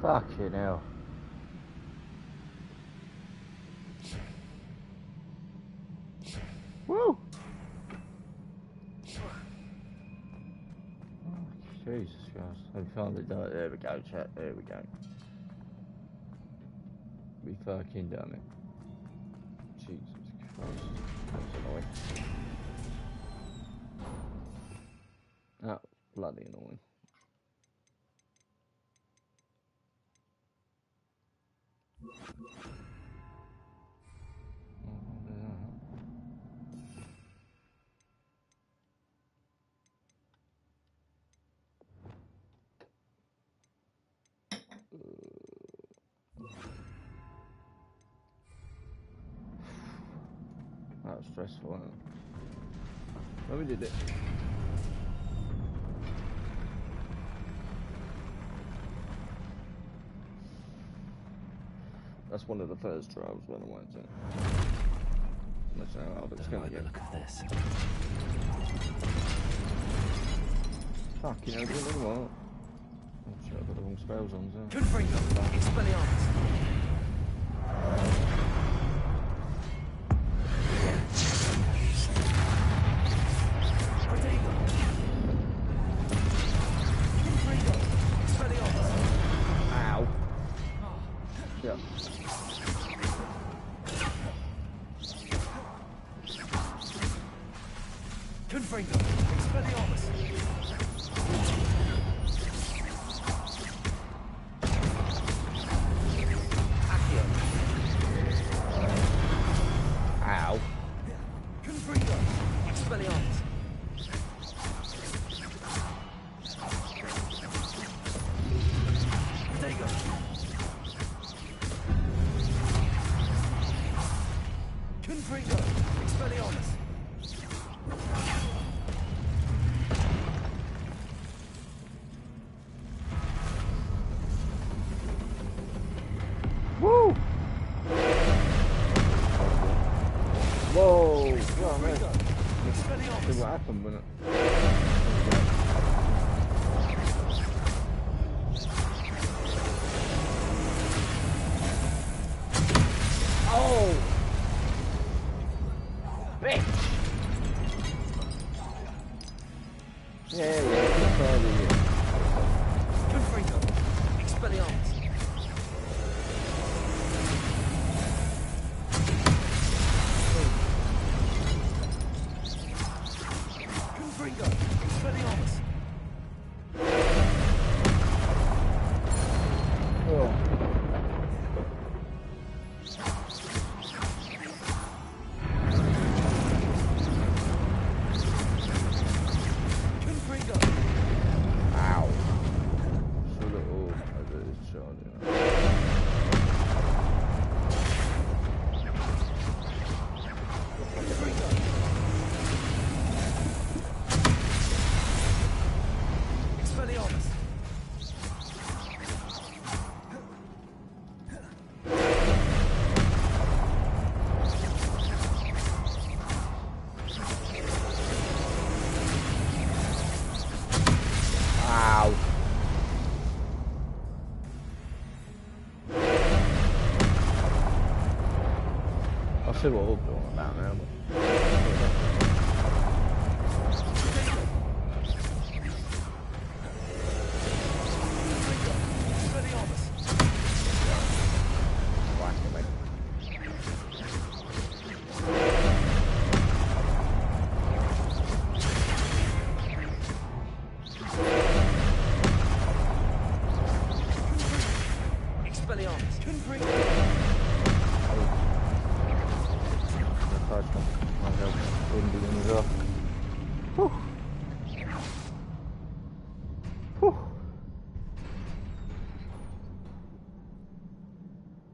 Fucking hell. Woo! Jesus Christ. I finally done it. There we go, chat. There we go. We fucking done it. Jesus Christ. That's annoying. That was bloody annoying. That was stressful, wasn't it? But we did it. That's one of the first trials when I went to. Let's know how it's going to get. Look at this. Fucking hell, do you know what? Oh shit, I've got the wrong spells on, so. Confringo, Expelliarmus. Ow. Yeah. Confringo, Expelliarmus. see what happened when it... Oh! Bitch! Yeah, that's all it is. Confringo! Expelliarmus! Confringo! Expelliarmus! Oh. I'll see what we're doing about now.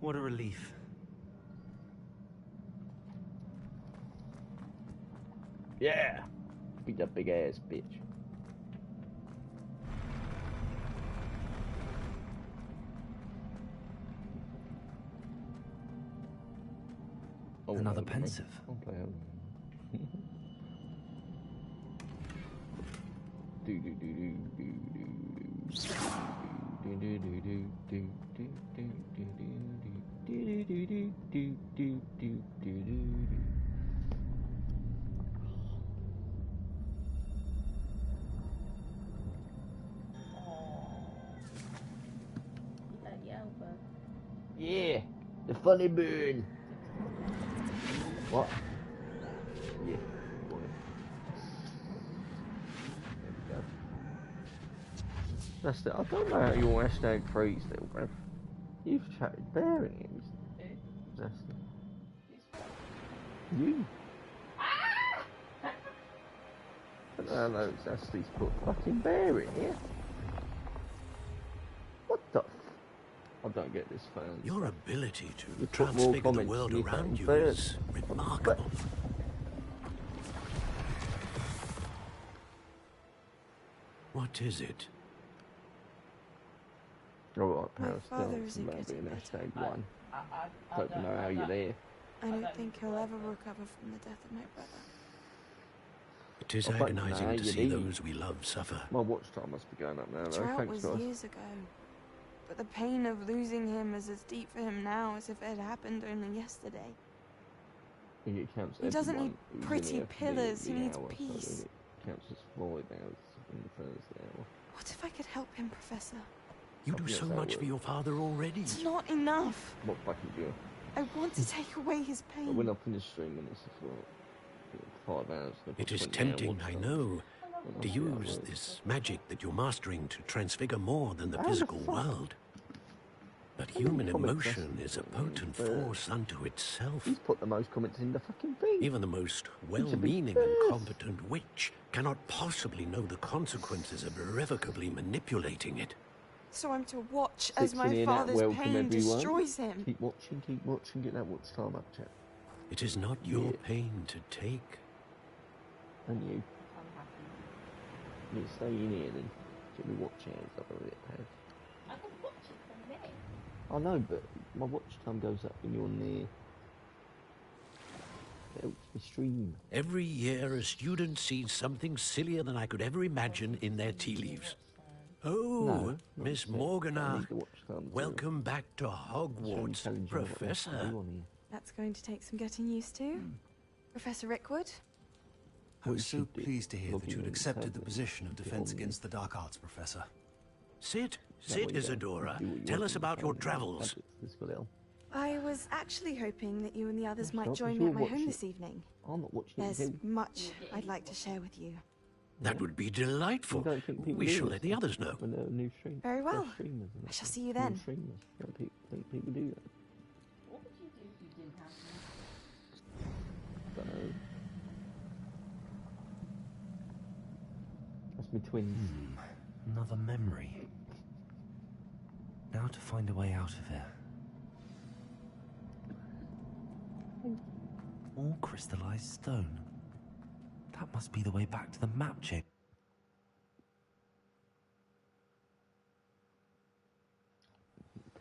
What a relief. Yeah! Beat that big ass bitch. Another pensive. I'll play over. Do do do do do do do yeah, the funny burn. What? Yeah. Boy. There we go. That's the. I don't know how your hashtag free still, bruv. You've chatted bearing him. That's the. You. I don't know, that's these put fucking bearing here. What the? I don't get this phone. Your ability to you transfigure the world around you is remarkable. What is it? Alright, My Paris, father isn't might be getting an better. hashtag one. Don't know how you're there. I don't think he'll ever recover from the death of my brother. It is I don't know how agonizing to you see do. those we love suffer. My watch time must be going up now, The though. drought Thanks, was guys. years ago, but the pain of losing him is as deep for him now as if it had happened only yesterday. It counts He doesn't everyone need who's in pretty here for pillars, the he needs hour, peace. So it counts as 5 hours in the first hour. What if I could help him, Professor? You do so much for your father already. It's not enough. What fucking do? I want to take away his pain. But when I finish streaming this as well, 5 hours. It is tempting, I know, to use this magic that you're mastering to transfigure more than the physical world. But human emotion is a potent force unto itself. He's put the most comments in the fucking thing. Even the most well-meaning and competent witch cannot possibly know the consequences of irrevocably manipulating it. So I'm to watch as my father's pain destroys him. Keep watching, get that watch time up, chat. It is not your pain to take. And you. You stay in here then. Get me watch hands up a bit, pal. I can watch it from there. I know, but my watch time goes up when you're near. Helps me stream. Every year, a student sees something sillier than I could ever imagine in their tea leaves. Oh, No, Miss not Morgana, need to watch them. welcome back to Hogwarts, Professor. That's going to take some getting used to. Professor Rickwood? I was so pleased to hear that you had accepted the position of Defense Against the Dark Arts, Professor. Sit, Isadora. Tell us about your travels. I was actually hoping that you and the others might join me at my home this evening. I'm not watching There's much I'd like to share with you. That would be delightful. We shall let the others know. Very well. I shall see you then. People do that. What would you do if you didn't have Don't know. That's my twins. Another memory. Now to find a way out of here. All crystallized stone. That must be the way back to the map chick.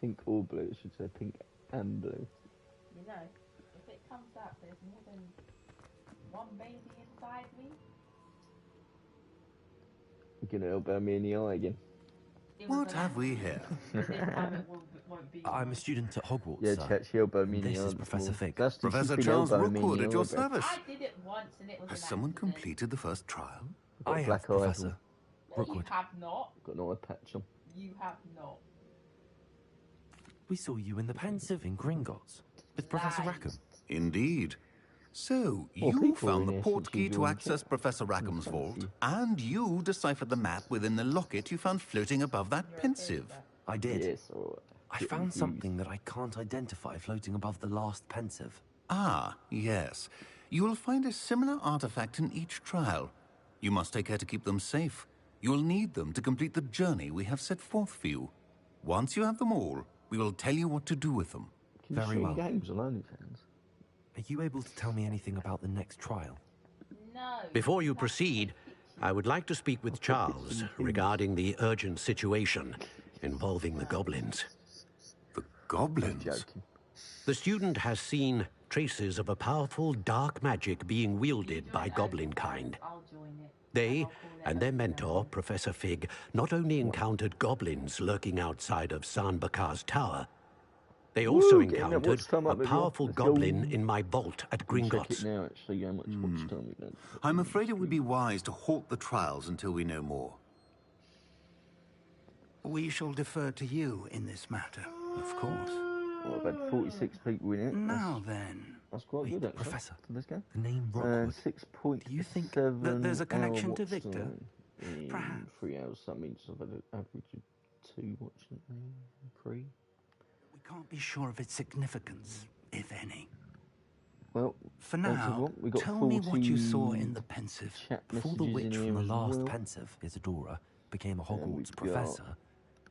Pink or blue, I should say pink and blue. You know, if it comes out there's more than one baby inside me. You're gonna elbow me in the eye again. What have we here? I'm a student at Hogwarts. Yeah, chat, she elbowed me in the eye. This is Professor Fig. Professor Charles Rookwood at your I service. did it once and it was Has an someone accident. completed the first trial? I have, Professor Well, you Rookwood. have not. Got an eye patch on. You have not. We saw you in the Pensive in Gringotts with Professor Rackham. Indeed. So, Well, you people found in the here port should key do to all access Professor Rackham's vault, and you deciphered the map within the locket you found floating above that pensive. I did. Yes, alright. I found something that I can't identify floating above the last pensive. Ah, yes. You will find a similar artifact in each trial. You must take care to keep them safe. You'll need them to complete the journey we have set forth for you. Once you have them all, we will tell you what to do with them. Can you Very stream well. games on OnlyFans? Are you able to tell me anything about the next trial? No. Before you proceed, I would like to speak with Charles regarding the urgent situation involving the goblins. The goblins? The student has seen traces of a powerful dark magic being wielded by goblin kind. I'll join it. They and their mentor, Professor Fig, not only encountered goblins lurking outside of Sanbakar's tower, they also encountered a powerful goblin in my vault at Gringotts. Check it now, actually, how much watch time we've done. I'm afraid it would be wise to halt the trials until we know more. We shall defer to you in this matter, of course. Well, I've had 46 people in it. Now then. That's quite good, actually. Professor, Let's go. the name Rockwood. 6.7. Do you think that there's a connection to watch Victor? time in Perhaps. 3 hours. That means I've had an average of 2 watching it. 3. We can't be sure of its significance, if any. Well, for thanks now, everyone. We got tell me what you 40 saw in the pensive. chat Before the messages in witch here from the as last well. pensive, Isadora, became a Hogwarts we've got professor,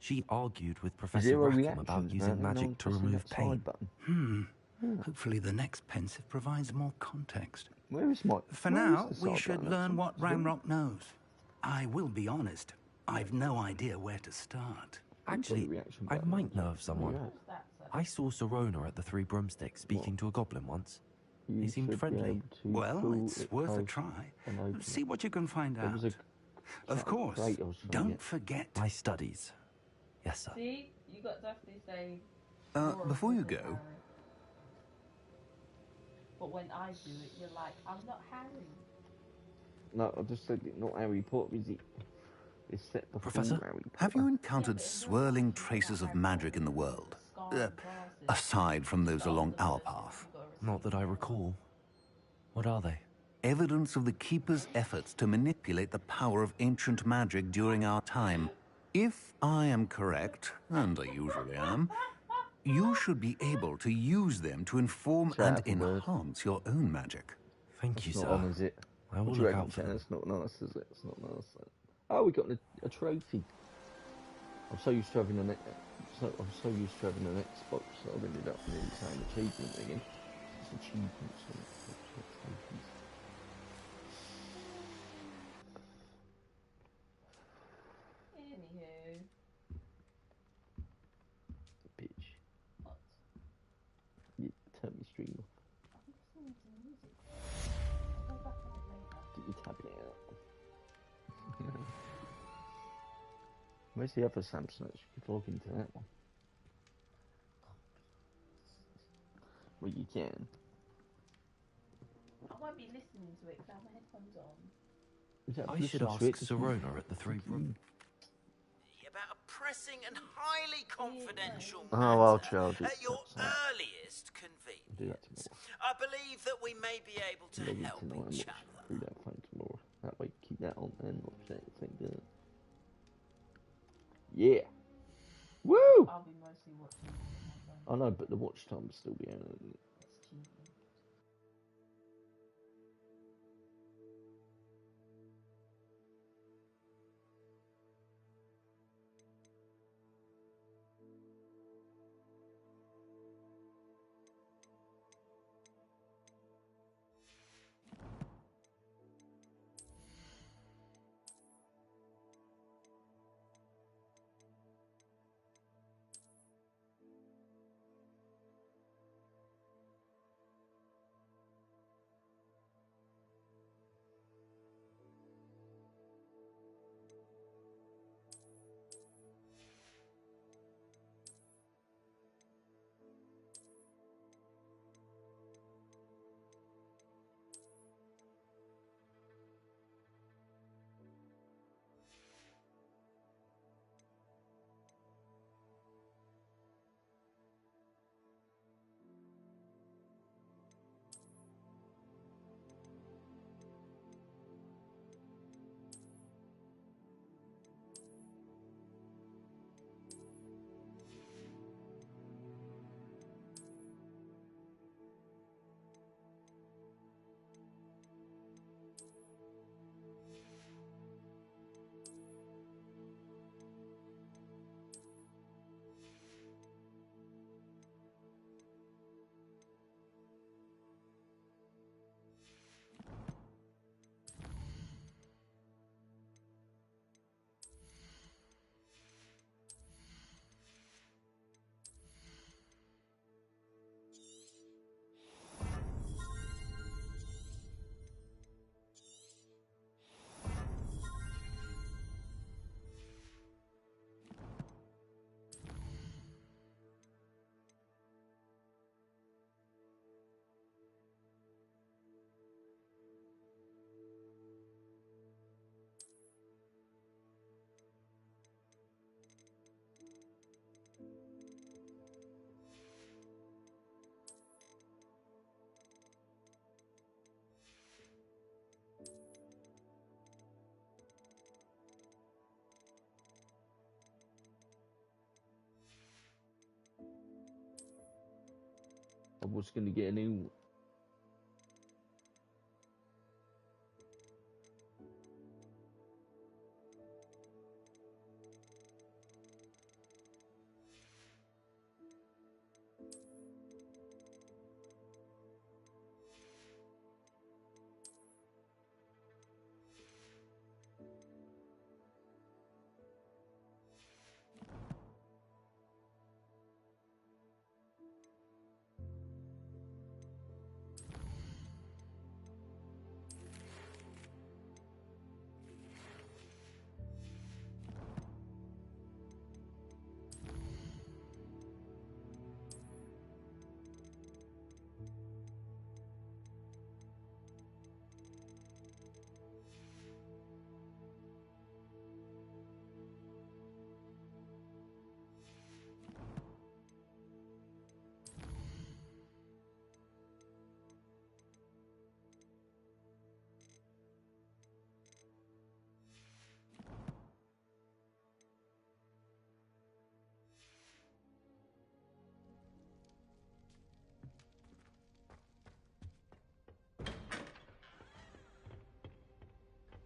she argued with Professor Zero Rackham about reactions, using man. No magic one to pressing remove that side pain. button. Hopefully the next pensive provides more context. Where is my... For where now, is the we side should button? learn what It's there. Ranrock knows. I will be honest, I've no idea where to start. Actually, reaction I button. might know of someone. Yeah. I saw Sorona at the Three Broomsticks speaking to a goblin once. You He seemed should be friendly. able to Well, pull it's it worth a close try. and open See it. what you can find There out. was a Of chat course, crate I was trying to don't get. forget. My studies. Yes, sir. See, you got Dusty saying. Before you go, But when I do it, you're like, I'm not Harry. No, I just said it, not Harry Potter, is it? It's set before Professor? Harry Potter. have you encountered swirling traces of magic in the world? Aside from those along our path. Not that I recall. What are they? Evidence of the Keeper's efforts to manipulate the power of ancient magic during our time. If I am correct, and I usually am, you should be able to use them to inform and enhance your own magic. Thank you, It's sir. not on, is it? I will What do you look reckon, out for Chan? them. It's not nice, is it? It's not nice. Oh, we got a trophy. I'm so used to having an Xbox that I've ended up with the same achievement again. It's achievements. Anywho. Bitch. You turn me stream off. I'm listening to music. Where's the other Samsung? You could log into that one. Well, you can. I won't be listening to it because I have my headphones on. Is that I should Bristol ask Sweet? Sirona at the Three Broom. About a pressing and highly confidential Oh, matter I'll charge it. at your That's right. earliest convenience. Do that tomorrow. I believe that we may be able to Log help into tonight and each watch other. through that phone tomorrow. That way, keep that on and watch that thing. Yeah. Woo! I'll be mostly watching it on my phone. I know, but the watch time will still be out. It's cheating. I was going to get a new one.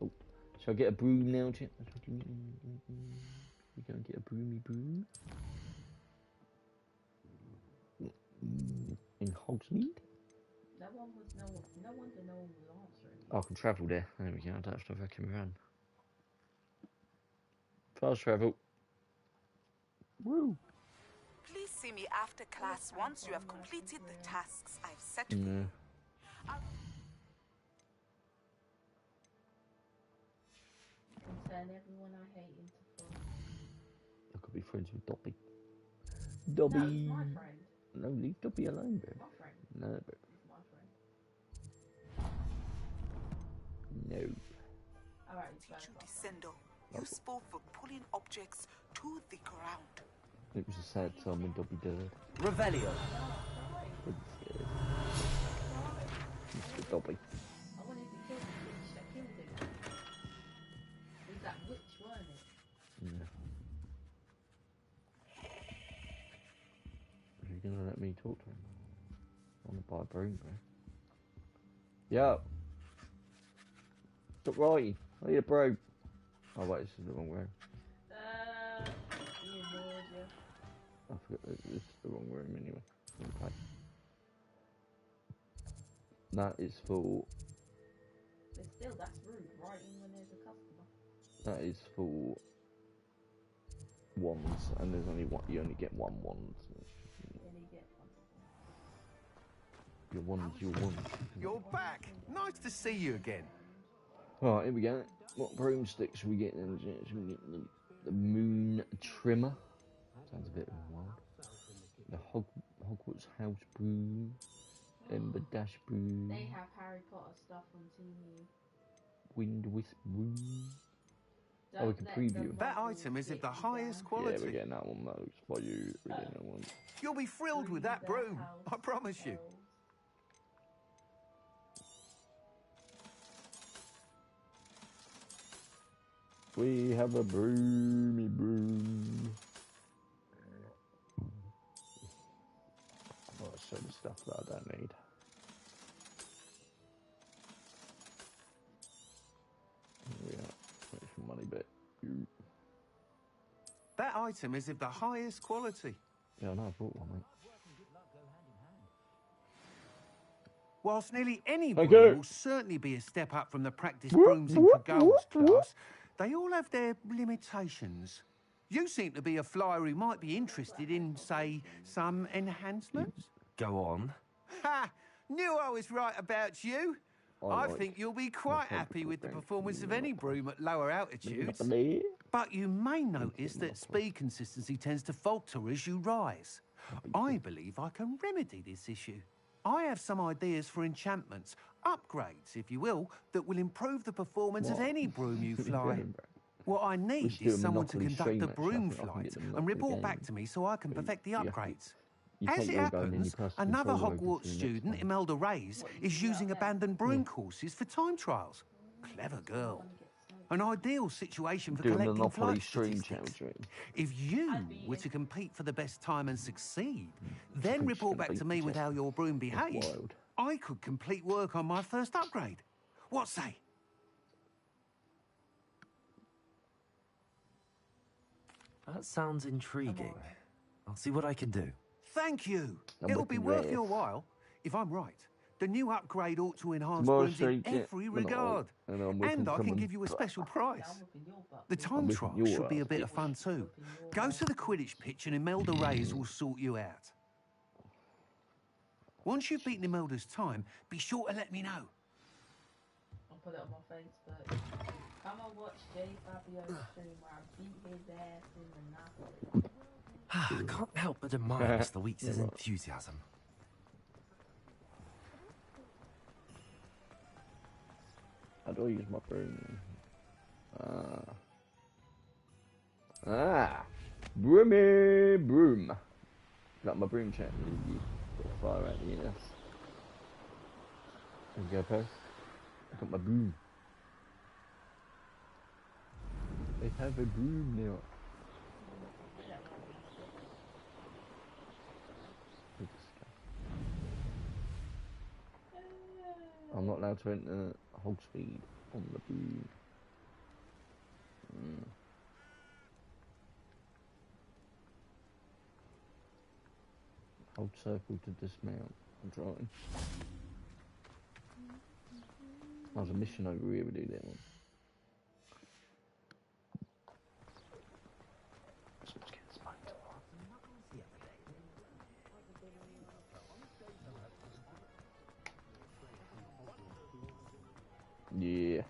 Oh, shall I get a broom now, chat? We go and get a broomy broom. In Hogsmeade? No one wonder no one was answering. I can travel there. There we go. I don't have to fucking run. Fast travel. Woo! Please see me after class once you have completed the tasks I've set for No. you. Can turn everyone I hate into frogs. I could be friends with Dobby. Dobby. No, he's my friend. No, leave Dobby alone, bro. My friend. No, bro. He's my friend. No. Alright, Teach you Descendo, useful for pulling objects to the ground. It was a sad time when Dobby died. Revelio. Mr. Dobby. I wanted to kill the witch that killed him. It was that witch, weren't it? Yeah. Are you gonna let me talk to him? I wanna buy a broom, bro. Yo! Stop writing. I need a broom. Oh wait, this is the wrong room. You ignored you. I forgot that this is the wrong room anyway. Okay. That is for... But still, that's rude, writing when there's a customer. That is for... wands, and there's only one, you only get one wand. You only get one. Your wand's your wand. You're back! Nice to see you again. Alright, here we go. What broomsticks should we get then? Should we get the moon trimmer? Sounds a bit wild. The Hogwarts house broom. Ember dash broom. They have Harry Potter stuff on TV. Wind wisp broom. Oh, we can preview. That item is of the highest quality. Yeah, we're getting that one, Mo's. By you, we're getting that one. You'll be thrilled with that broom, I promise you. We have a broomy broom. Oh, so the stuff that I don't need. Here we are. Wait for money bit. That item is of the highest quality. Yeah, I know, I bought one, mate. Whilst nearly any Thank broom you. will certainly be a step up from the practice broomsing for girls class, they all have their limitations. You seem to be a flyer who might be interested in, say, some enhancements. Go on. Ha! Knew I was right about you. I like think you'll be quite happy with the performance of any broom at lower altitudes. Monopoly. But you may notice that speed consistency tends to falter as you rise. I believe I can remedy this issue. I have some ideas for enchantments, upgrades, if you will, that will improve the performance of any broom you fly. What I need should do a is someone to Monopoly conduct stream, the actually. I broom think I can flight get the and Monopoly report back game. to me so I can perfect the upgrades. You As take it your gun and you happens, press the another control over to Hogwarts the next student, one. Imelda Reyes, is using abandoned broom courses for time trials. Clever girl. An ideal situation for Do a collecting Monopoly flight stream statistics. challenge. If you were to compete for the best time and succeed, then just report gonna back to beat me the with test. how your broom behaved, wild. I could complete work on my first upgrade. What say? That sounds intriguing. I'll see what I can do. Thank you. I'm It'll be looking worth rare. your while. If I'm right, the new upgrade ought to enhance Tomorrow brooms in Street, yeah, every we're not regard. right. And I'm whipping And I can someone. give you a special price. The I'm time whipping trial your should be a ass. bit of fun too. Go to the Quidditch pitch and Imelda Reyes will sort you out. Once you've beaten Imelda's time, be sure to let me know. I'll put it on my Facebook. Come and watch J Fabio's stream where I beat his ass in Monopoly. I can't help but admire Mr. Weeks' enthusiasm. How do I use my broom? Broomy broom. Got my broom chat. Fire out the ass. There we go, Perth. I got my broom. They have a broom now. I'm not allowed to enter Hogsmeade on the broom. Hold circle to dismount. I'm trying. There's a mission over here, we do that one. Someone's getting smoked. Yeah.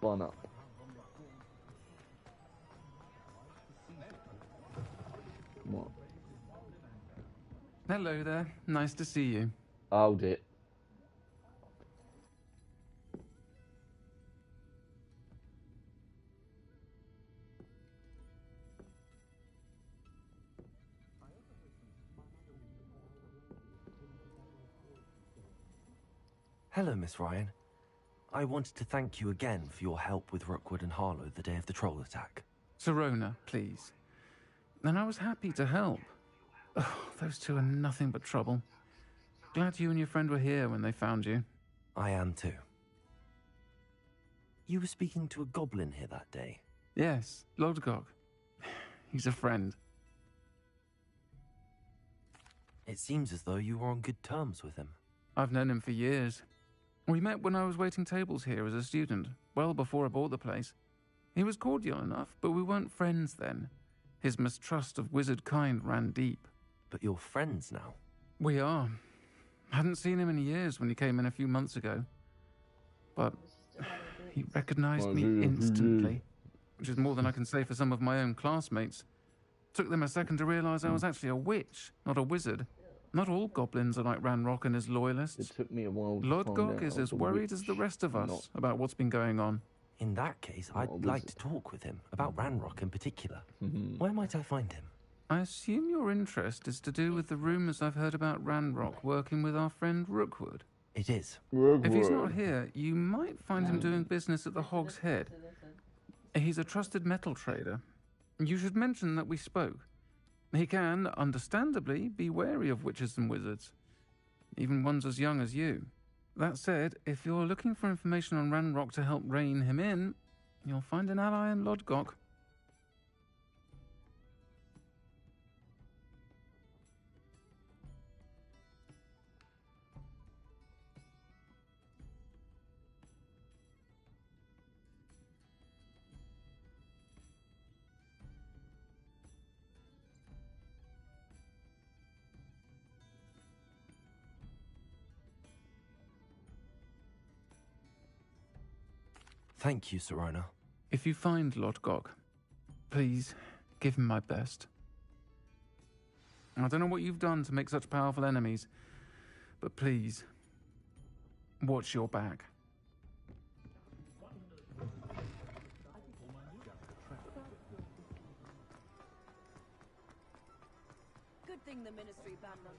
Bun up. What? Hello there. Nice to see you. Hold it. Hello, Miss Ryan. I wanted to thank you again for your help with Rookwood and Harlow the day of the troll attack. Sirona, please. And I was happy to help. Oh, those two are nothing but trouble. Glad you and your friend were here when they found you. I am too. You were speaking to a goblin here that day? Yes, Lodgok. He's a friend. It seems as though you were on good terms with him. I've known him for years. We met when I was waiting tables here as a student, well before I bought the place. He was cordial enough, but we weren't friends then. His mistrust of wizard kind ran deep. But you're friends now? We are. Hadn't seen him in years when he came in a few months ago. But he recognized me instantly, which is more than I can say for some of my own classmates. Took them a second to realize I was actually a witch, not a wizard. Not all goblins are like Ranrock and his loyalists. It took me a while to Lodgok is as worried as the rest of us about what's been going on. In that case, I'd like to talk with him, about Ranrock in particular. Where might I find him? I assume your interest is to do with the rumours I've heard about Ranrock working with our friend Rookwood. It is. If he's not here, you might find him doing business at the Hog's Head. He's a trusted metal trader. You should mention that we spoke. He can, understandably, be wary of witches and wizards, even ones as young as you. That said, if you're looking for information on Ranrock to help rein him in, you'll find an ally in Lodgok. Thank you, Sirona. If you find Lodgok, please give him my best. I don't know what you've done to make such powerful enemies, but please, watch your back. Good thing the Ministry banned us.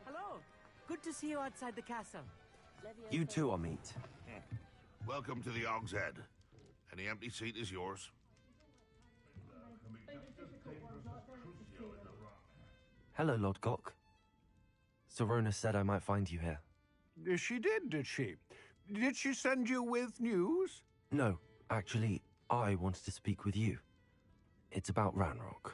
Hello. Good to see you outside the castle. You too, Amit. Welcome to the Hog's Head. Any empty seat is yours. Hello, Lodgok. Sirona said I might find you here. She did she? Did she send you with news? No, actually, I wanted to speak with you. It's about Ranrock.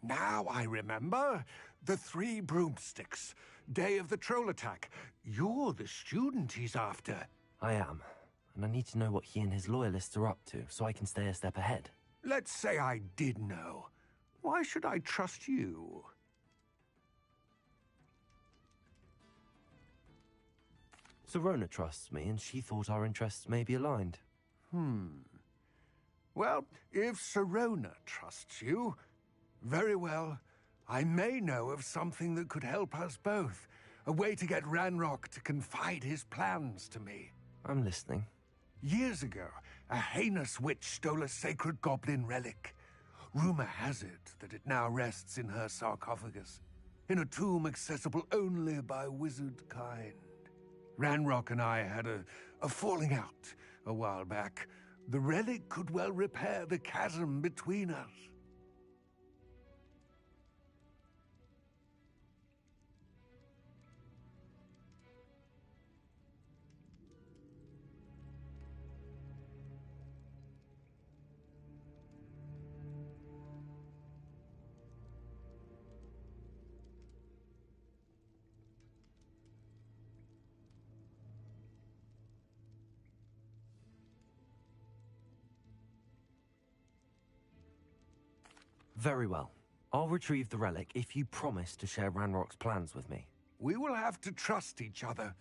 Now I remember. The 3 broomsticks. Day of the troll attack. You're the student he's after. I am, and I need to know what he and his loyalists are up to so I can stay a step ahead. Let's say I did know. Why should I trust you? Sirona trusts me, and she thought our interests may be aligned. Well, if Sirona trusts you, very well. I may know of something that could help us both. A way to get Ranrock to confide his plans to me. I'm listening. Years ago, a heinous witch stole a sacred goblin relic. Rumor has it that it now rests in her sarcophagus, in a tomb accessible only by wizard kind. Ranrock and I had a falling out a while back. The relic could well repair the chasm between us. Very well. I'll retrieve the relic if you promise to share Ranrock's plans with me. We will have to trust each other.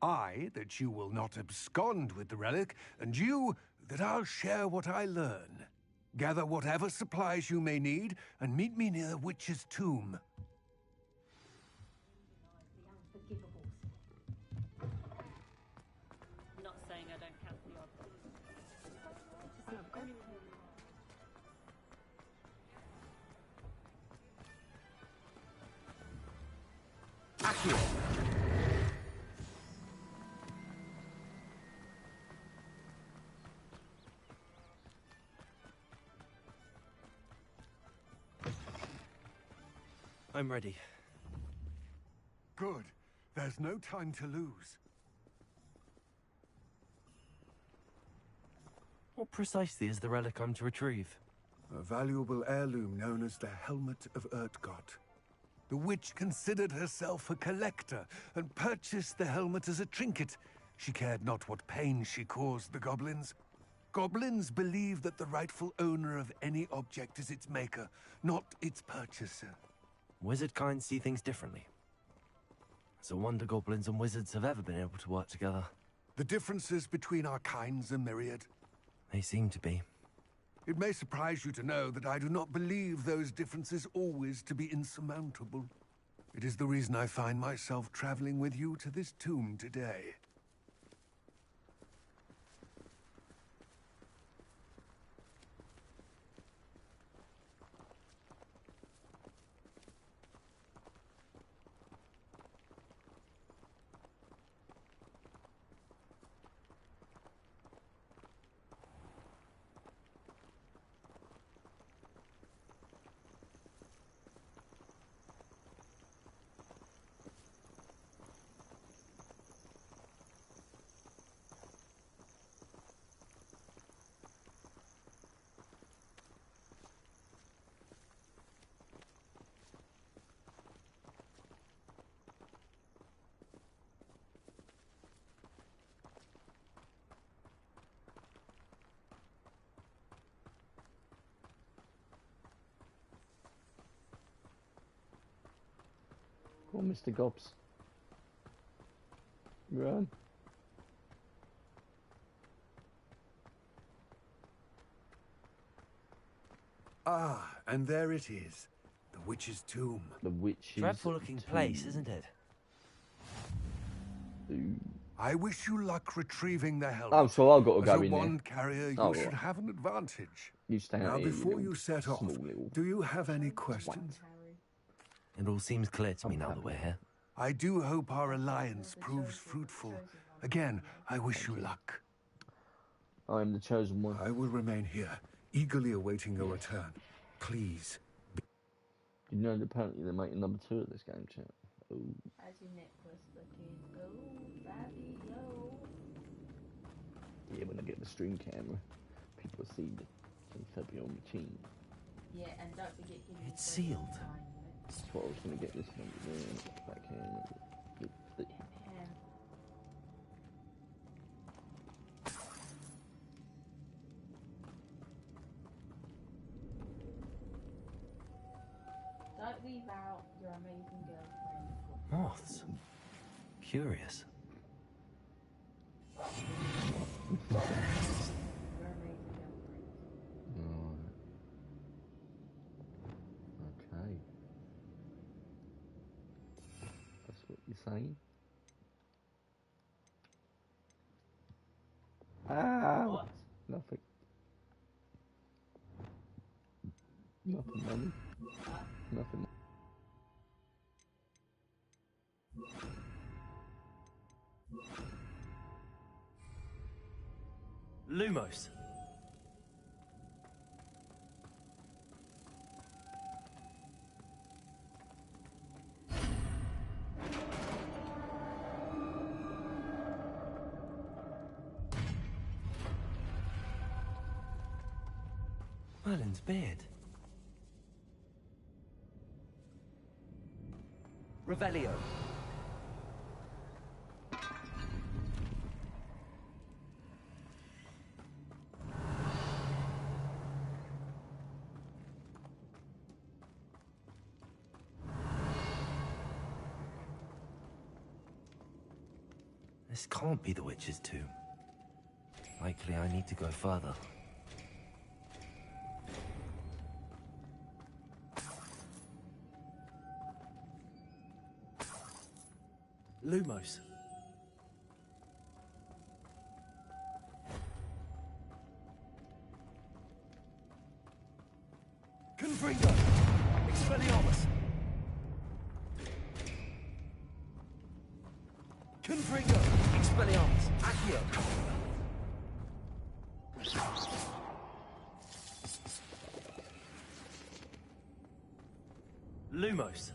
I, that you will not abscond with the relic, and you, that I'll share what I learn. Gather whatever supplies you may need, and meet me near the witch's tomb. Not saying I don't count the odd. I'm ready. Good. There's no time to lose. What precisely is the relic I'm to retrieve? A valuable heirloom known as the Helmet of Urtgott. The witch considered herself a collector and purchased the helmet as a trinket. She cared not what pain she caused the goblins. Goblins believe that the rightful owner of any object is its maker, not its purchaser. Wizard kind see things differently. It's a wonder goblins and wizards have ever been able to work together. The differences between our kinds are myriad. They seem to be. It may surprise you to know that I do not believe those differences always to be insurmountable. It is the reason I find myself traveling with you to this tomb today. Come on, Mr. Gobbs. Run. Ah, and there it is. The witch's tomb. The witch's Dreadful looking place, isn't it? Ooh. I wish you luck retrieving the helmet. Oh, so I've got to As go a in there. wand carrier, you Oh, should right. have an advantage. You stay Now, out here, before you you set off, little do you have any questions? It all seems clear to me now that we're here. I do hope our alliance proves fruitful. Again, I wish you luck. I am the chosen one. I will remain here, eagerly awaiting your return. Please. You know that apparently they're making number 2 of this game, chat. Oh. How's your necklace looking? Oh, Babby, yo. Yeah, when I get the stream camera, people see the February machine. Yeah, and don't forget It's sealed. That's what I was going to get this number back here. Don't leave out your amazing girlfriend. Moths. Curious. Your amazing girlfriend. Okay. That's what you're saying? Ow! What? Nothing. Nothing, money. Nothing. Lumos. Merlin's beard. Revelio. This can't be the witch's tomb. Likely I need to go further. Lumos. Confringo! Expelliarmus! Confringo! Expelliarmus! Accio! Lumos.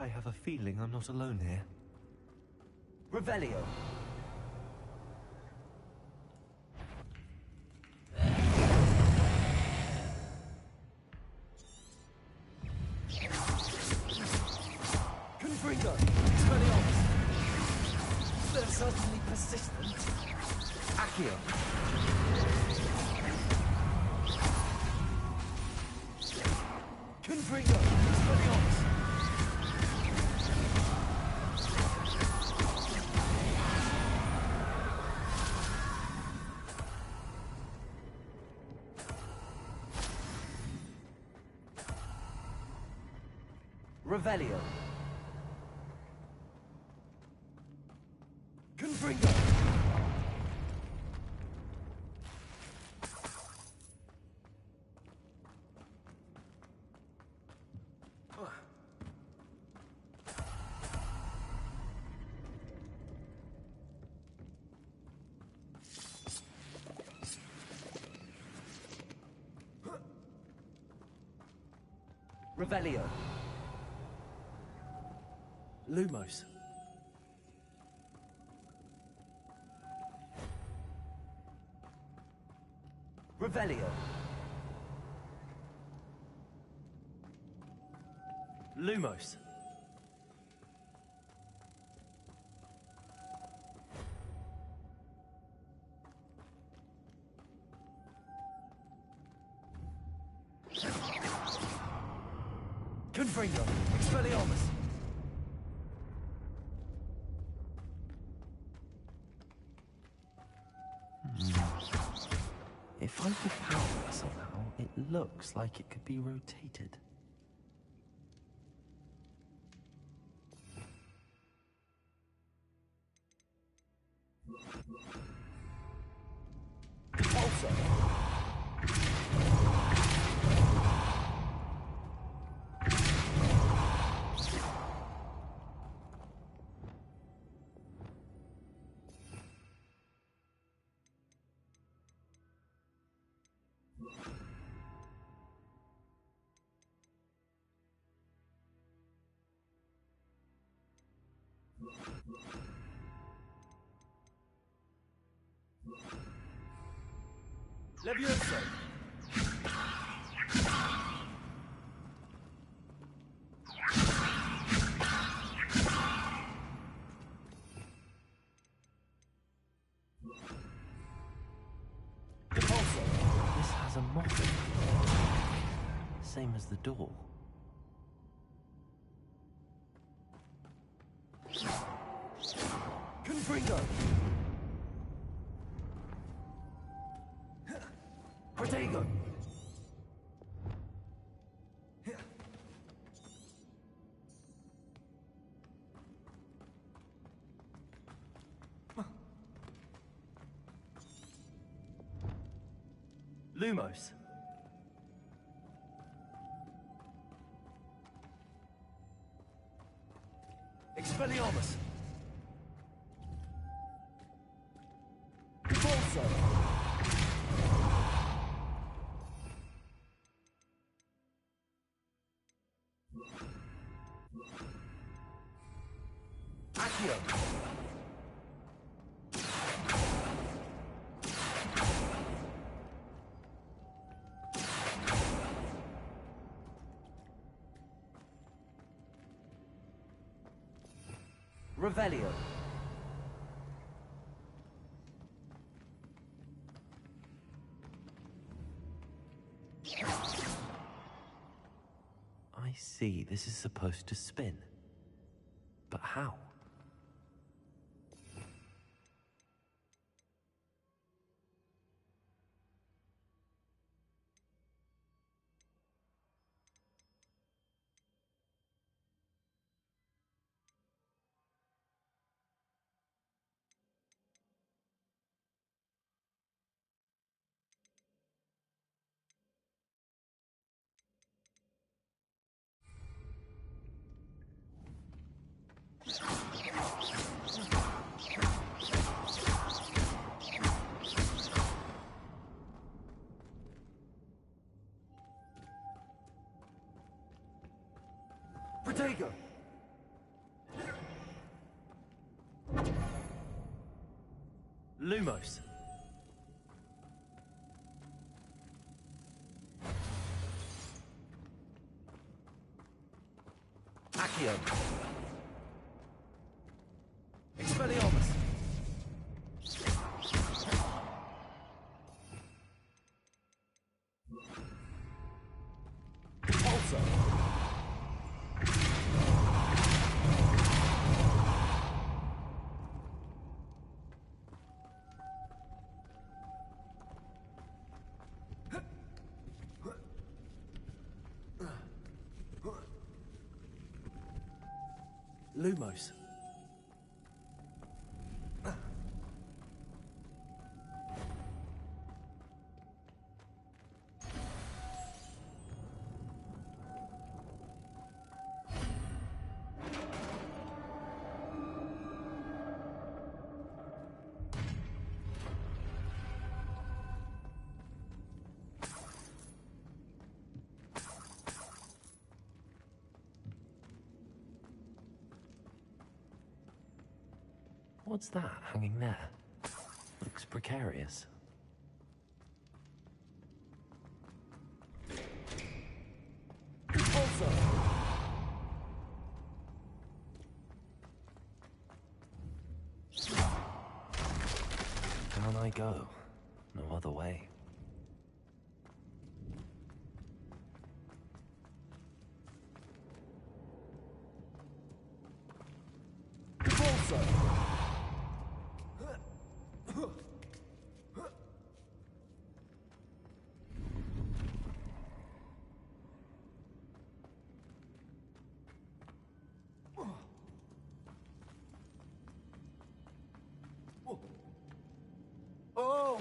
I have a feeling I'm not alone here. Revelio! Confringo! Expelliarmus! They're certainly persistent. Accio! Confringo! Expelliarmus! Revelio. Confringo. Revelio. Lumos. Revelio. Lumos. Confringo. Expelliarmus. If I could power it somehow, it looks like it could be rotated. Pulsar. Levioso. This has a moth in it. Same as the door. Confringo. Protego. Lumos. Expelliarmus. Pulsar. Accio. Revelio. I see, this is supposed to spin. But how? Protego! Lumos. Accio. Expelliarmus. Pulsar. Lumos. What's that hanging there? Looks precarious. Down I go. No other way. Oh!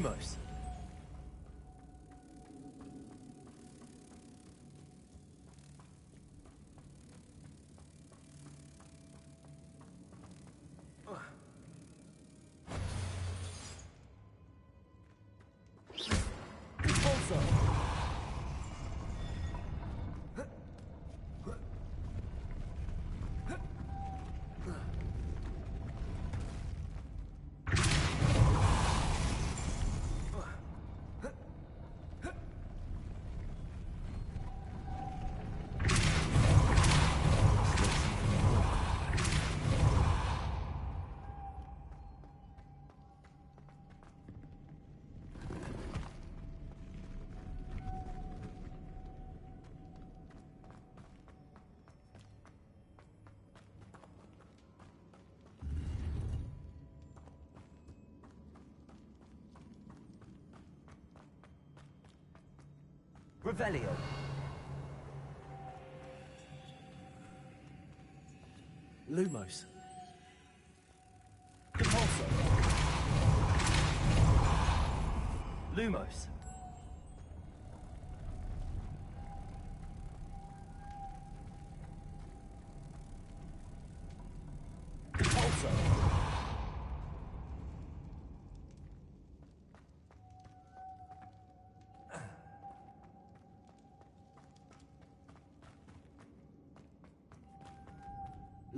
Lumos. Revelio. Lumos. Repulso. Lumos. Repulso.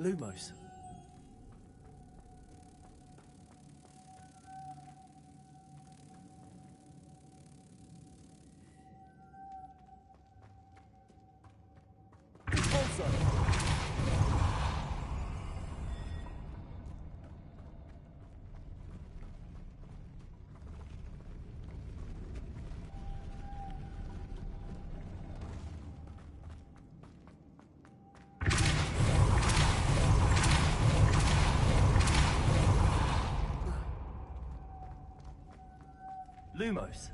Lumos. Repulso. Lumos.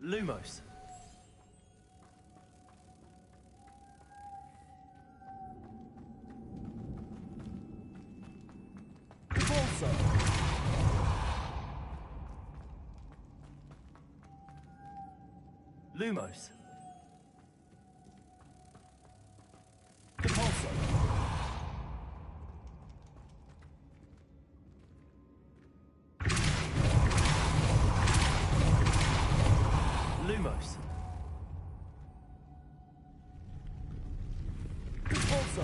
Lumos. Repulso. Lumos. Repulso. Lumos. Repulso.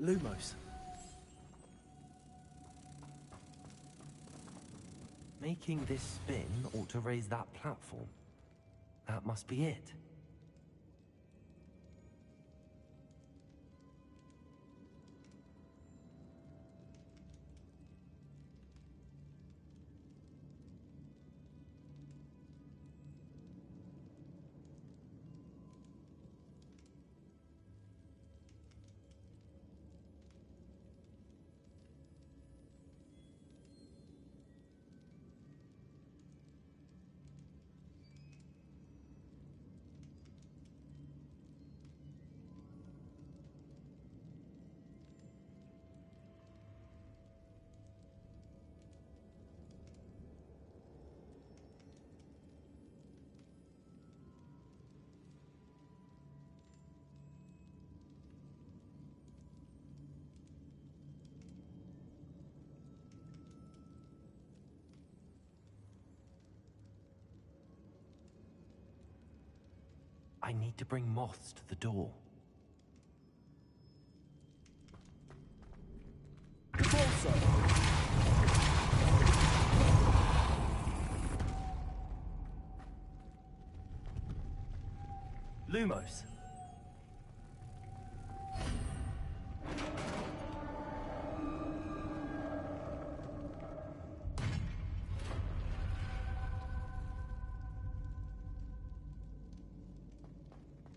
Lumos. Making this spin ought to raise that platform. That must be it. I need to bring moths to the door. Lumos.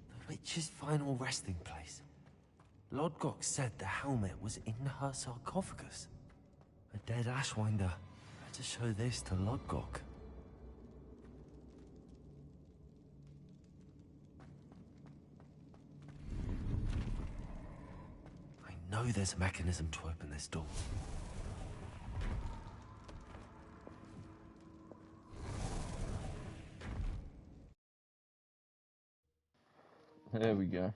The witch's final resting place. Lodgok said the helmet was in her sarcophagus. A dead Ashwinder had to show this to Lodgok. I know there's a mechanism to open this door. There we go.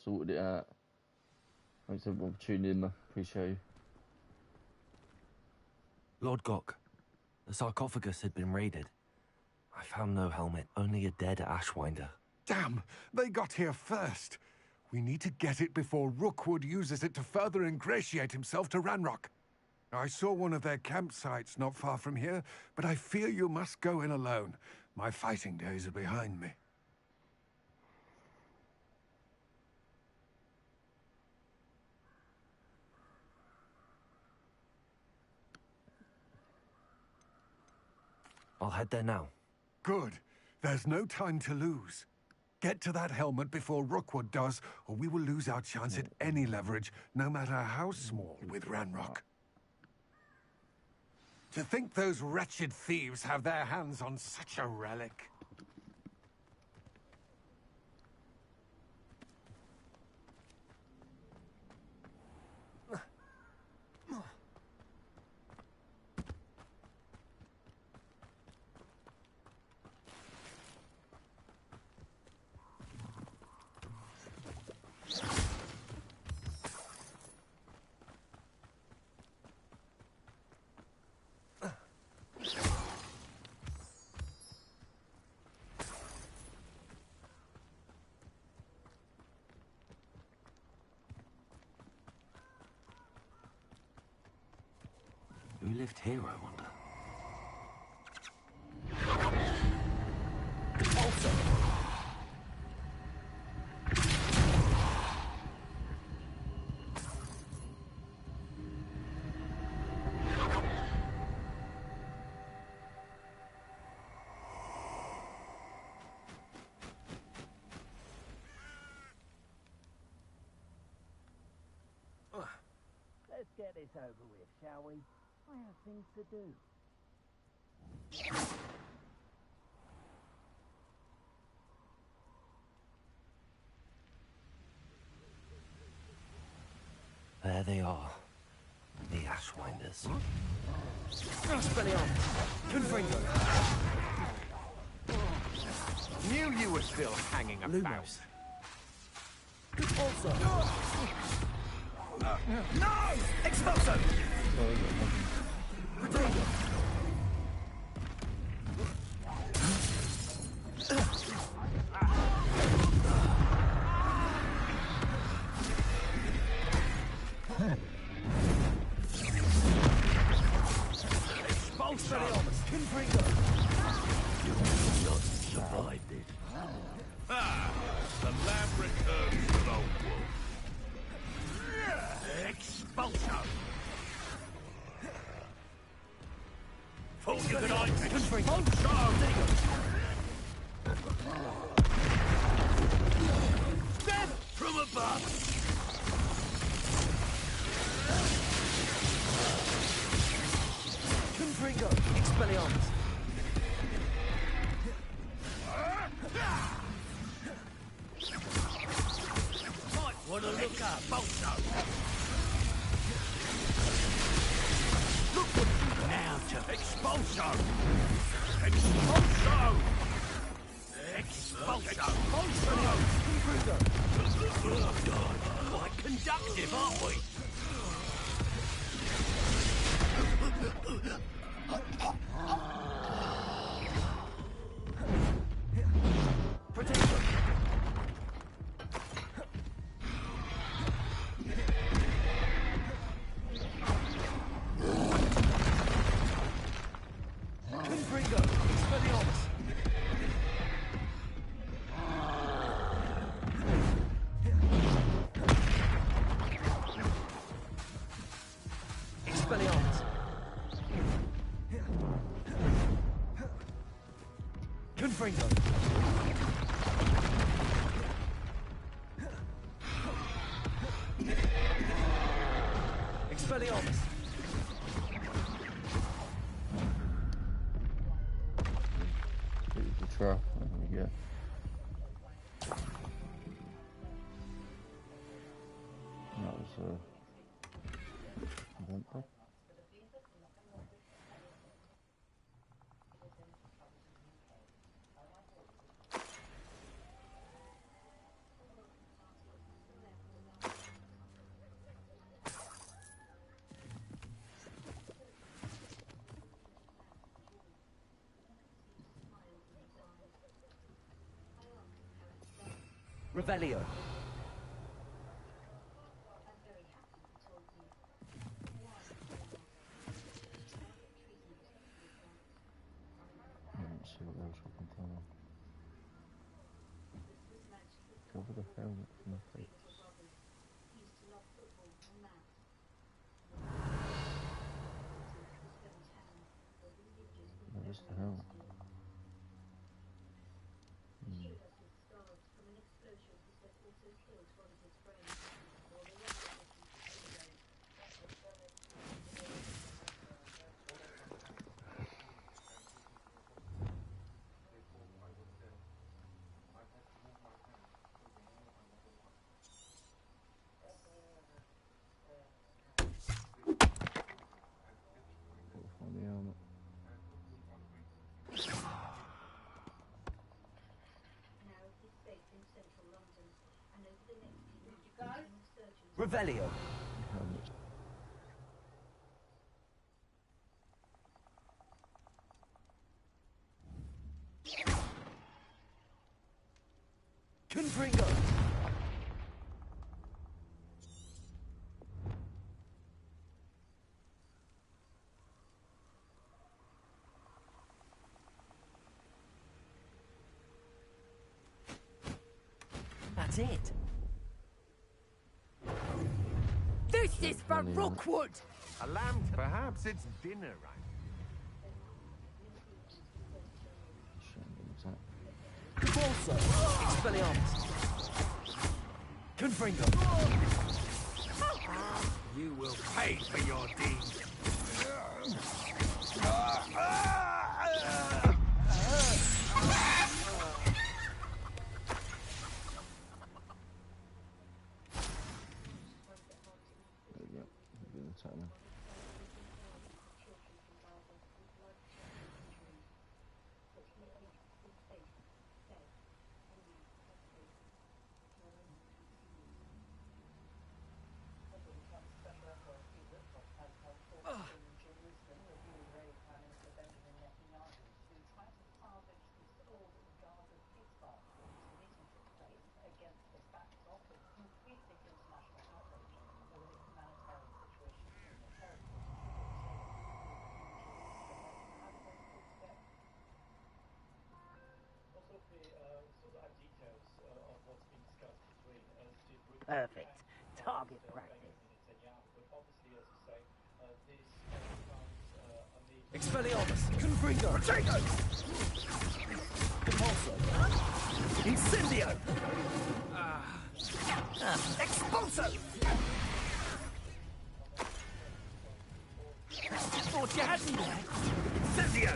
Sorted it out. Thanks everyone for tuning in, man. Appreciate you. Lodgok, the sarcophagus had been raided. I found no helmet, only a dead Ashwinder. Damn! They got here first. We need to get it before Rookwood uses it to further ingratiate himself to Ranrock. I saw one of their campsites not far from here, but I fear you must go in alone. My fighting days are behind me. I'll head there now. Good. There's no time to lose. Get to that helmet before Rookwood does, or we will lose our chance at any leverage, no matter how small, with Ranrock. To think those wretched thieves have their hands on such a relic. Who lived here, I wonder? Let's get this over with, shall we? I have things to do. There they are. The Ashwinders. Knew you were still hanging about. Lumos. No! Expulso! Potato! Expulso! Confringo! You will not survive it. Ah! The lamb returns to the wolf. Expulso! Thought you could hide Expulso! Death from above! Confringo! Expelliarmus! Might want to look up, Expulso! Look what now to Expulso! Expulso! Expulso! Expulso! Quite conductive, aren't we? Potato! Confringo. Expelliarmus. The trap, there we go. That was bumper. Revelio. Let's see what else we can find. Cover the helmet from the face. Where's the helmet? Revelio. Confringo. That's it. This is for Rookwood! A lamb, perhaps it's dinner, right? Corso. Expelliarmus. Confringo. You will pay for your deeds. Perfect. Target practice. Expelliarmus. Confringo. Potato. Compulso. Incendio. Expulso. Thought you had me there. Incendio.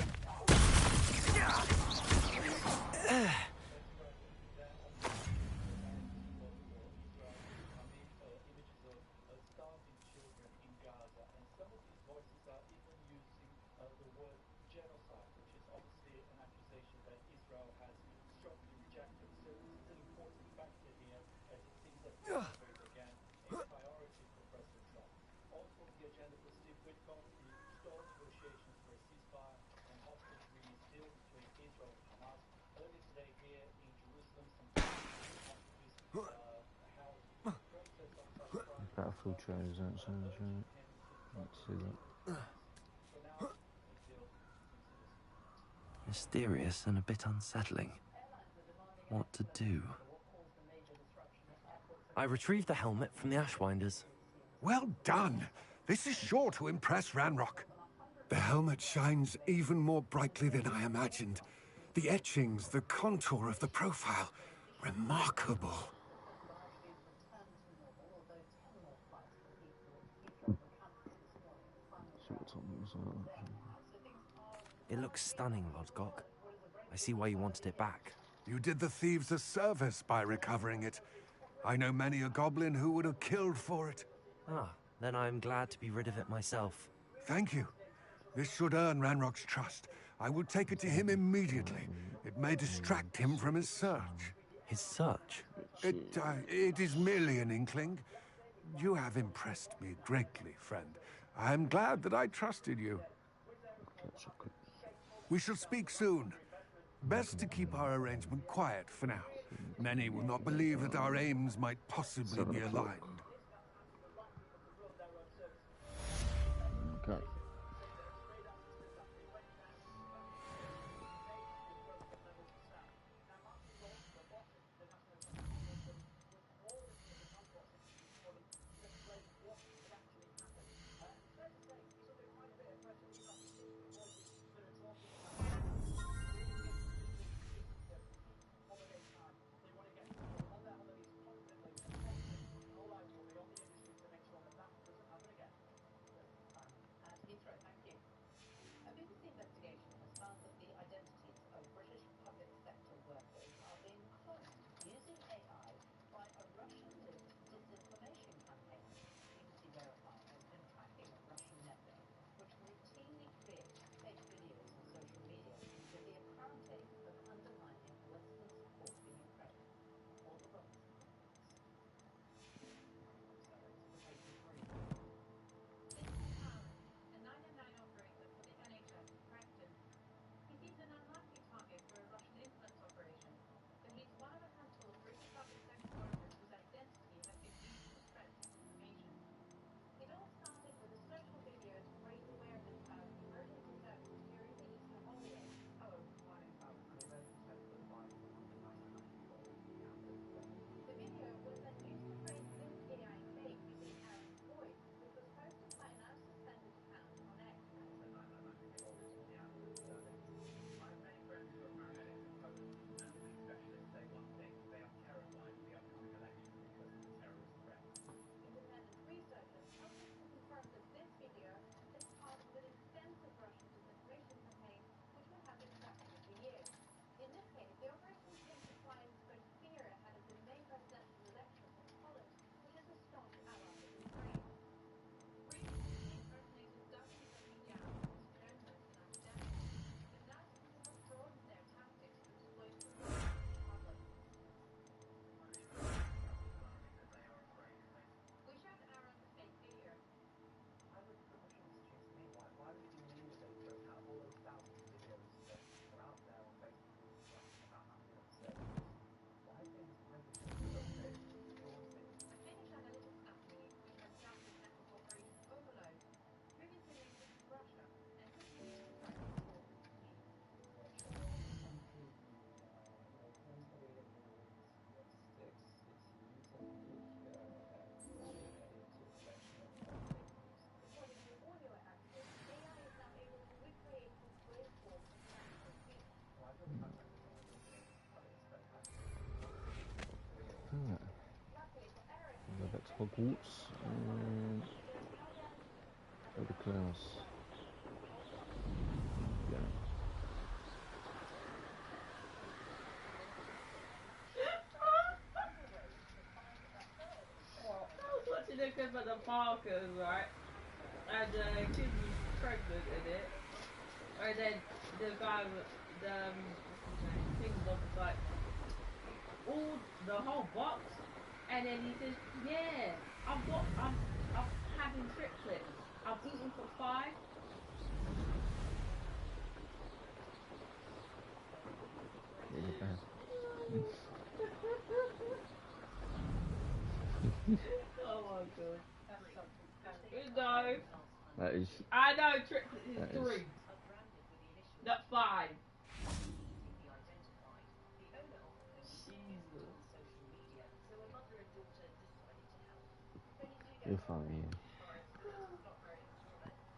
Battlefield trailers outside, right? Let's see that. Mysterious and a bit unsettling. What to do? I retrieved the helmet from the Ashwinders. Well done. This is sure to impress Ranrock. The helmet shines even more brightly than I imagined. The etchings, the contour of the profile. Remarkable. It looks stunning, Lodgok. I see why you wanted it back. You did the thieves a service by recovering it. I know many a goblin who would have killed for it. Ah, then I'm glad to be rid of it myself. Thank you. This should earn Ranrock's trust. I will take it to him immediately. It may distract him from his search. His search? It is merely an inkling. You have impressed me greatly, friend. I am glad that I trusted you. We shall speak soon. Best to keep our arrangement quiet for now. Many will not believe that our aims might possibly be aligned. Okay. Go back to Hogwarts and go to class. Yeah. I was watching a clip of the Parkers, right? And the kid was pregnant in it. And then the guy, thing was like, all the whole box. And then he says, yeah, I'm having triplets. I'm eating for 5. Oh my god. No. That is. I know triplets is 3. Not 5. You're fine, yeah.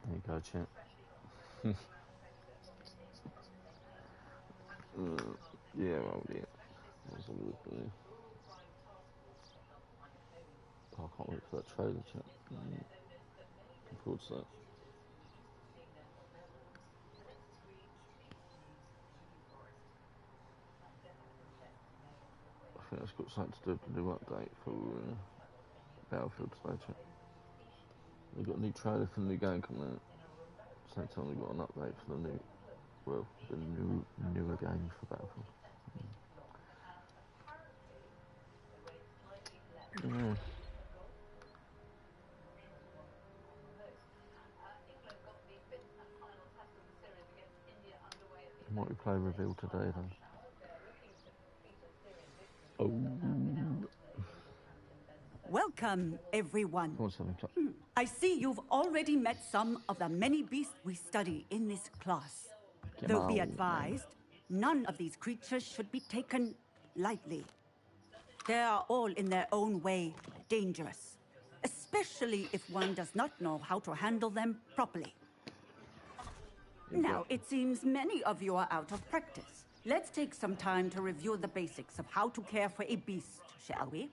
There you go, champ. Yeah, well, yeah. That's a weird thing. I can't wait for that trailer, chat. Looking forward to that. I think that's got something to do with the new update for Battlefield today, chat. They've got a new trailer for the new game coming out. Same time they've got an update for the new, well, the newer games for Battlefield. Yeah. Multiplayer reveal today, though. Oh. Welcome, everyone. Come on, 7 o'clock. I see you've already met some of the many beasts we study in this class. Come Though be on, advised, none of these creatures should be taken lightly. They are all in their own way dangerous, especially if one does not know how to handle them properly. Now, it seems many of you are out of practice. Let's take some time to review the basics of how to care for a beast, shall we?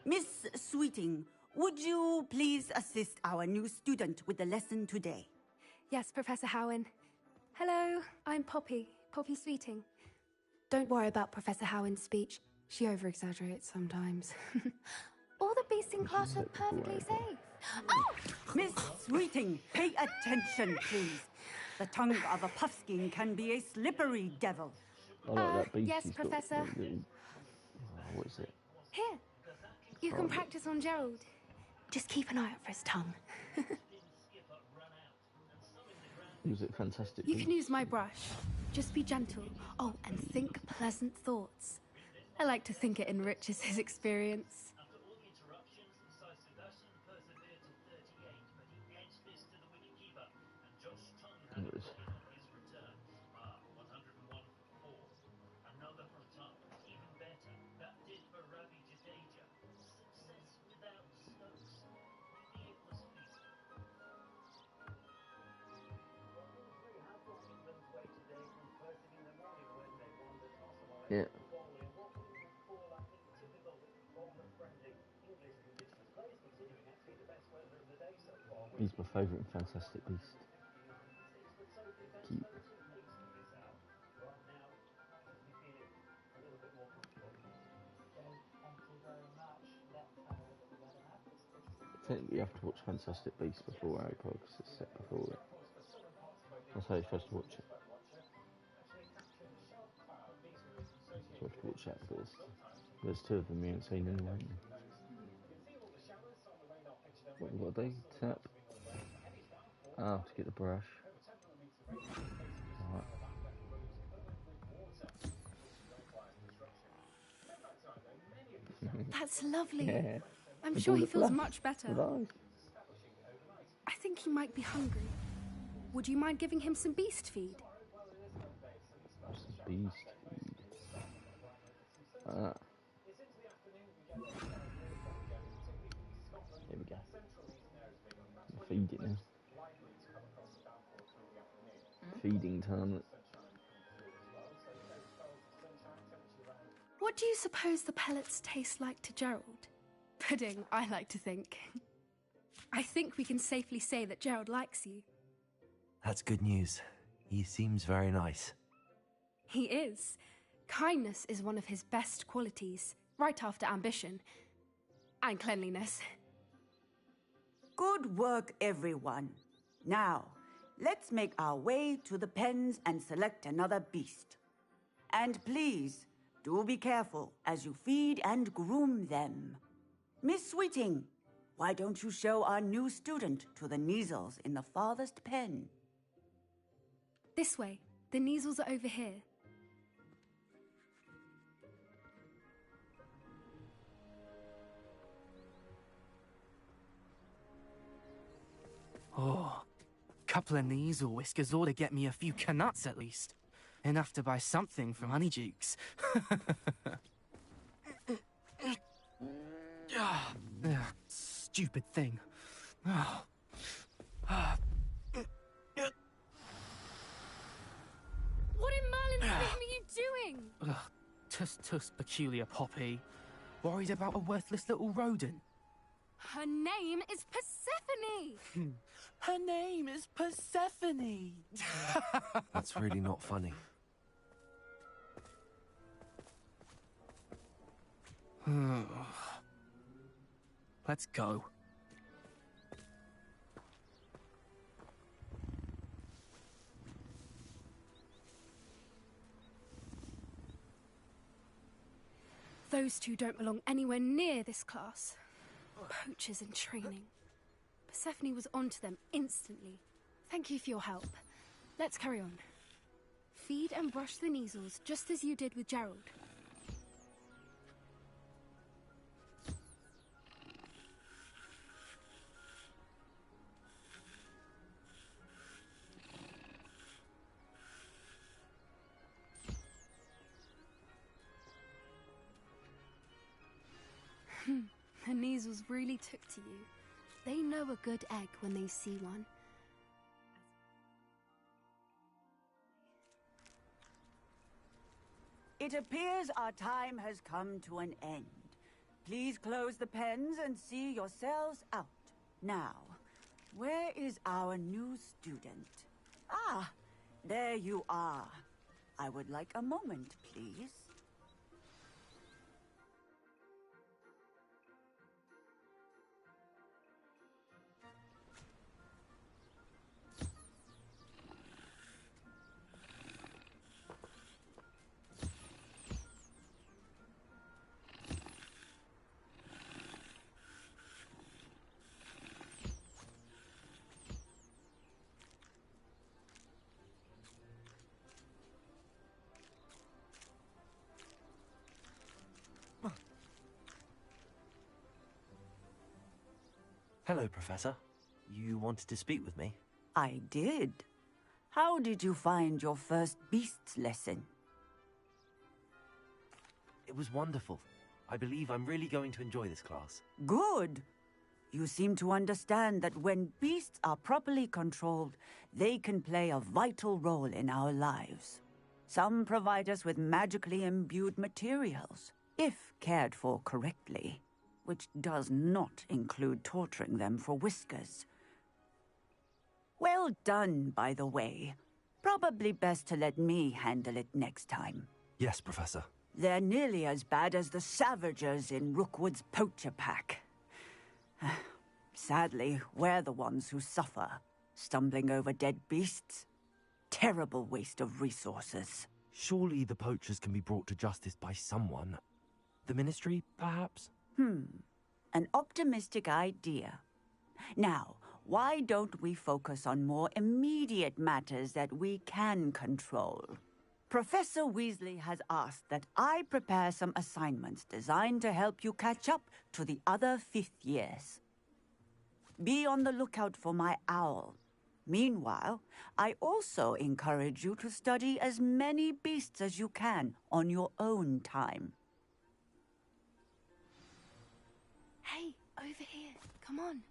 Miss Sweeting, would you please assist our new student with the lesson today? Yes, Professor Howen. Hello, I'm Poppy Sweeting. Don't worry about Professor Howen's speech. She over-exaggerates sometimes. All the beasts in class are perfectly safe. Oh! Miss Sweeting, pay attention, please. The tongue of a puffskein can be a slippery devil. I like that beast. Yes, He's Professor. got little, what is it? Here, you can practice on Gerald. Just keep an eye out for his tongue. Use it, fantastic. You can use my brush. Just be gentle. Oh, and think pleasant thoughts. I like to think it enriches his experience. Yeah. He's my favourite Fantastic Beast. Cute. I think you have to watch Fantastic Beasts before Harry Potter because it's set before it. That's how you're supposed to watch it. So you have to watch that first. There's two of them you haven't seen anyway. What we've got to do? Tap. Ah, to get the brush. Right. That's lovely. Yeah. I'm sure he feels much better. Nice. I think he might be hungry. Would you mind giving him some beast feed? Some beast feed. Ah. Here we go. Feed it now. Feeding time. What do you suppose the pellets taste like to Gerald? Pudding, I like to think. I think we can safely say that Gerald likes you. That's good news. He seems very nice. He is. Kindness is one of his best qualities, right after ambition. And cleanliness. Good work, everyone. Now, let's make our way to the pens and select another beast. And please, do be careful as you feed and groom them. Miss Sweeting, why don't you show our new student to the Neasels in the farthest pen? This way. The Neasels are over here. Oh, couple of Neasel whiskers ought to get me a few canuts at least. Enough to buy something from Honeydukes. Stupid thing. What in Merlin's name are you doing? Ugh, tuss, peculiar Poppy. Worried about a worthless little rodent? Her name is Persephone! Her name is Persephone! That's really not funny. Let's go. Those two don't belong anywhere near this class. Poachers in training. Persephone was onto them instantly. Thank you for your help. Let's carry on. Feed and brush the measles, just as you did with Gerald. The measles really took to you. They know a good egg when they see one. It appears our time has come to an end. Please close the pens and see yourselves out. Now, where is our new student? Ah, there you are. I would like a moment, please. Hello, Professor. You wanted to speak with me? I did. How did you find your first beasts lesson? It was wonderful. I believe I'm really going to enjoy this class. Good. You seem to understand that when beasts are properly controlled, they can play a vital role in our lives. Some provide us with magically imbued materials, if cared for correctly, which does not include torturing them for whiskers. Well done, by the way. Probably best to let me handle it next time. Yes, Professor. They're nearly as bad as the Savagers in Rookwood's poacher pack. Sadly, we're the ones who suffer, stumbling over dead beasts. Terrible waste of resources. Surely the poachers can be brought to justice by someone. The Ministry, perhaps? An optimistic idea. Now, why don't we focus on more immediate matters that we can control? Professor Weasley has asked that I prepare some assignments designed to help you catch up to the other 5th years. Be on the lookout for my owl. Meanwhile, I also encourage you to study as many beasts as you can on your own time. Hey, over here. Come on.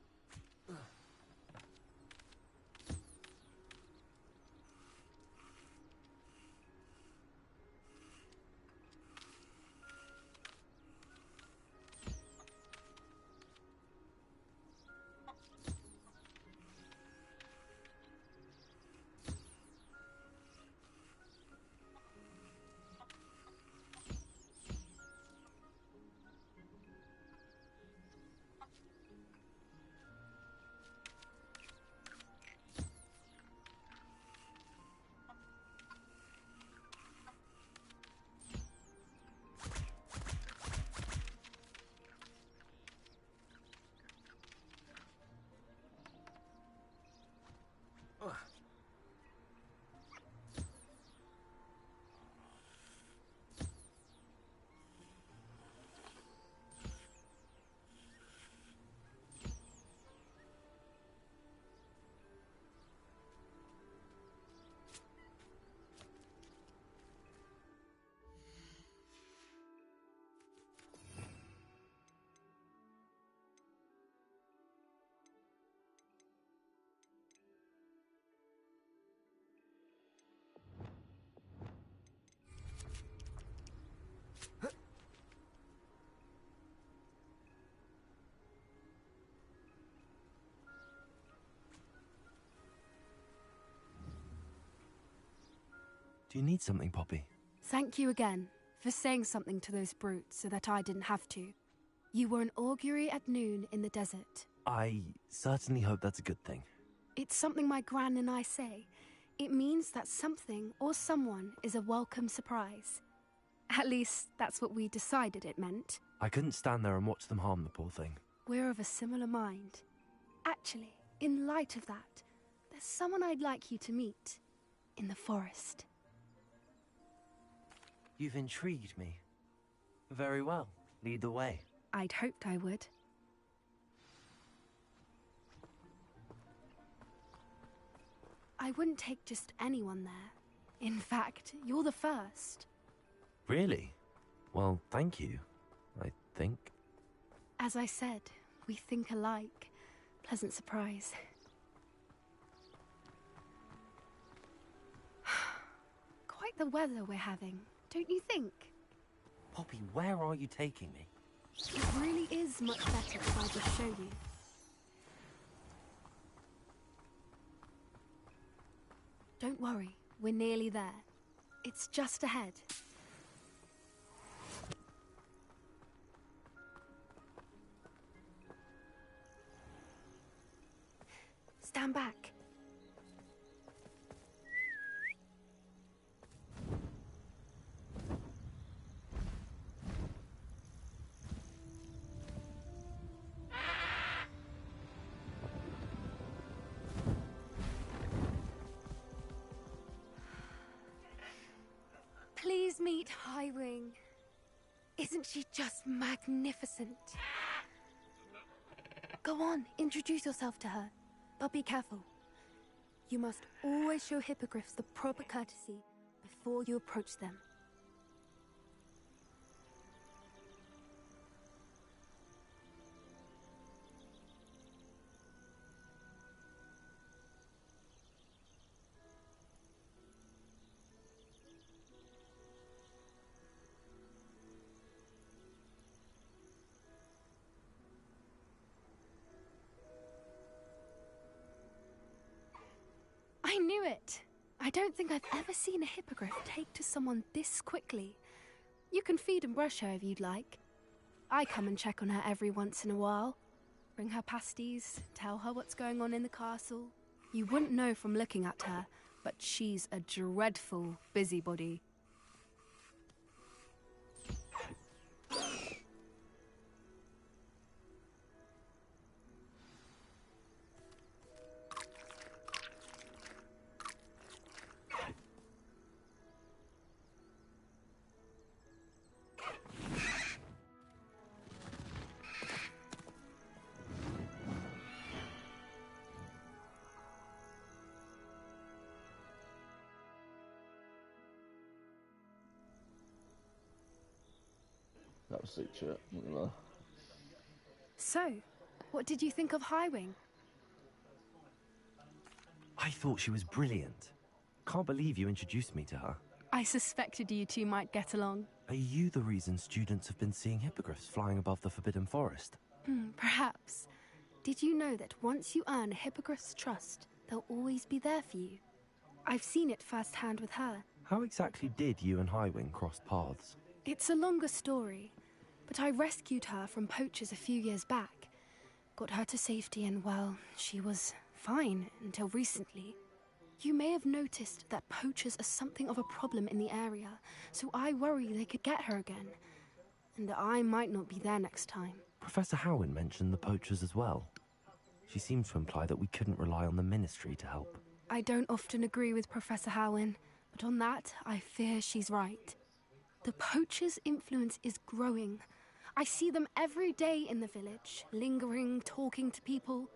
Do you need something, Poppy? Thank you again for saying something to those brutes so that I didn't have to. You were an augury at noon in the desert. I certainly hope that's a good thing. It's something my gran and I say. It means that something or someone is a welcome surprise. At least, that's what we decided it meant. I couldn't stand there and watch them harm the poor thing. We're of a similar mind. Actually, in light of that, there's someone I'd like you to meet. In the forest. You've intrigued me. Very well. Lead the way. I'd hoped I would. I wouldn't take just anyone there. In fact, you're the first. Really? Well, thank you, I think. As I said, we think alike. Pleasant surprise. Quite the weather we're having, don't you think? Poppy, where are you taking me? It really is much better if I just show you. Don't worry, we're nearly there. It's just ahead. Stand back. Please meet Highwing. Isn't she just magnificent? Go on, introduce yourself to her. But be careful. You must always show hippogriffs the proper courtesy before you approach them. I knew it! I don't think I've ever seen a hippogriff take to someone this quickly. You can feed and brush her if you'd like. I come and check on her every once in a while. Bring her pasties, tell her what's going on in the castle. You wouldn't know from looking at her, but she's a dreadful busybody. That was sick shit. So, what did you think of Highwing? I thought she was brilliant. Can't believe you introduced me to her. I suspected you two might get along. Are you the reason students have been seeing hippogriffs flying above the Forbidden Forest? Perhaps. Did you know that once you earn a hippogriff's trust, they'll always be there for you? I've seen it firsthand with her. How exactly did you and Highwing cross paths? It's a longer story, but I rescued her from poachers a few years back. Got her to safety and, well, she was fine until recently. You may have noticed that poachers are something of a problem in the area, so I worry they could get her again. And I might not be there next time. Professor Howin mentioned the poachers as well. She seemed to imply that we couldn't rely on the Ministry to help. I don't often agree with Professor Howin, but on that, I fear she's right. The poachers' influence is growing. I see them every day in the village, lingering, talking to people.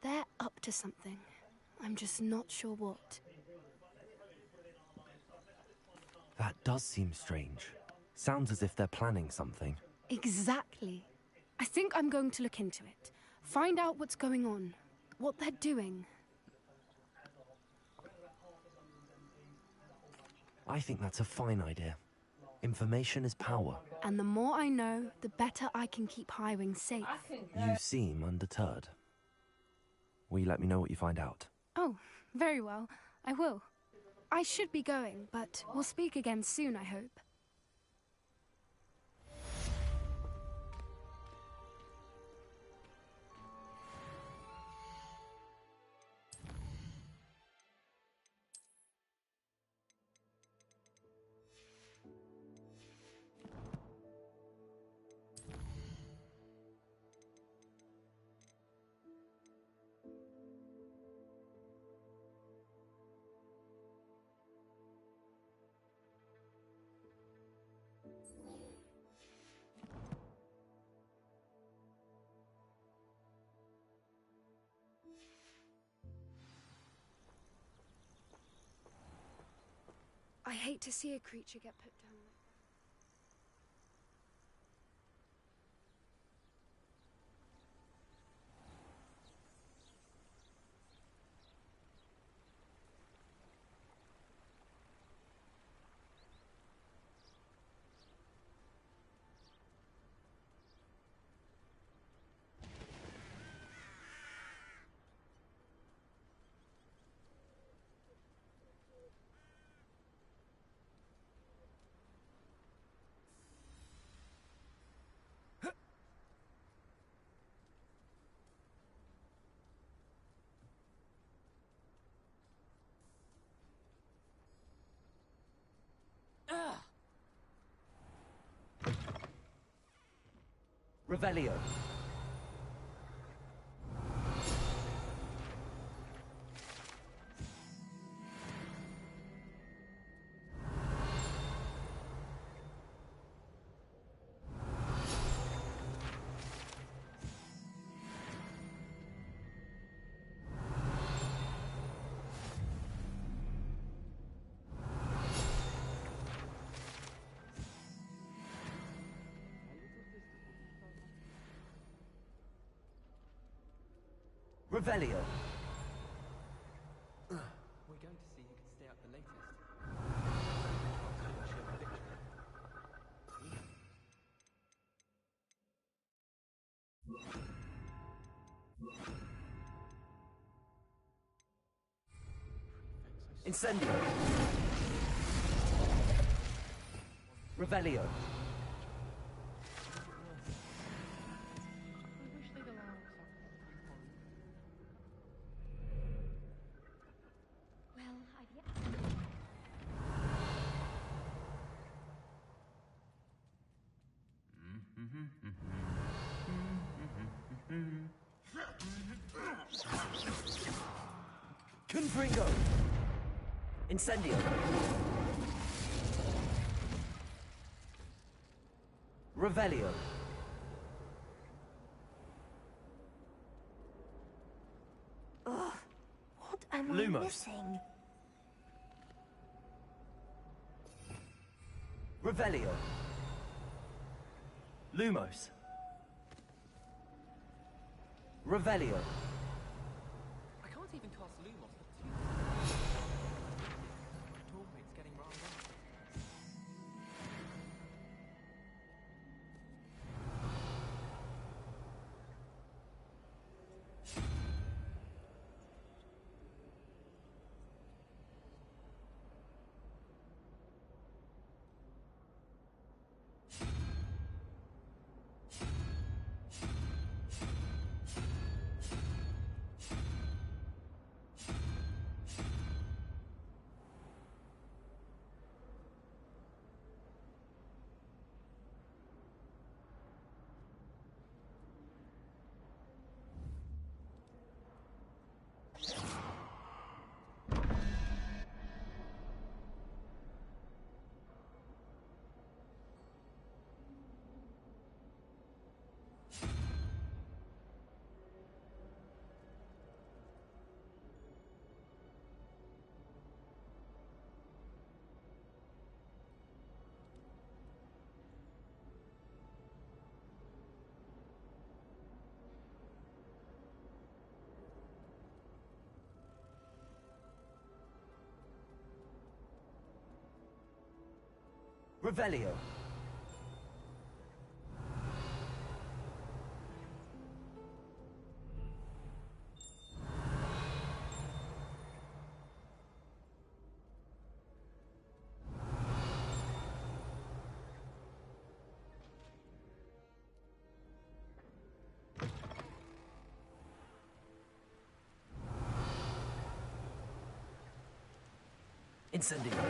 They're up to something. I'm just not sure what. That does seem strange. Sounds as if they're planning something. Exactly. I think I'm going to look into it. Find out what's going on, what they're doing. I think that's a fine idea. Information is power. And the more I know, the better I can keep Highwing safe. You seem undeterred. Will you let me know what you find out? Oh, very well. I will. I should be going, but we'll speak again soon, I hope. I hate to see a creature get put down like that. Revelio. Revelio. We're going to see who can stay up the latest. Incendio. Revelio. Confringo. Incendio. Revelio. Ugh, what am I Lumos. missing? Revelio. Lumos. Revelio. I can't even cast Lumos for 2. Toolmate's getting round up. Revelio. Incendio.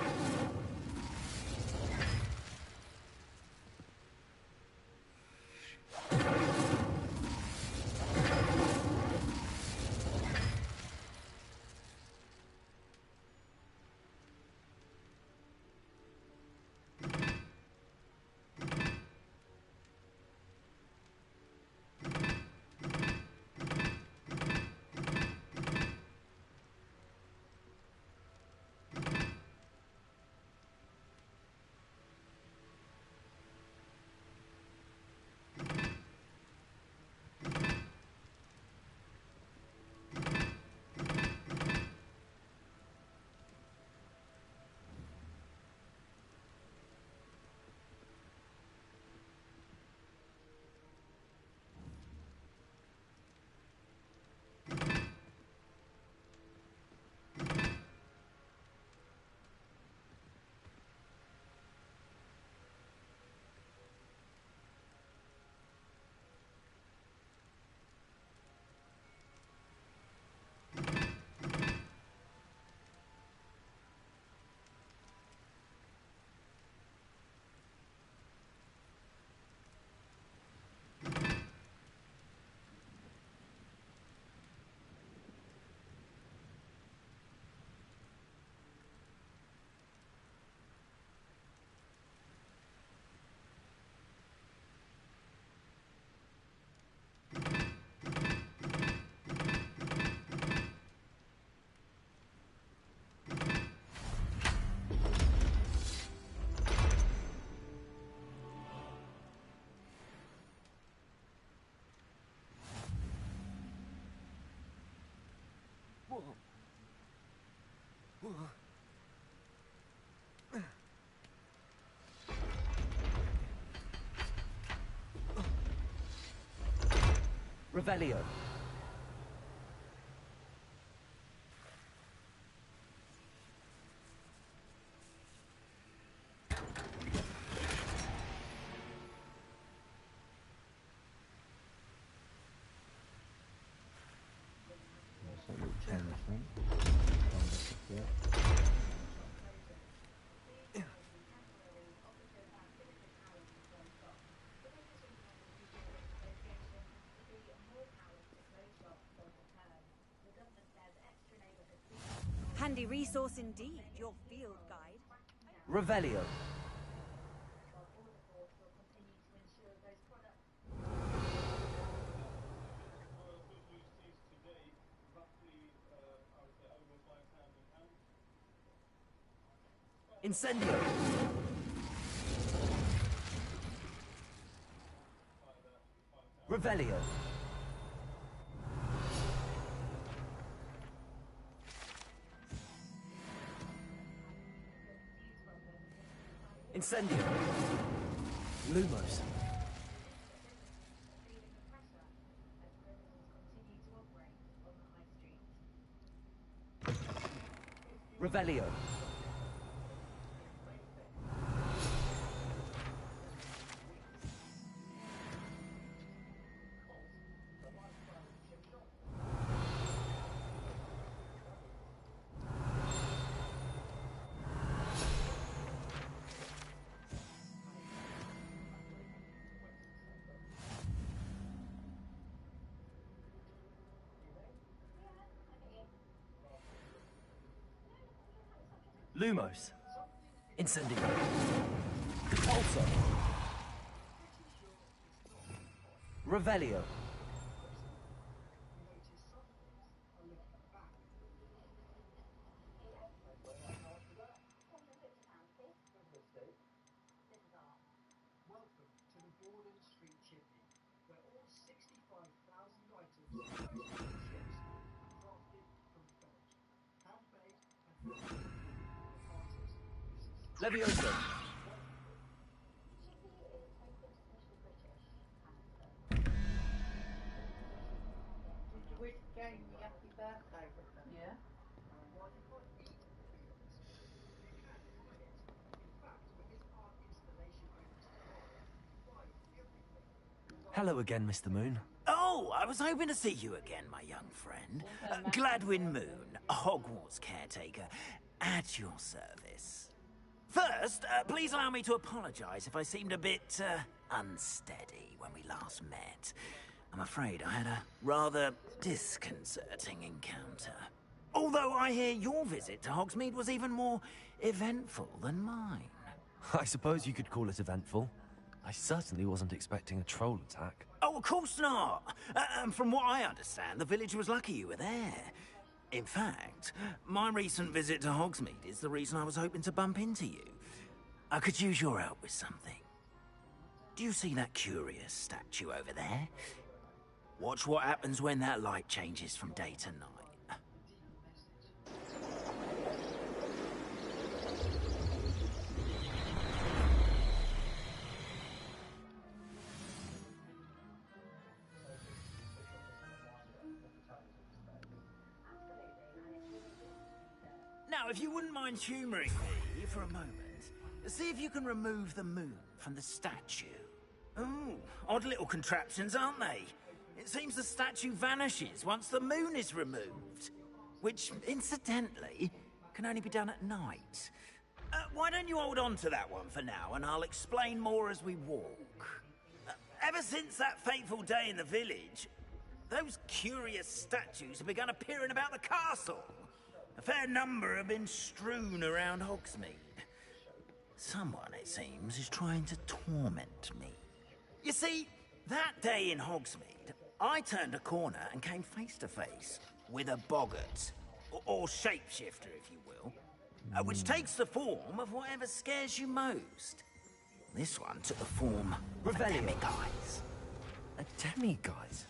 Revelio. That's a little change, right? Handy resource indeed, your field guide. Revelio. Incendio. Revelio. Incendio. Lumos. Revelio. Lumos. Incendio. Pulsar. Revelio. Levioso. Which game the happy birthday with them? Yeah. Hello again, Mr. Moon. Oh, I was hoping to see you again, my young friend. Gladwin Moon, Hogwarts caretaker. at your service. First, please allow me to apologize if I seemed a bit unsteady when we last met. I'm afraid I had a rather disconcerting encounter. Although I hear your visit to Hogsmeade was even more eventful than mine. I suppose you could call it eventful. I certainly wasn't expecting a troll attack. Oh, of course not. From what I understand, the village was lucky you were there. In fact, my recent visit to Hogsmeade is the reason I was hoping to bump into you. I could use your help with something. Do you see that curious statue over there? Watch what happens when that light changes from day to night. Now, if you wouldn't mind humouring me for a moment, see if you can remove the moon from the statue. Ooh, odd little contraptions, aren't they? It seems the statue vanishes once the moon is removed. Which, incidentally, can only be done at night. Why don't you hold on to that one for now, and I'll explain more as we walk. Ever since that fateful day in the village, those curious statues have begun appearing about the castle. A fair number have been strewn around Hogsmeade. Someone, it seems, is trying to torment me. You see, that day in Hogsmeade, I turned a corner and came face to face with a boggart, or shapeshifter, if you will, which takes the form of whatever scares you most. This one took the form of a demiguise. A demiguise?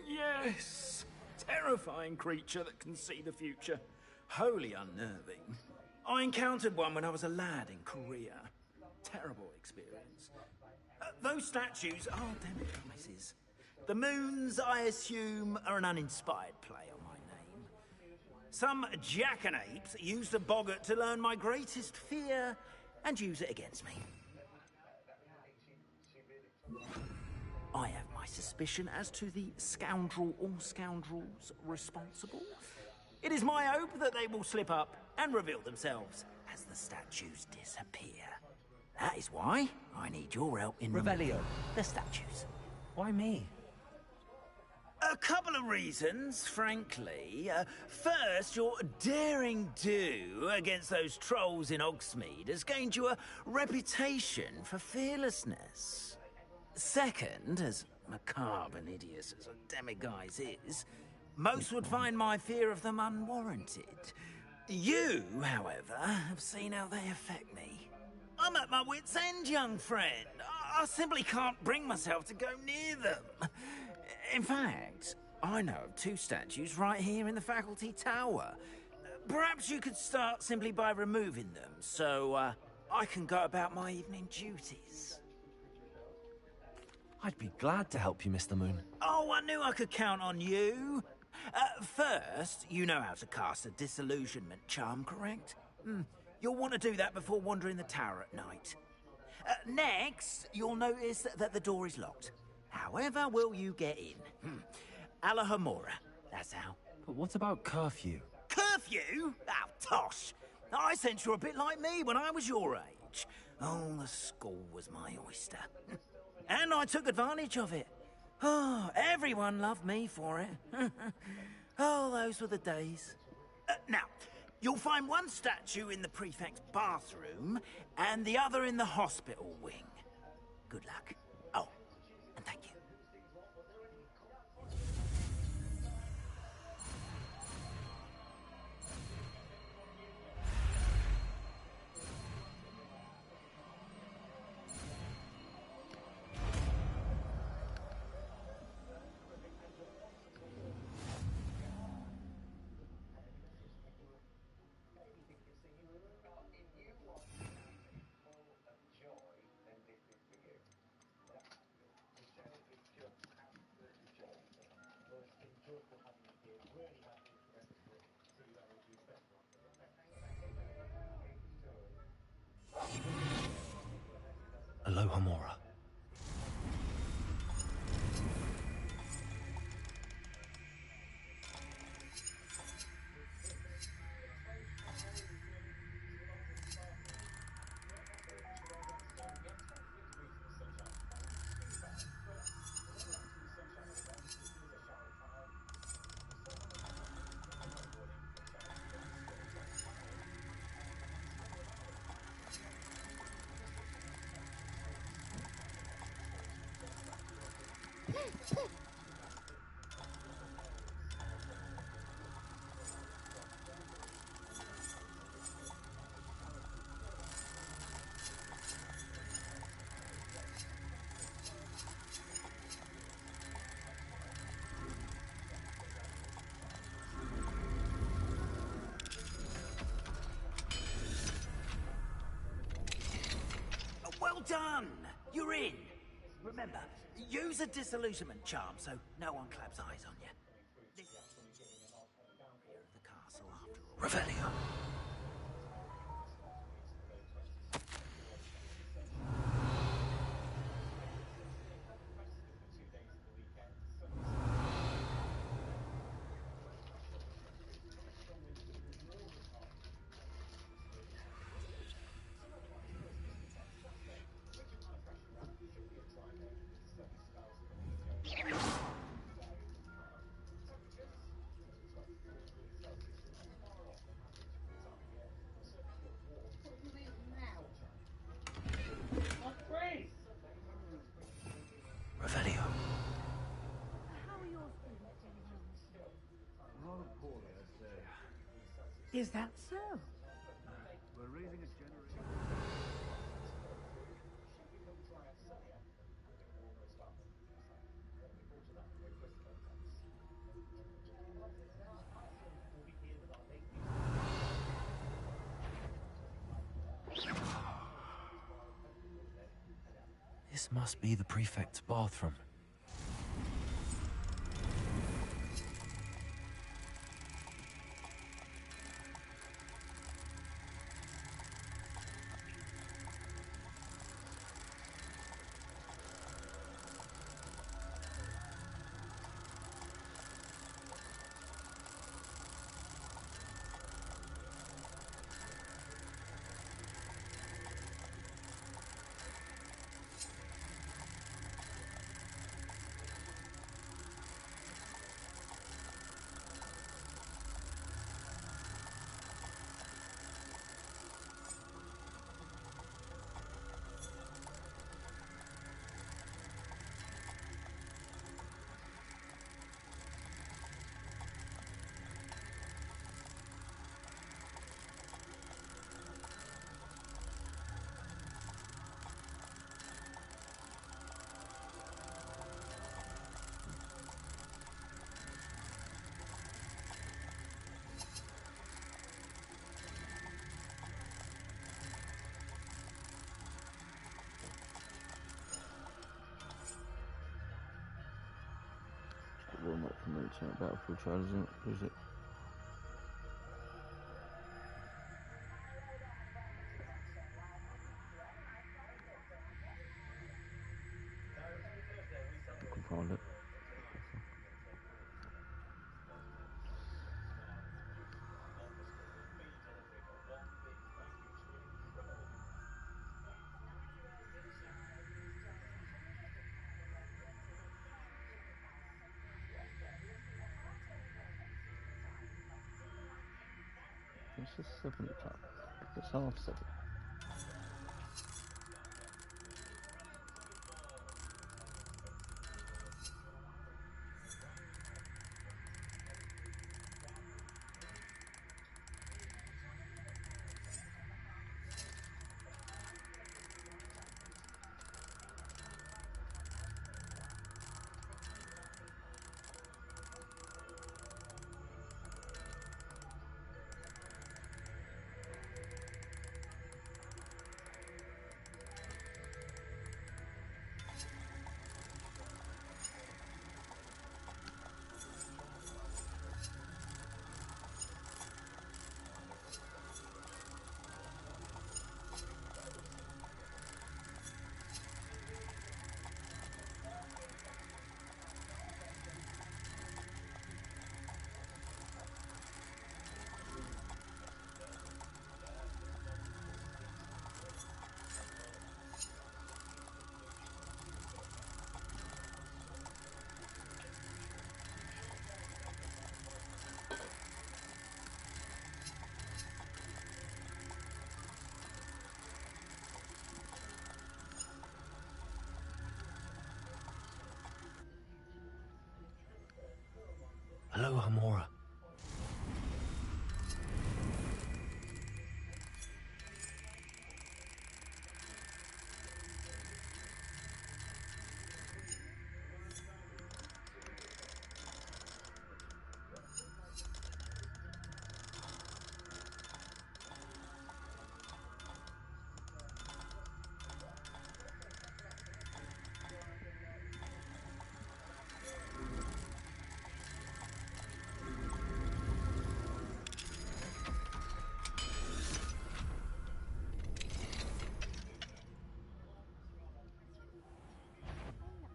Yes! Terrifying creature that can see the future. Wholly unnerving. I encountered one when I was a lad in Korea. Terrible experience. Those statues are demiguises. The moons, I assume, are an uninspired play on my name. Some jackanapes used a boggart to learn my greatest fear and use it against me. I have my suspicion as to the scoundrel or scoundrels responsible. It is my hope that they will slip up and reveal themselves as the statues disappear. That is why I need your help in Revelio. the statues. Why me? A couple of reasons, frankly. First, your daring do against those trolls in Hogsmeade has gained you a reputation for fearlessness. Second, as macabre and hideous as a demiguise is, most would find my fear of them unwarranted. You, however, have seen how they affect me. I'm at my wit's end, young friend. I simply can't bring myself to go near them. In fact, I know of two statues right here in the faculty tower. Perhaps you could start simply by removing them, so I can go about my evening duties. I'd be glad to help you, Mr. Moon. Oh, I knew I could count on you. First, you know how to cast a disillusionment charm, correct? You'll want to do that before wandering the tower at night. Next, you'll notice that the door is locked. However will you get in? Alahomora, that's how. But what about curfew? Curfew? Oh, tosh. I sense you're a bit like me when I was your age. Oh, the school was my oyster. And I took advantage of it. Oh, everyone loved me for it. Oh, those were the days. Now, you'll find one statue in the prefect's bathroom and the other in the hospital wing. Good luck. Oh, and thank you. Alohomora. Well done! You're in! Remember, use a disillusionment charm so no one claps eyes on you. Here at the castle after all. Revelio. Revelio. Is that so? We're raising a generation. This must be the prefect's bathroom. Very much from the Battlefield trials, is it? I can find it. It's just 7 o'clock. It's half 7. Hello, Hamora.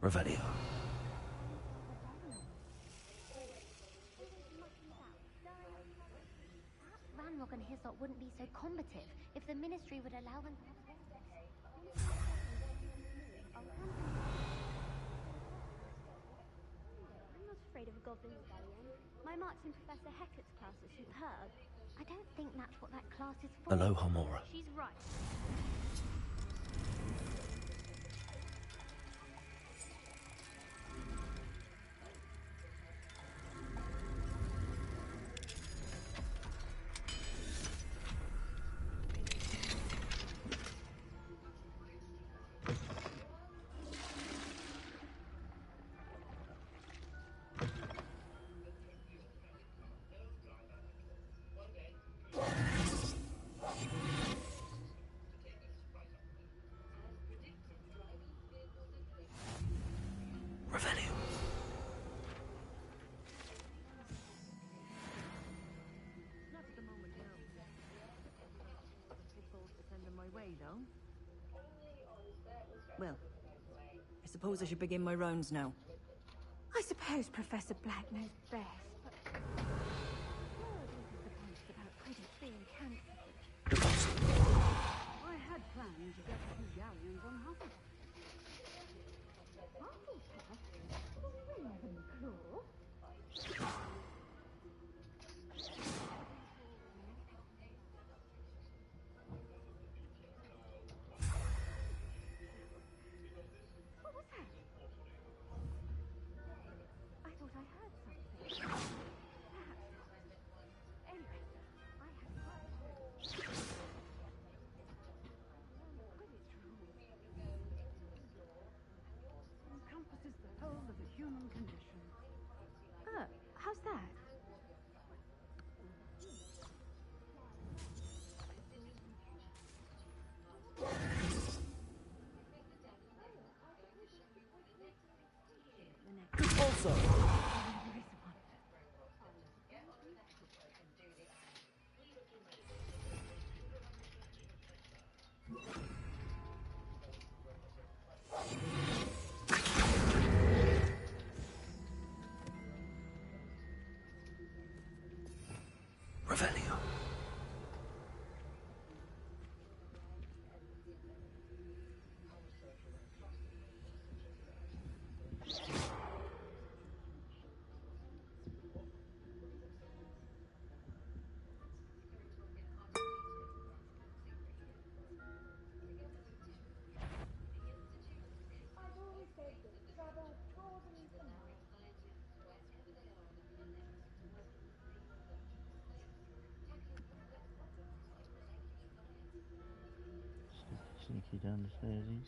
Revelio. Ranrock and Hyssop wouldn't be so combative if the Ministry would allow them to have I'm not afraid of a goblin rebellion. My marksman Professor Hecat's class is superb. I don't think that's what that class is for. Hello, Hamora. She's right. Revelio. Not at the moment, no. Pitfalls to send them my way, though. Well, I suppose I should begin my rounds now. I suppose Professor Black knows best, but... about credit being cancelled. I had planned to get a few galleons on Hogwarts. What was that? I thought I heard something. Perhaps not. Anyway, I had Encompasses the whole of the human condition. How's that? Also, Revelio. Sneaky down the stairs.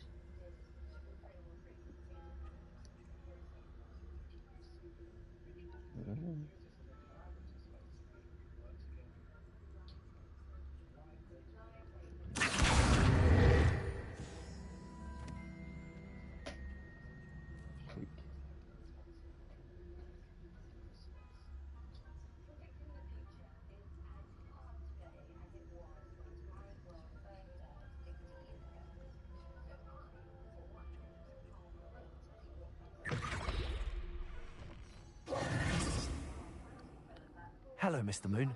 Hello, Mr. Moon.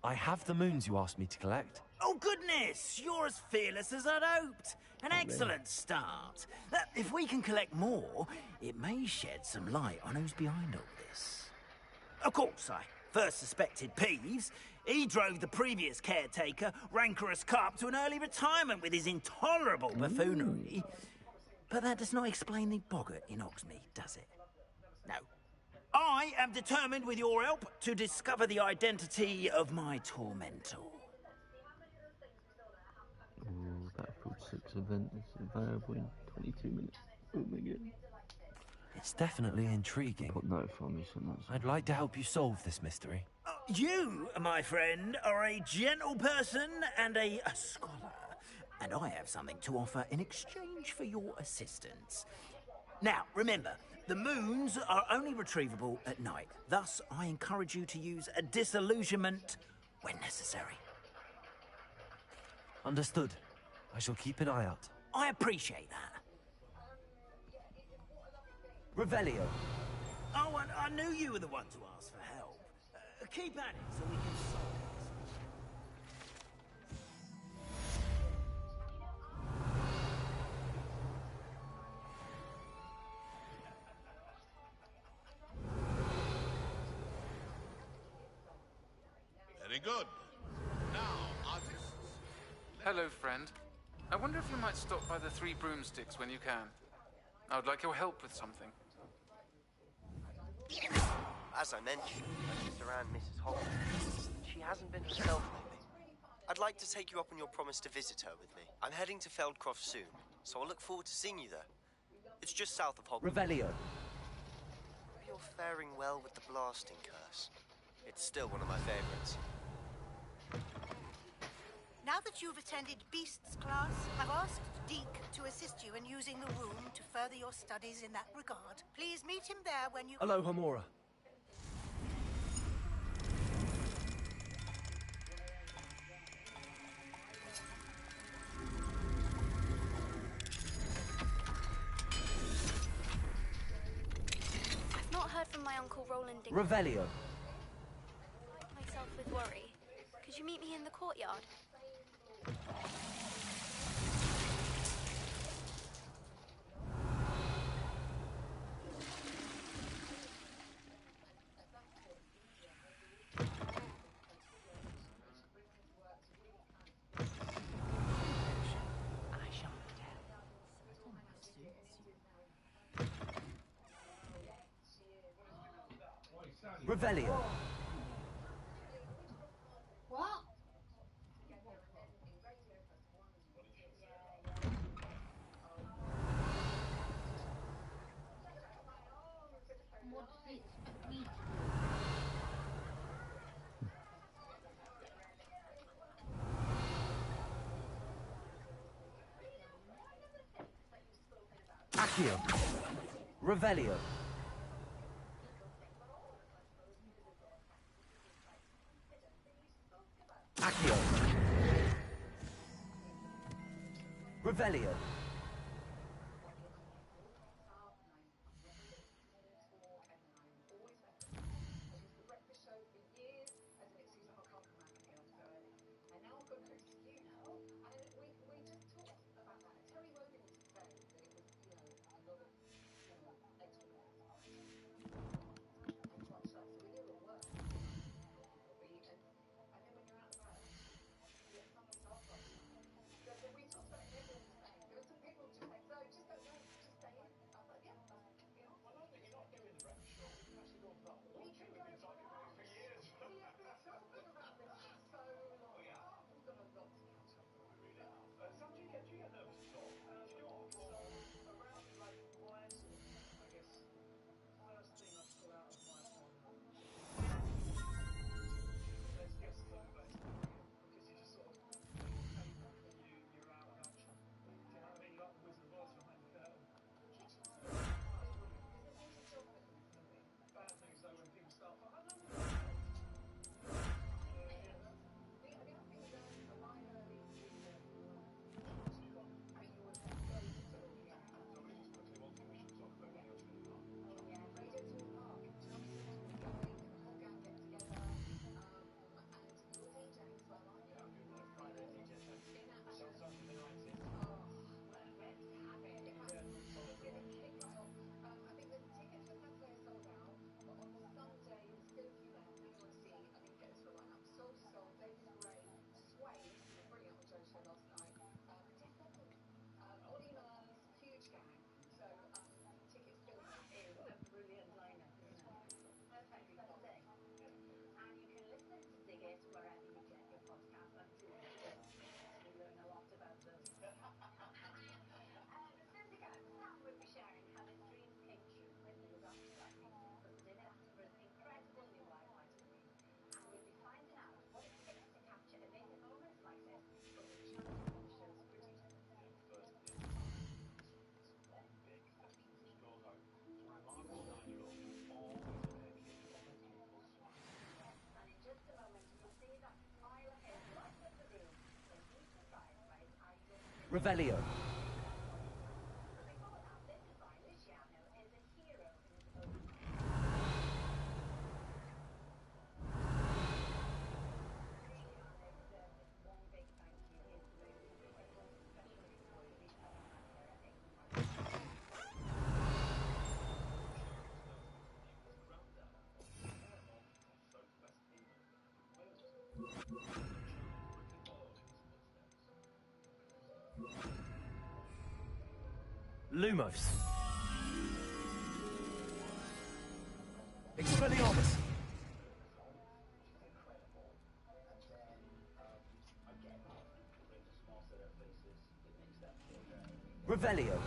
I have the moons you asked me to collect. Oh, goodness! You're as fearless as I'd hoped. An excellent start. If we can collect more, it may shed some light on who's behind all this. Of course, I first suspected Peeves. He drove the previous caretaker, Rancorous Carp, to an early retirement with his intolerable buffoonery. But that does not explain the boggart in Hogsmeade, does it? No. I am determined, with your help, to discover the identity of my tormentor. Ooh, Battlefield 6 event is available in 22 minutes. Oh my god. It's definitely intriguing. Put notify me so much. I'd like to help you solve this mystery. You, my friend, are a gentle person and a scholar. And I have something to offer in exchange for your assistance. Now, remember, the moons are only retrievable at night. Thus, I encourage you to use a disillusionment when necessary. Understood. I shall keep an eye out. I appreciate that. Revelio. Oh, I knew you were the one to ask for help. Keep at it so we can solve Very good. Now, artists. Hello, friend. I wonder if you might stop by the Three Broomsticks when you can. I would like your help with something. As I mentioned, I'm just around Mrs. Hogwarts. She hasn't been herself lately. I'd like to take you up on your promise to visit her with me. I'm heading to Feldcroft soon, so I'll look forward to seeing you there. It's just south of Hogwarts. Revelio. Hope you're faring well with the blasting curse. It's still one of my favorites. Now that you've attended Beasts class, I've asked Deke to assist you in using the room to further your studies in that regard. Please meet him there when you... Aloha Mora. I've not heard from my Uncle Roland in... Revelio. myself with worry. Could you meet me in the courtyard? Revelio. What? What do you expect me to do? Accio. Revelio. Accio. Revelio. Revelio. Lumos. Expelliarmus. Revelio.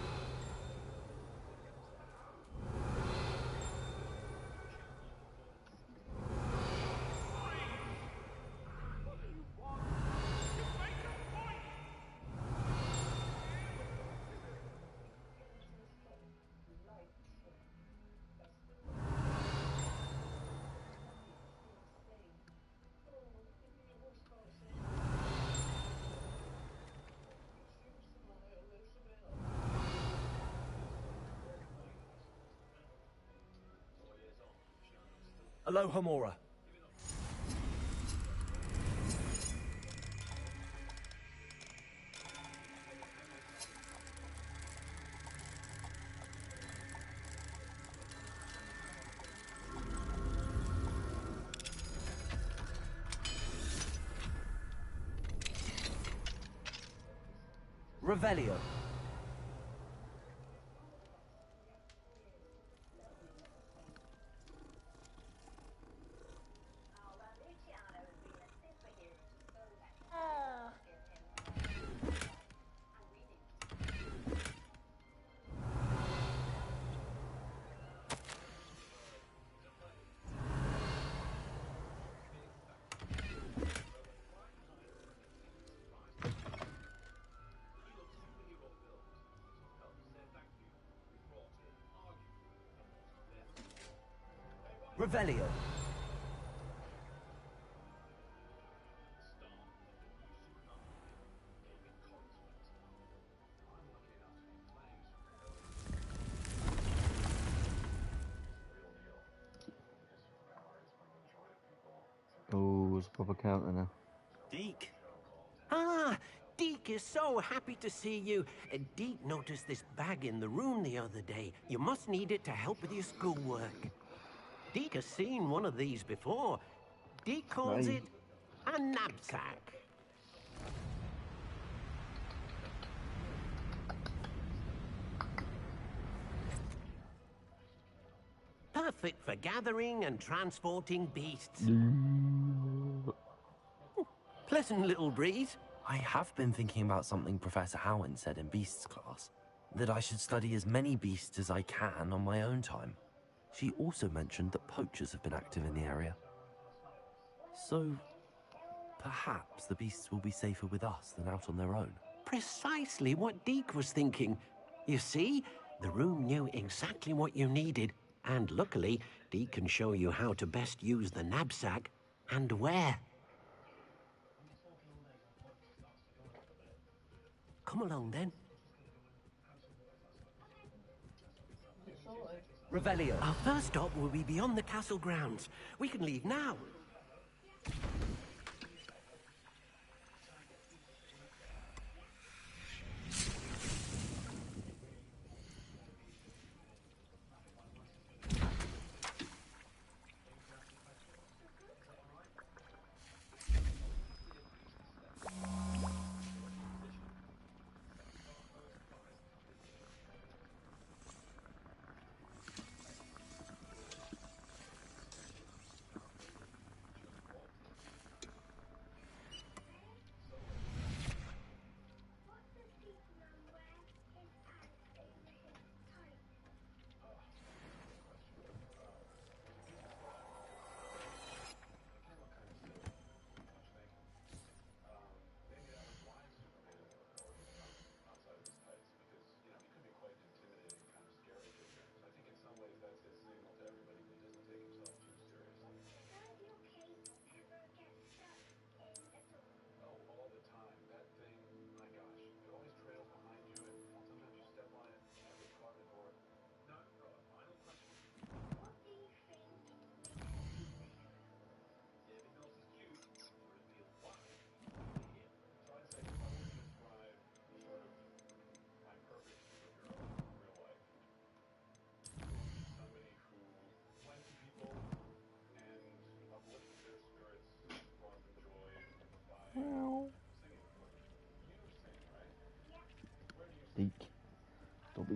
Alohomora. Revelio. Revelio. Oh, it's a proper counter now. Deke. Ah, Deke is so happy to see you. Deke noticed this bag in the room the other day. You must need it to help with your schoolwork. Deke has seen one of these before. Deke calls it a knapsack. Perfect for gathering and transporting beasts. Pleasant little breeze. I have been thinking about something Professor Howin said in Beasts class, that I should study as many beasts as I can on my own time. She also mentioned that poachers have been active in the area. So, perhaps the beasts will be safer with us than out on their own. Precisely what Deke was thinking. You see, the room knew exactly what you needed, and luckily, Deke can show you how to best use the knapsack and where. Come along, then. Revelio. Our first stop will be beyond the castle grounds. We can leave now.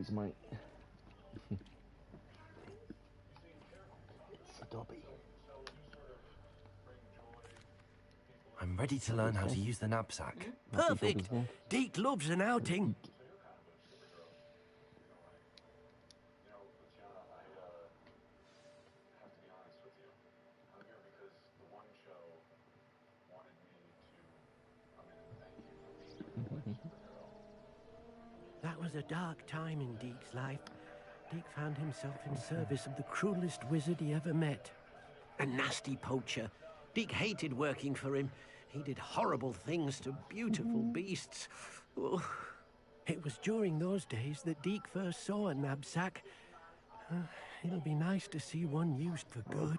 dobbies, mate. It's a dobby. I'm ready to learn how to use the knapsack. Perfect. Deke loves an outing. That was a dark time in Deke's life. Deke found himself in service of the cruelest wizard he ever met. A nasty poacher. Deke hated working for him. He did horrible things to beautiful beasts. Oh, it was during those days that Deke first saw a knapsack. It'll be nice to see one used for good.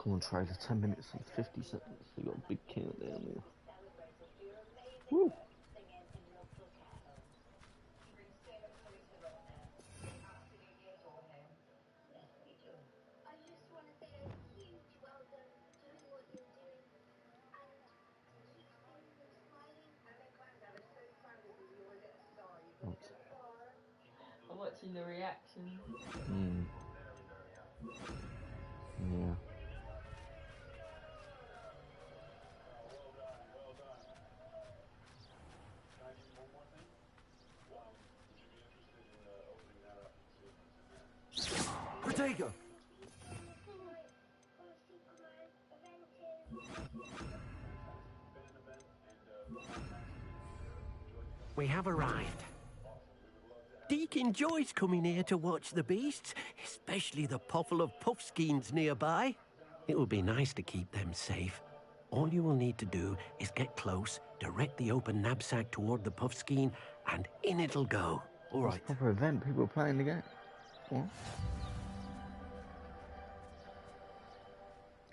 Come on, trailer. 10 minutes and 50 seconds. You got a big countdown there. Woo! I'm watching the reaction. Yeah. Protego! We have arrived. Deke enjoys coming here to watch the beasts, especially the puffle of puffskeins nearby. It will be nice to keep them safe. All you will need to do is get close, direct the open knapsack toward the puffskein, and in it'll go. All right. It's a proper event. People are playing the game. What?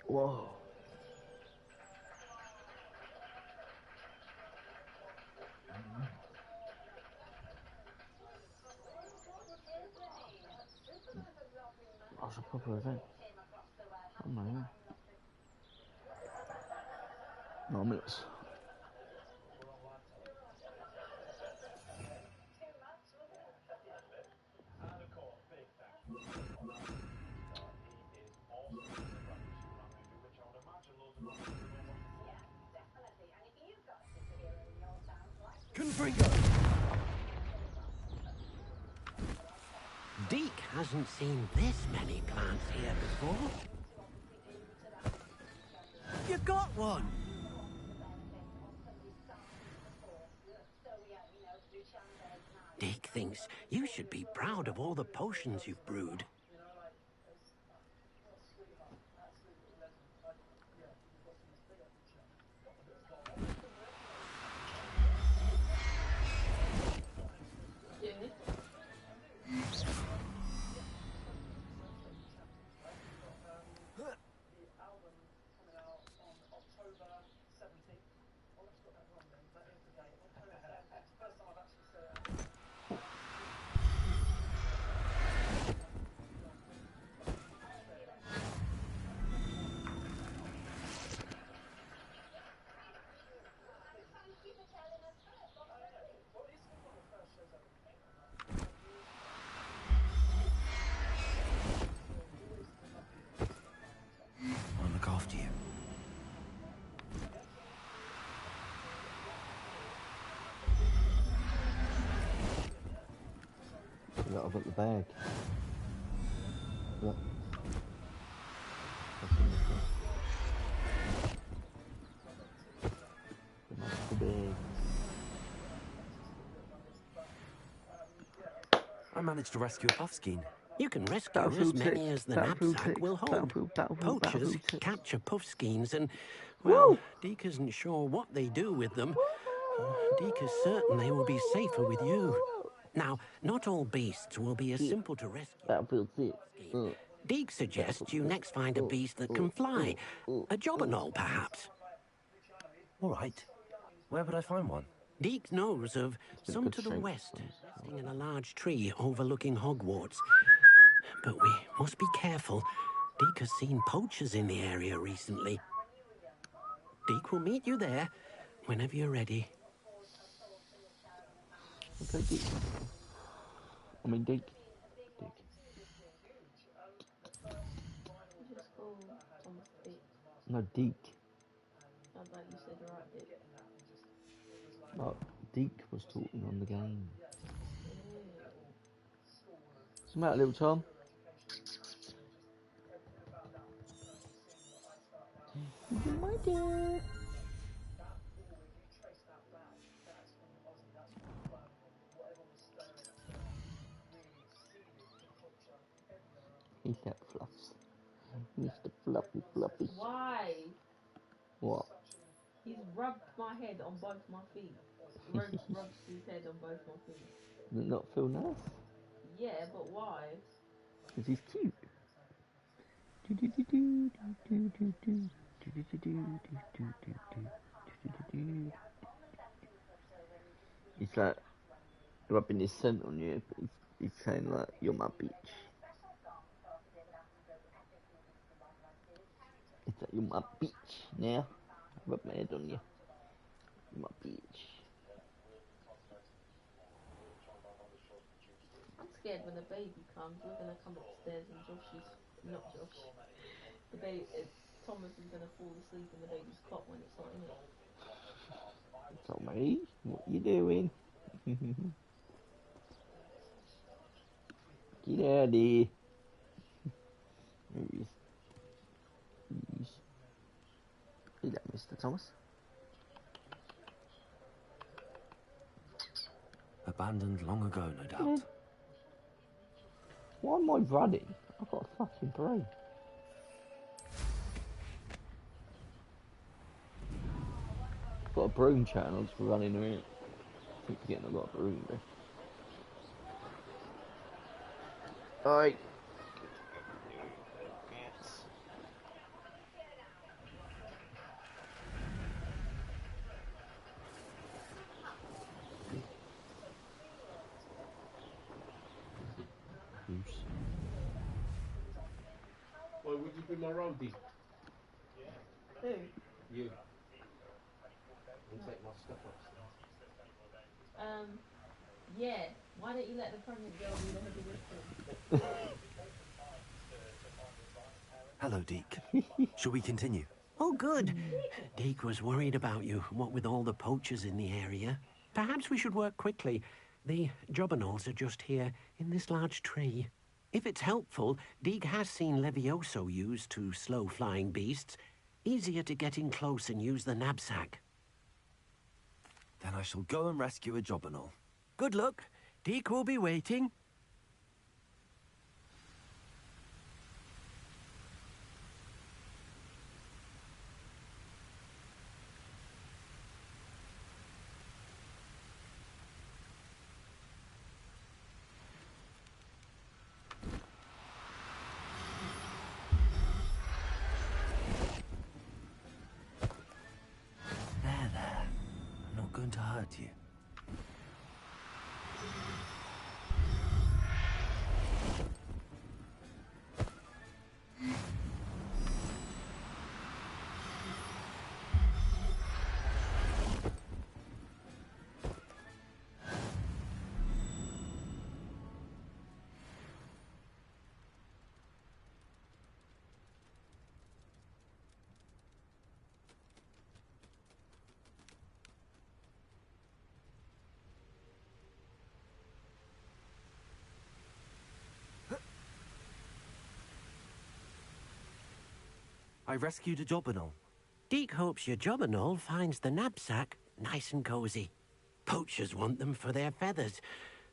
Whoa. That's a proper event. Oh my god. 9 minutes. Confringo! Deke hasn't seen this many plants here before. You got one! Deke thinks you should be proud of all the potions you've brewed. I'll look after you. Look, I've got the bag. Look. The bag. I managed to rescue a puffskein. You can rescue as many as the knapsack will hold. Poachers capture puffskeins and, well, Deke isn't sure what they do with them. Deke is certain they will be safer with you. Now, not all beasts will be as simple to rescue. Deke suggests you next find a beast that can fly. A jobberknoll, perhaps. All right. Where would I find one? Deke knows of some to the west, resting in a large tree overlooking Hogwarts. But we must be careful. Deke has seen poachers in the area recently. Deke will meet you there whenever you're ready. Okay, Dick. I mean, Dick. Dick. Just call Thomas Dick. No, Dick. Sounds like you said the right Dick. But Dick was talking on the game. What's the matter, little Tom? My dear. He's that Fluffs. Mr. Fluffy Fluffy. Why? What? He's rubbed my head on both my feet. Rubs his head on both my feet. Does it not feel nice? Yeah, but why? Because he's cute. He's like rubbing his scent on you, but he's saying like, you're my bitch. It's like, you're my bitch now. Rub my head on you. You're my bitch. I'm scared when the baby comes, we're gonna come upstairs and Thomas is gonna fall asleep in the baby's cot when it's not in it. Tommy, what you doing? Get out of here. There he is. See that, Mr. Thomas? Abandoned long ago, no doubt. Why am I running? I've got a fucking brain. I've got a broom chat and I'm just running around. I keep forgetting I've got a broom there. Alright. Well, would you be my roadie? Who? You. And take my stuff upstairs. Yeah. Why don't you let the pregnant girl do the heavy lifting? Hello, Deke. Shall we continue? Oh, good. Deke was worried about you, what with all the poachers in the area. Perhaps we should work quickly. The jobberknolls are just here, in this large tree. If it's helpful, Deke has seen Levioso used to slow flying beasts. Easier to get in close and use the knapsack. Then I shall go and rescue a jobberknoll. Good luck. Deke will be waiting. There. I'm not going to hurt you. I rescued a jobberknoll. Deke hopes your jobberknoll finds the knapsack nice and cozy. Poachers want them for their feathers,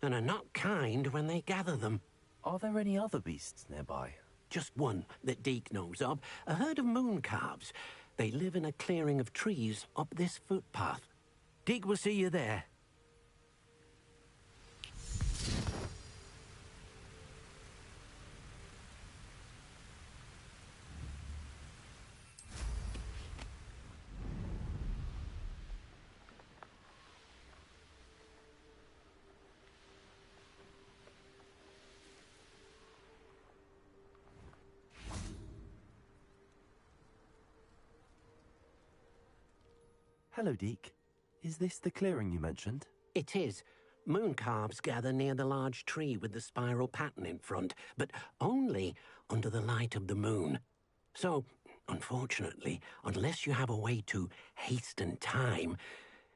and are not kind when they gather them. Are there any other beasts nearby? Just one that Deke knows of, a herd of moon calves. They live in a clearing of trees up this footpath. Deke will see you there. Hello, Deke. Is this the clearing you mentioned? It is. Mooncalves gather near the large tree with the spiral pattern in front, but only under the light of the moon. So, unfortunately, unless you have a way to hasten time,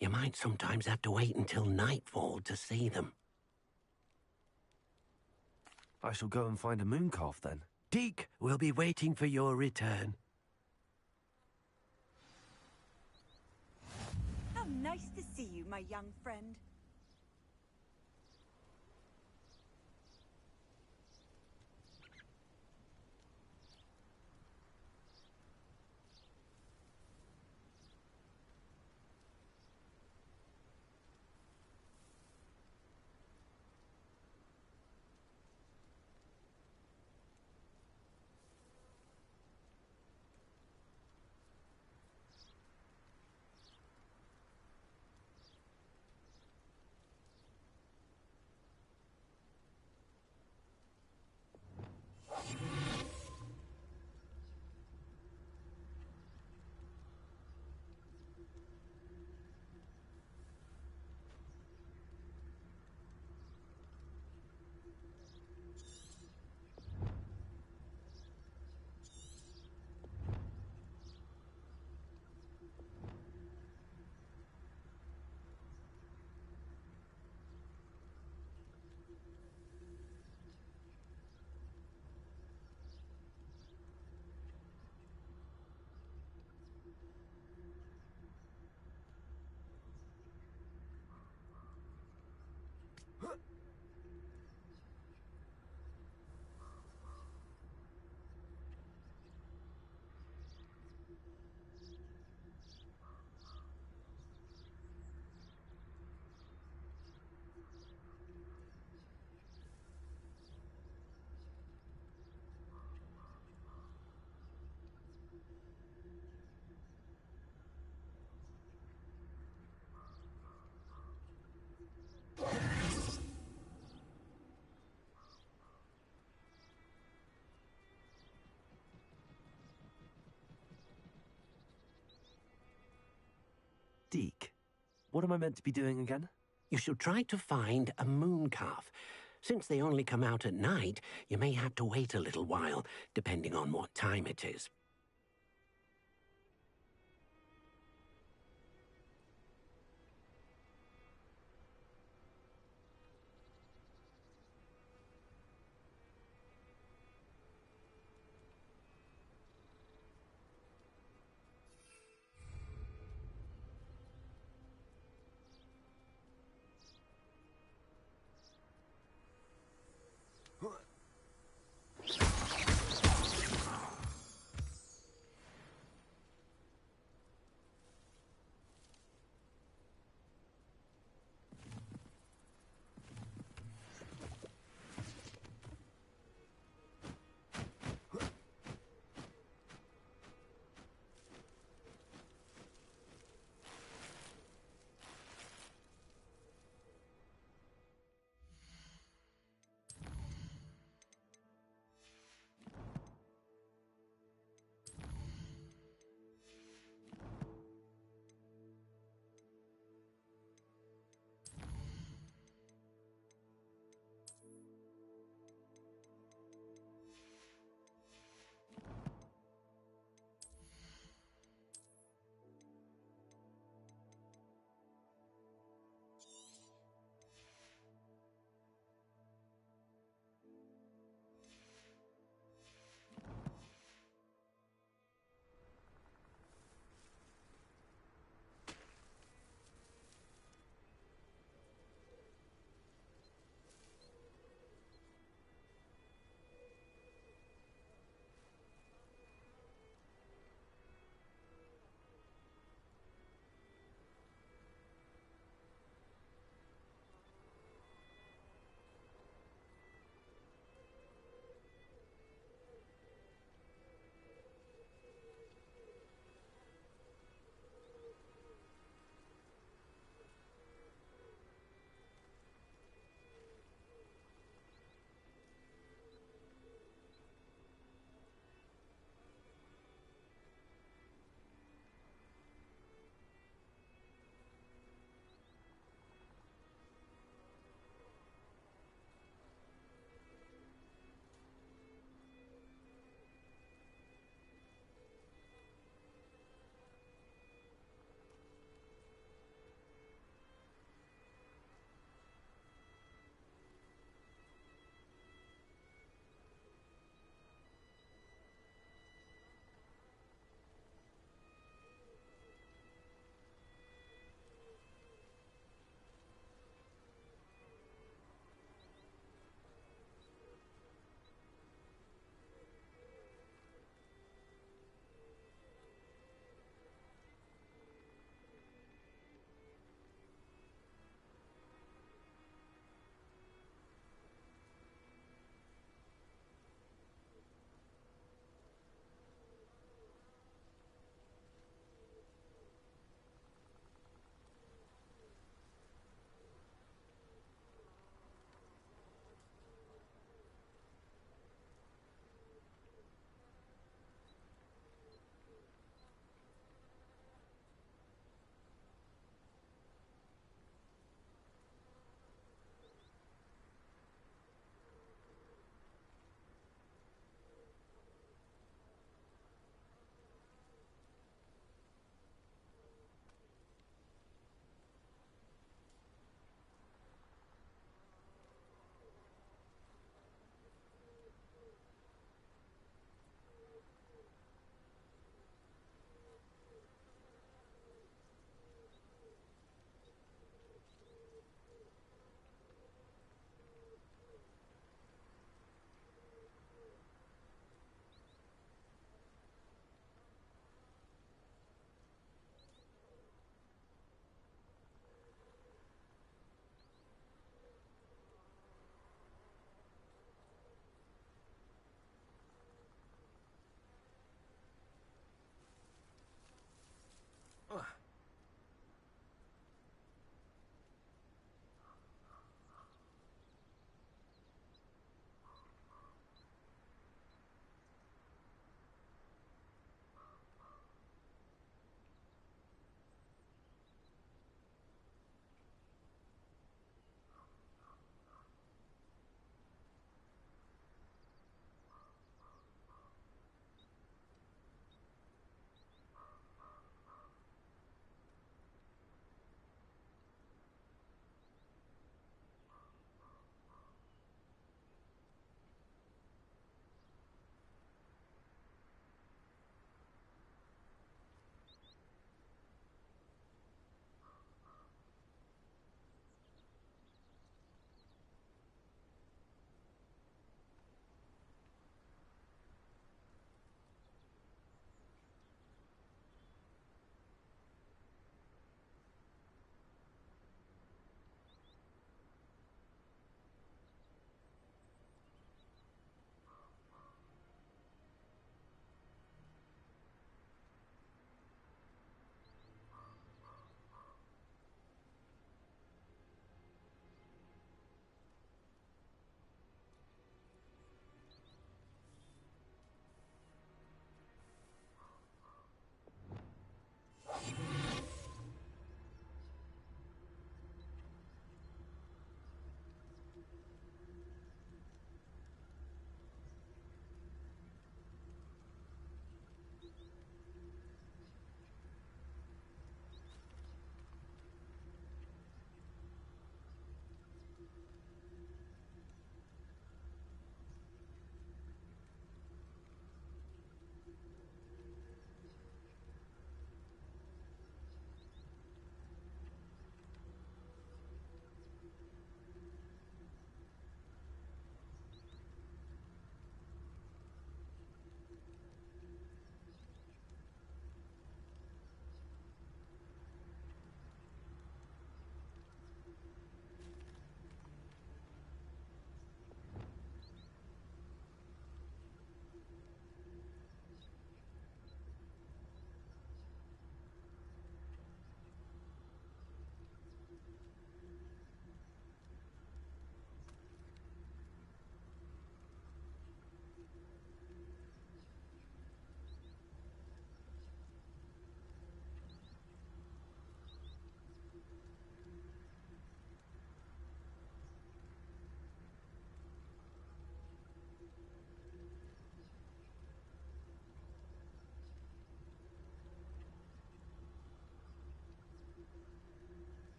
you might sometimes have to wait until nightfall to see them. I shall go and find a mooncalf then. Deke will be waiting for your return. How nice to see you, my young friend. Deke, what am I meant to be doing again? You should try to find a mooncalf. Since they only come out at night, you may have to wait a little while, depending on what time it is.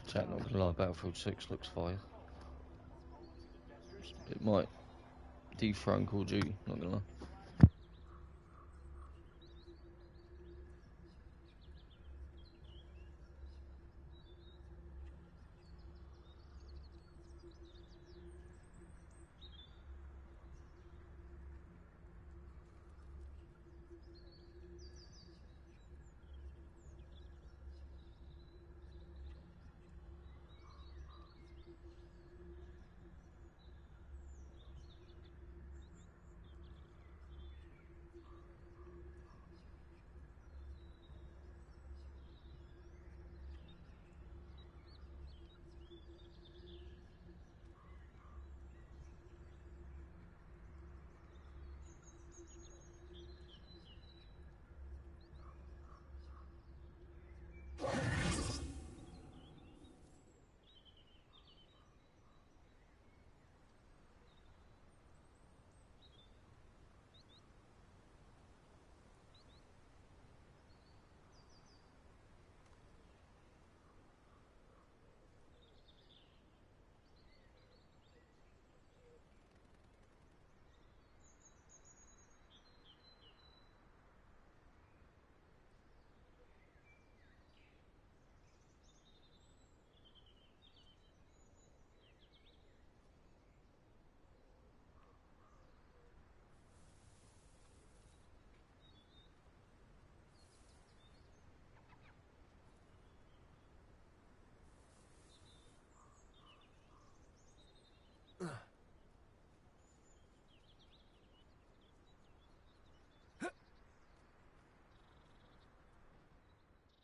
Chat, not gonna lie, Battlefield 6 looks fire. It might dethrone Call of Duty, not gonna lie.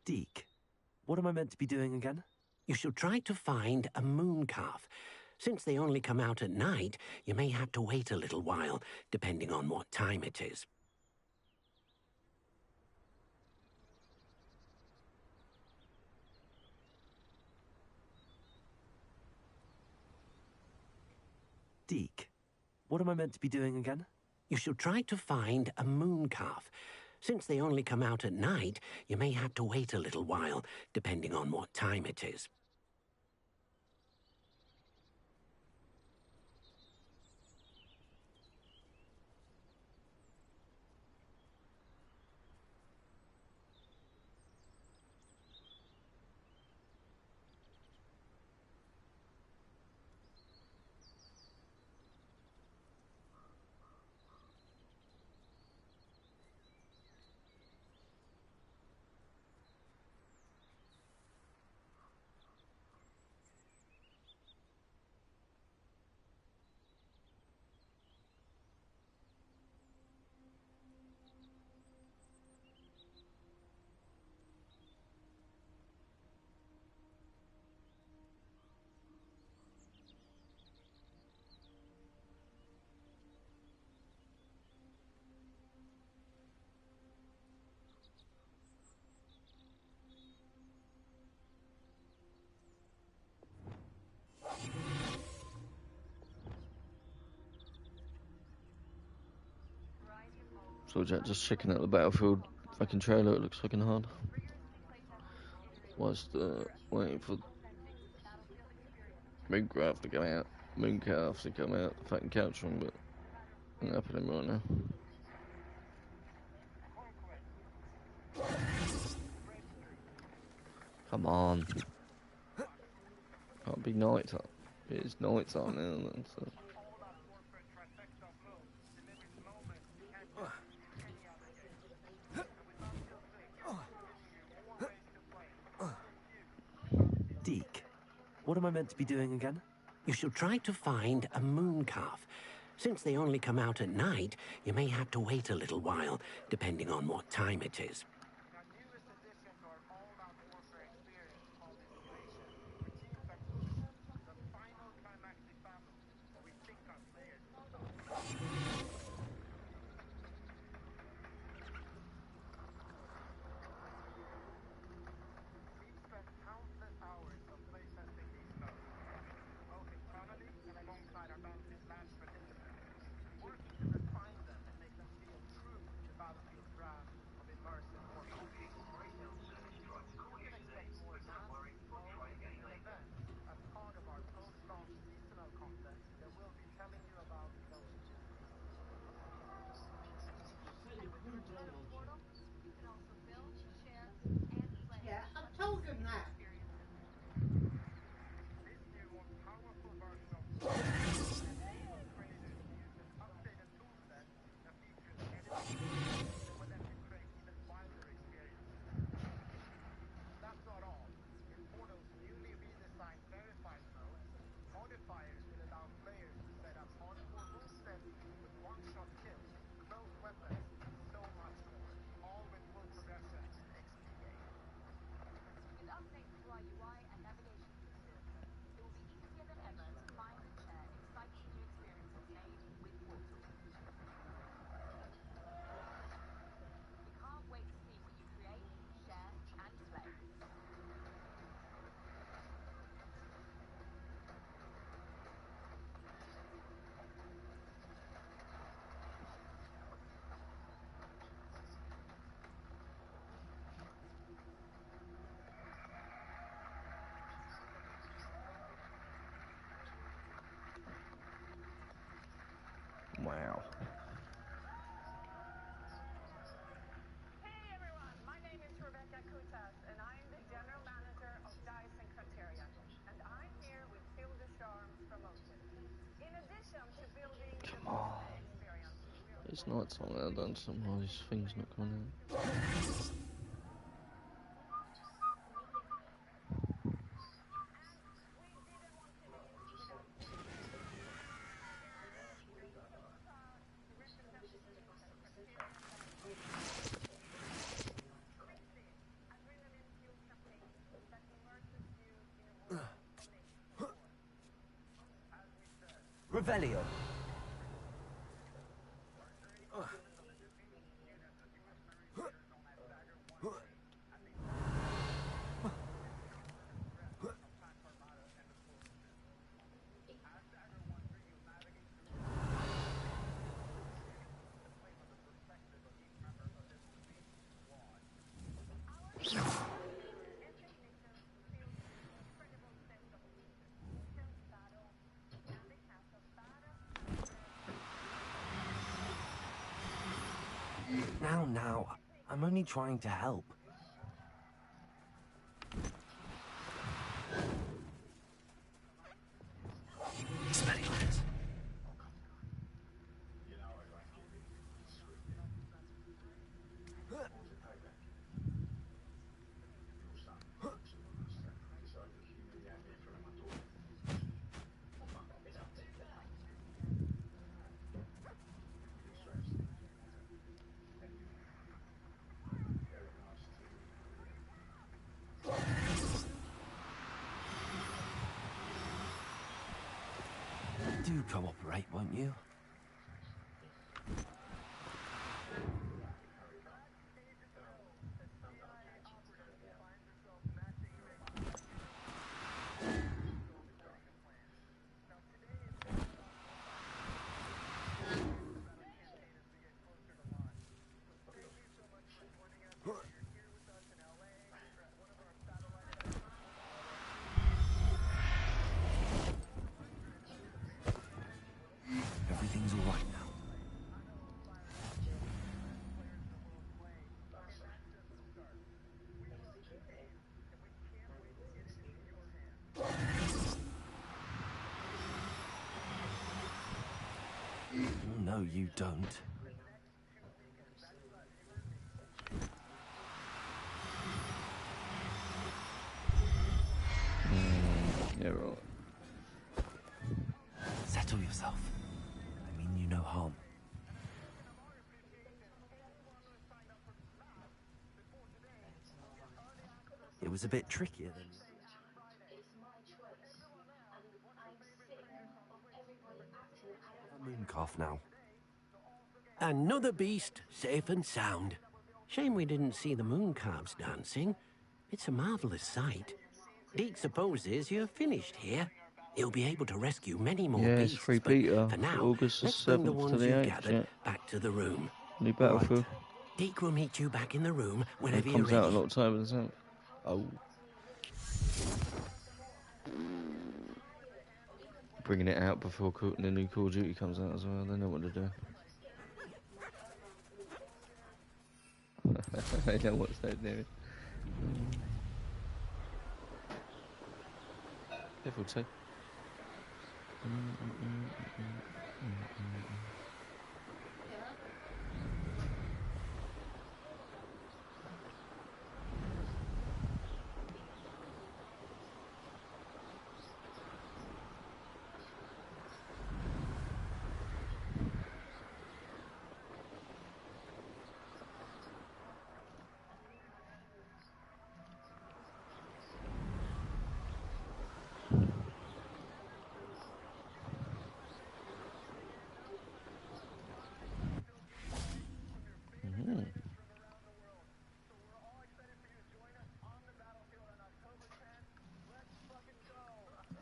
Deke, what am I meant to be doing again? You should try to find a moon calf. Since they only come out at night, you may have to wait a little while, depending on what time it is. Deke, what am I meant to be doing again? You should try to find a moon calf. Since they only come out at night, you may have to wait a little while, depending on what time it is. So Jack, just checking out the Battlefield fucking trailer, it looks fucking hard. Whilst waiting for Mooncraft to come out, Mooncalf to come out, the fucking couch room, but ain't happening right now. Come on. Can't be night time. It's night time now, then, so. Deke, what am I meant to be doing again? You should try to find a moon calf. Since they only come out at night, you may have to wait a little while, depending on what time it is. It's night time now, done somehow this thing's not coming out. Revelio. Now, I'm only trying to help. Expelliarmus. Do cooperate, won't you? Everything's all right now. Oh, no, you don't. Yeah, right. Settle yourself. I mean you no harm. It was a bit trickier than... Moon calf now. Another beast, safe and sound. Shame we didn't see the moon calves dancing. It's a marvelous sight. Deke supposes you're finished here. He'll be able to rescue many more Yeah, it's beasts, free but Peter. for now, August the let's bring the 7th to ones the you've 8th, gathered yeah. back to the room. New Battlefield. Deke will meet you back in the room whenever It you're comes out ready. in October, doesn't it? Oh. Bringing it out before the new Call of Duty comes out as well. They know what to do. They know what they're doing. Level 2.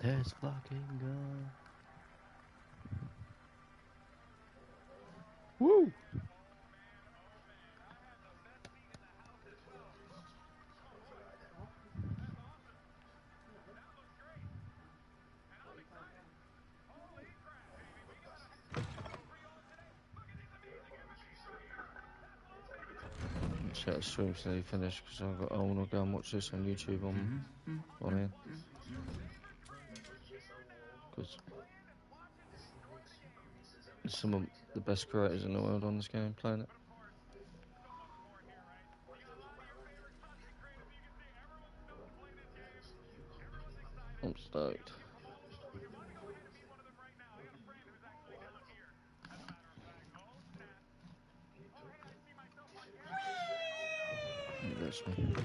Let's fucking go. Woo! Shut stream so they finish because I want to go and watch this on YouTube on here. Because some of The best creators in the world on this game playing it. I'm stoked. That's me.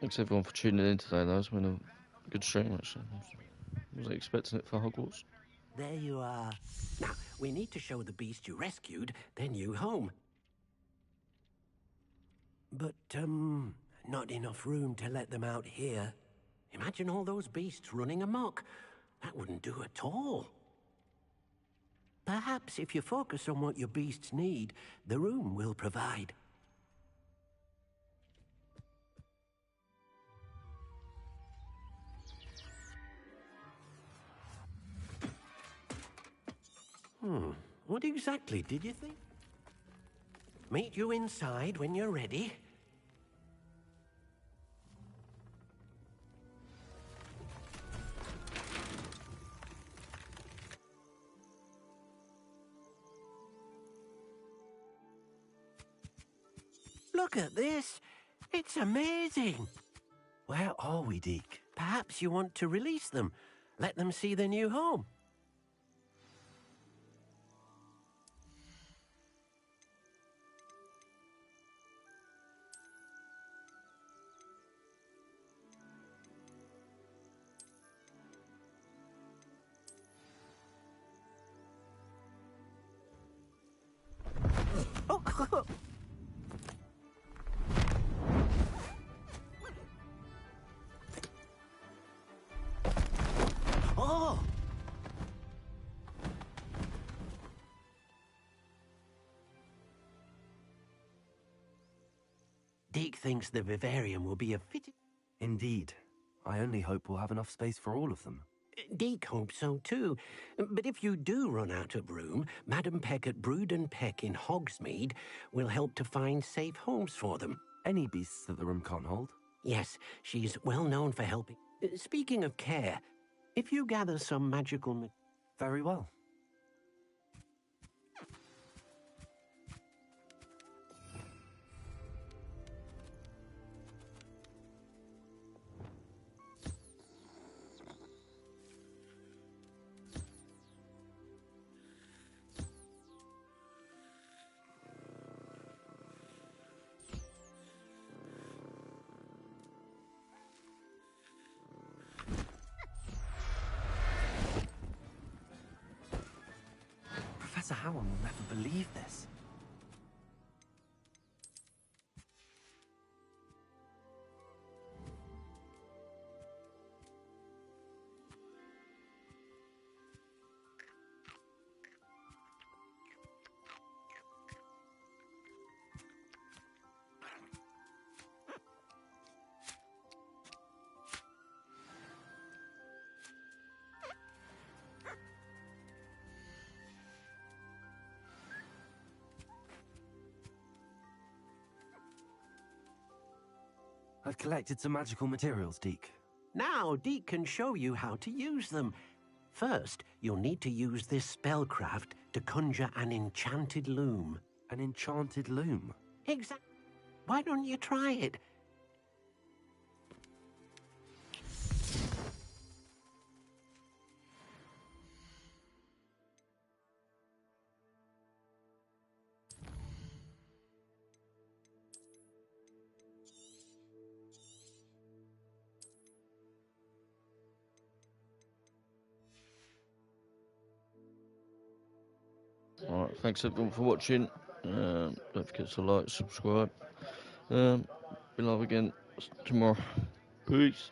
Thanks everyone for tuning in today, though. It's been a good stream, actually. Wasn't expecting it for Hogwarts. There you are. Now, we need to show the beast you rescued their new home. But, not enough room to let them out here. Imagine all those beasts running amok. That wouldn't do at all. Perhaps if you focus on what your beasts need, the room will provide. What exactly did you think? Meet you inside when you're ready. Look at this. It's amazing. Where are we, Deke? Perhaps you want to release them. Let them see their new home. Oh! Deke thinks the vivarium will be a fitting... Indeed. I only hope we'll have enough space for all of them. Deke hopes so too. But if you do run out of room, Madam Peck at Brood and Peck in Hogsmeade will help to find safe homes for them. Any beasts that the room can't hold? Yes, she's well known for helping. Speaking of care, if you gather some magical... Very well. Professor Howard will never believe this. I've collected some magical materials, Deke. Now, Deke can show you how to use them. First, you'll need to use this spellcraft to conjure an enchanted loom. An enchanted loom? Exactly. Why don't you try it? Alright, thanks everyone for watching. Don't forget to like, subscribe. Be live again tomorrow. Peace.